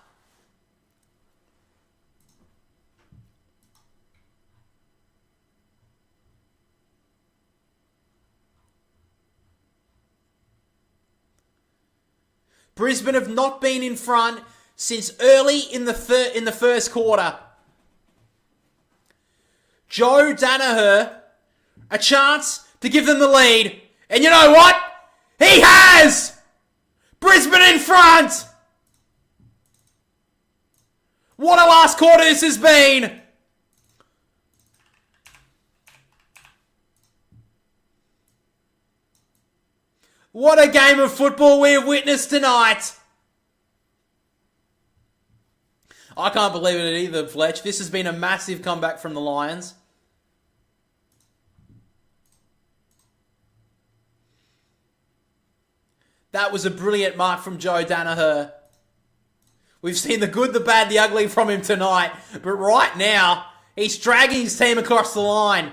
Brisbane have not been in front since early in the first quarter. Joe Danaher a chance to give them the lead. And you know what? He has! Brisbane in front! What a last quarter this has been! What a game of football we have witnessed tonight! I can't believe it either, Fletch. This has been a massive comeback from the Lions. That was a brilliant mark from Joe Danaher. We've seen the good, the bad, the ugly from him tonight. But right now, he's dragging his team across the line.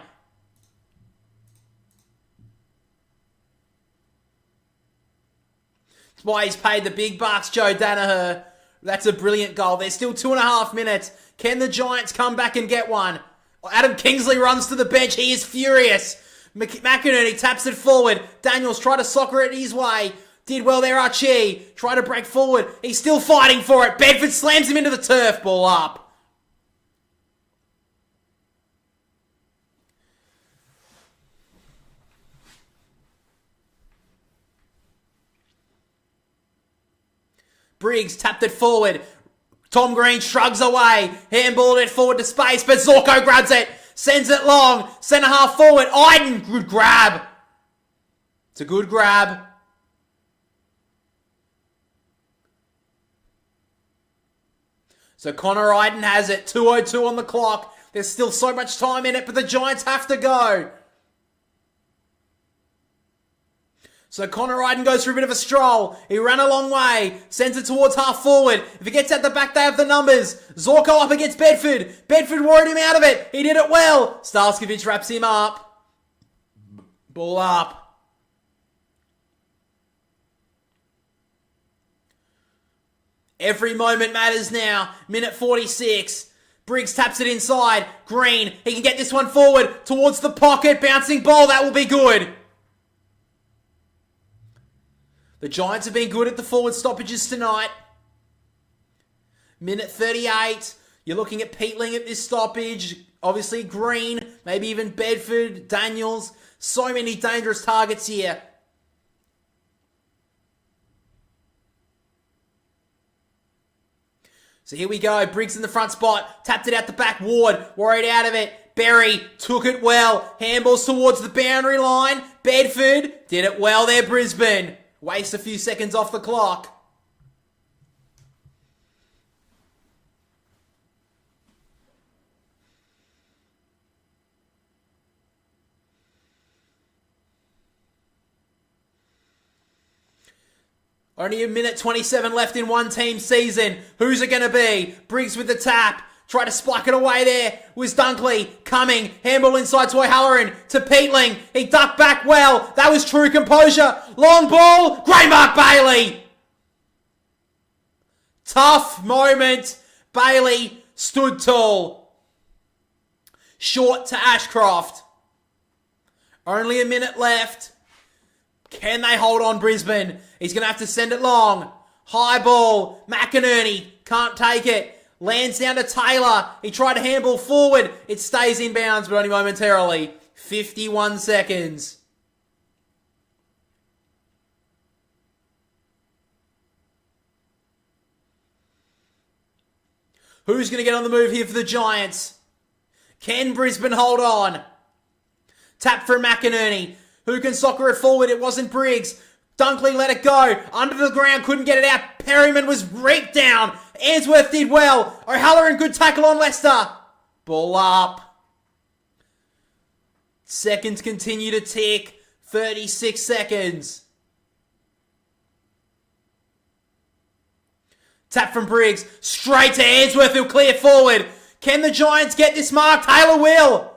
That's why he's paid the big bucks, Joe Danaher. That's a brilliant goal. There's still 2.5 minutes. Can the Giants come back and get one? Adam Kingsley runs to the bench. He is furious. McInerney taps it forward. Daniels tried to soccer it his way. Did well there, Archie. Tried to break forward. He's still fighting for it. Bedford slams him into the turf. Ball up. Briggs tapped it forward. Tom Green shrugs away. Handballed it forward to space, but Zorko grabs it. Sends it long. Centre half forward. Iden. Good grab. It's a good grab. So Connor Iden has it. 2:02 on the clock. There's still so much time in it, but the Giants have to go. So Connor Iden goes for a bit of a stroll. He ran a long way. Sends it towards half forward. If he gets at the back, they have the numbers. Zorko up against Bedford. Bedford worried him out of it. He did it well. Starskovich wraps him up. Ball up. Every moment matters now. Minute 46. Briggs taps it inside. Green. He can get this one forward towards the pocket. Bouncing ball. That will be good. The Giants have been good at the forward stoppages tonight. Minute 38. You're looking at Peatling at this stoppage. Obviously Green. Maybe even Bedford. Daniels. So many dangerous targets here. So here we go. Briggs in the front spot. Tapped it out the back. Ward worried out of it. Berry took it well. Handballs towards the boundary line. Bedford did it well there, Brisbane. Waste a few seconds off the clock. Only a minute 27 left in one team season. Who's it going to be? Briggs with the tap. Try to spike it away there. Was Dunkley coming. Handball inside to O'Halloran. To Peatling. He ducked back well. That was true composure. Long ball. Great mark, Bailey. Tough moment. Bailey stood tall. Short to Ashcroft. Only a minute left. Can they hold on, Brisbane? He's going to have to send it long. High ball. McInerney can't take it. Lands down to Taylor. He tried to handball forward. It stays in bounds, but only momentarily. 51 seconds. Who's going to get on the move here for the Giants? Can Brisbane hold on? Tap for McInerney. Who can soccer it forward? It wasn't Briggs. Dunkley let it go. Under the ground, couldn't get it out. Perryman was reeked down. Ainsworth did well. O'Halloran, good tackle on Leicester. Ball up. Seconds continue to tick. 36 seconds. Tap from Briggs. Straight to Ainsworth, who'll clear forward. Can the Giants get this mark? Taylor will.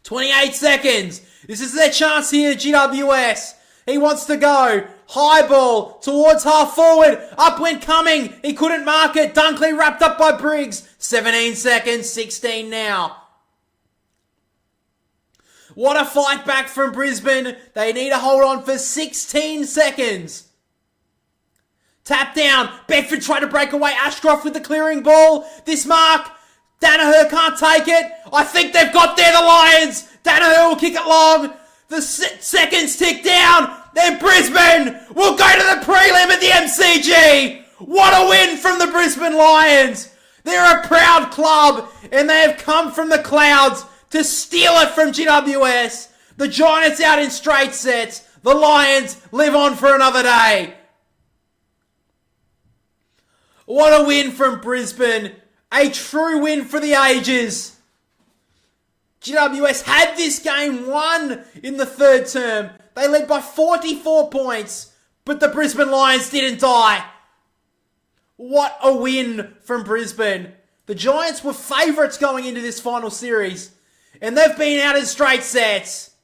28 seconds. This is their chance here, GWS. He wants to go. High ball towards half forward. Up went Cumming. He couldn't mark it. Dunkley wrapped up by Briggs. 17 seconds, 16 now. What a fight back from Brisbane. They need to hold on for 16 seconds. Tap down. Bedford tried to break away. Ashcroft with the clearing ball. This mark. Danaher can't take it. I think they've got there, the Lions. Danaher will kick it long. The seconds tick down. Then Brisbane will go to the prelim at the MCG. What a win from the Brisbane Lions. They're a proud club, and they have come from the clouds to steal it from GWS. The Giants out in straight sets. The Lions live on for another day. What a win from Brisbane. A true win for the ages. GWS had this game won in the third term. They led by 44 points, but the Brisbane Lions didn't die. What a win from Brisbane. The Giants were favourites going into this final series, and they've been out in straight sets.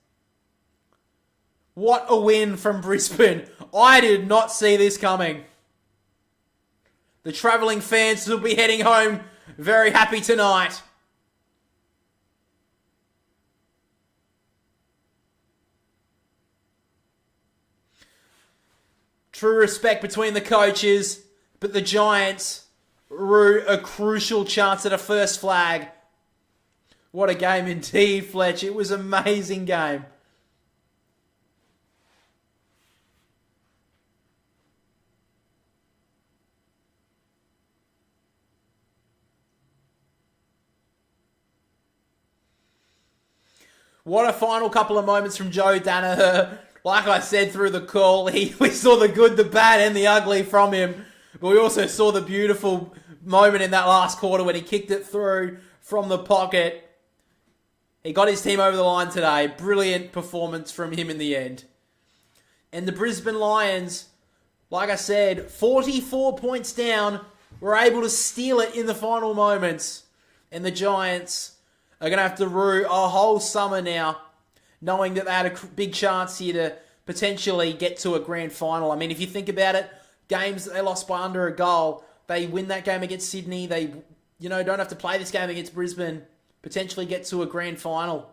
What a win from Brisbane. I did not see this coming. The travelling fans will be heading home very happy tonight. True respect between the coaches, but the Giants rue a crucial chance at a first flag. What a game indeed, Fletch. It was an amazing game. What a final couple of moments from Joe Danaher. Like I said through the call, we saw the good, the bad, and the ugly from him. But we also saw the beautiful moment in that last quarter when he kicked it through from the pocket. He got his team over the line today. Brilliant performance from him in the end. And the Brisbane Lions, like I said, 44 points down, were able to steal it in the final moments. And the Giants are going to have to rue a whole summer now, knowing that they had a big chance here to potentially get to a grand final. I mean, if you think about it, games that they lost by under a goal, they win that game against Sydney, they don't have to play this game against Brisbane, potentially get to a grand final.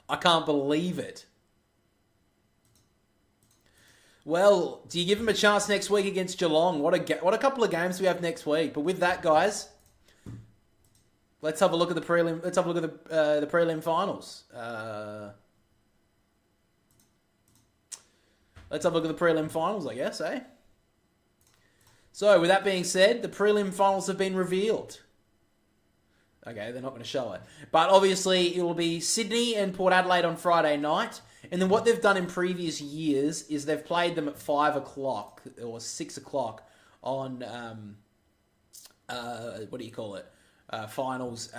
I can't believe it. Well, do you give them a chance next week against Geelong? What a couple of games we have next week. But with that, guys, let's have a look at the prelim. Let's have a look at the prelim finals. Let's have a look at the prelim finals, I guess, eh? So, with that being said, the prelim finals have been revealed. Okay, they're not going to show it. But obviously, it will be Sydney and Port Adelaide on Friday night. And then what they've done in previous years is they've played them at 5 o'clock or 6 o'clock on, finals,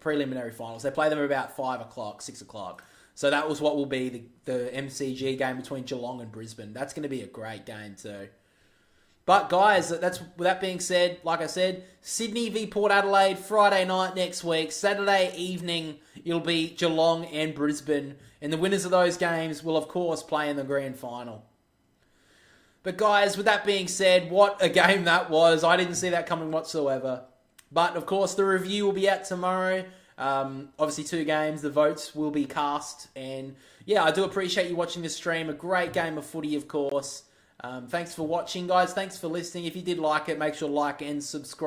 preliminary finals. They play them at about 5 o'clock, 6 o'clock. So that was what will be the MCG game between Geelong and Brisbane. That's going to be a great game too. But guys, with that being said, like I said, Sydney v Port Adelaide, Friday night next week. Saturday evening, it'll be Geelong and Brisbane. And the winners of those games will, of course, play in the grand final. But guys, with that being said, what a game that was. I didn't see that coming whatsoever. But, of course, the review will be out tomorrow. Obviously, 2 games. The votes will be cast. And, yeah, I do appreciate you watching this stream. A great game of footy, of course. Thanks for watching, guys. Thanks for listening. If you did like it, make sure to like and subscribe.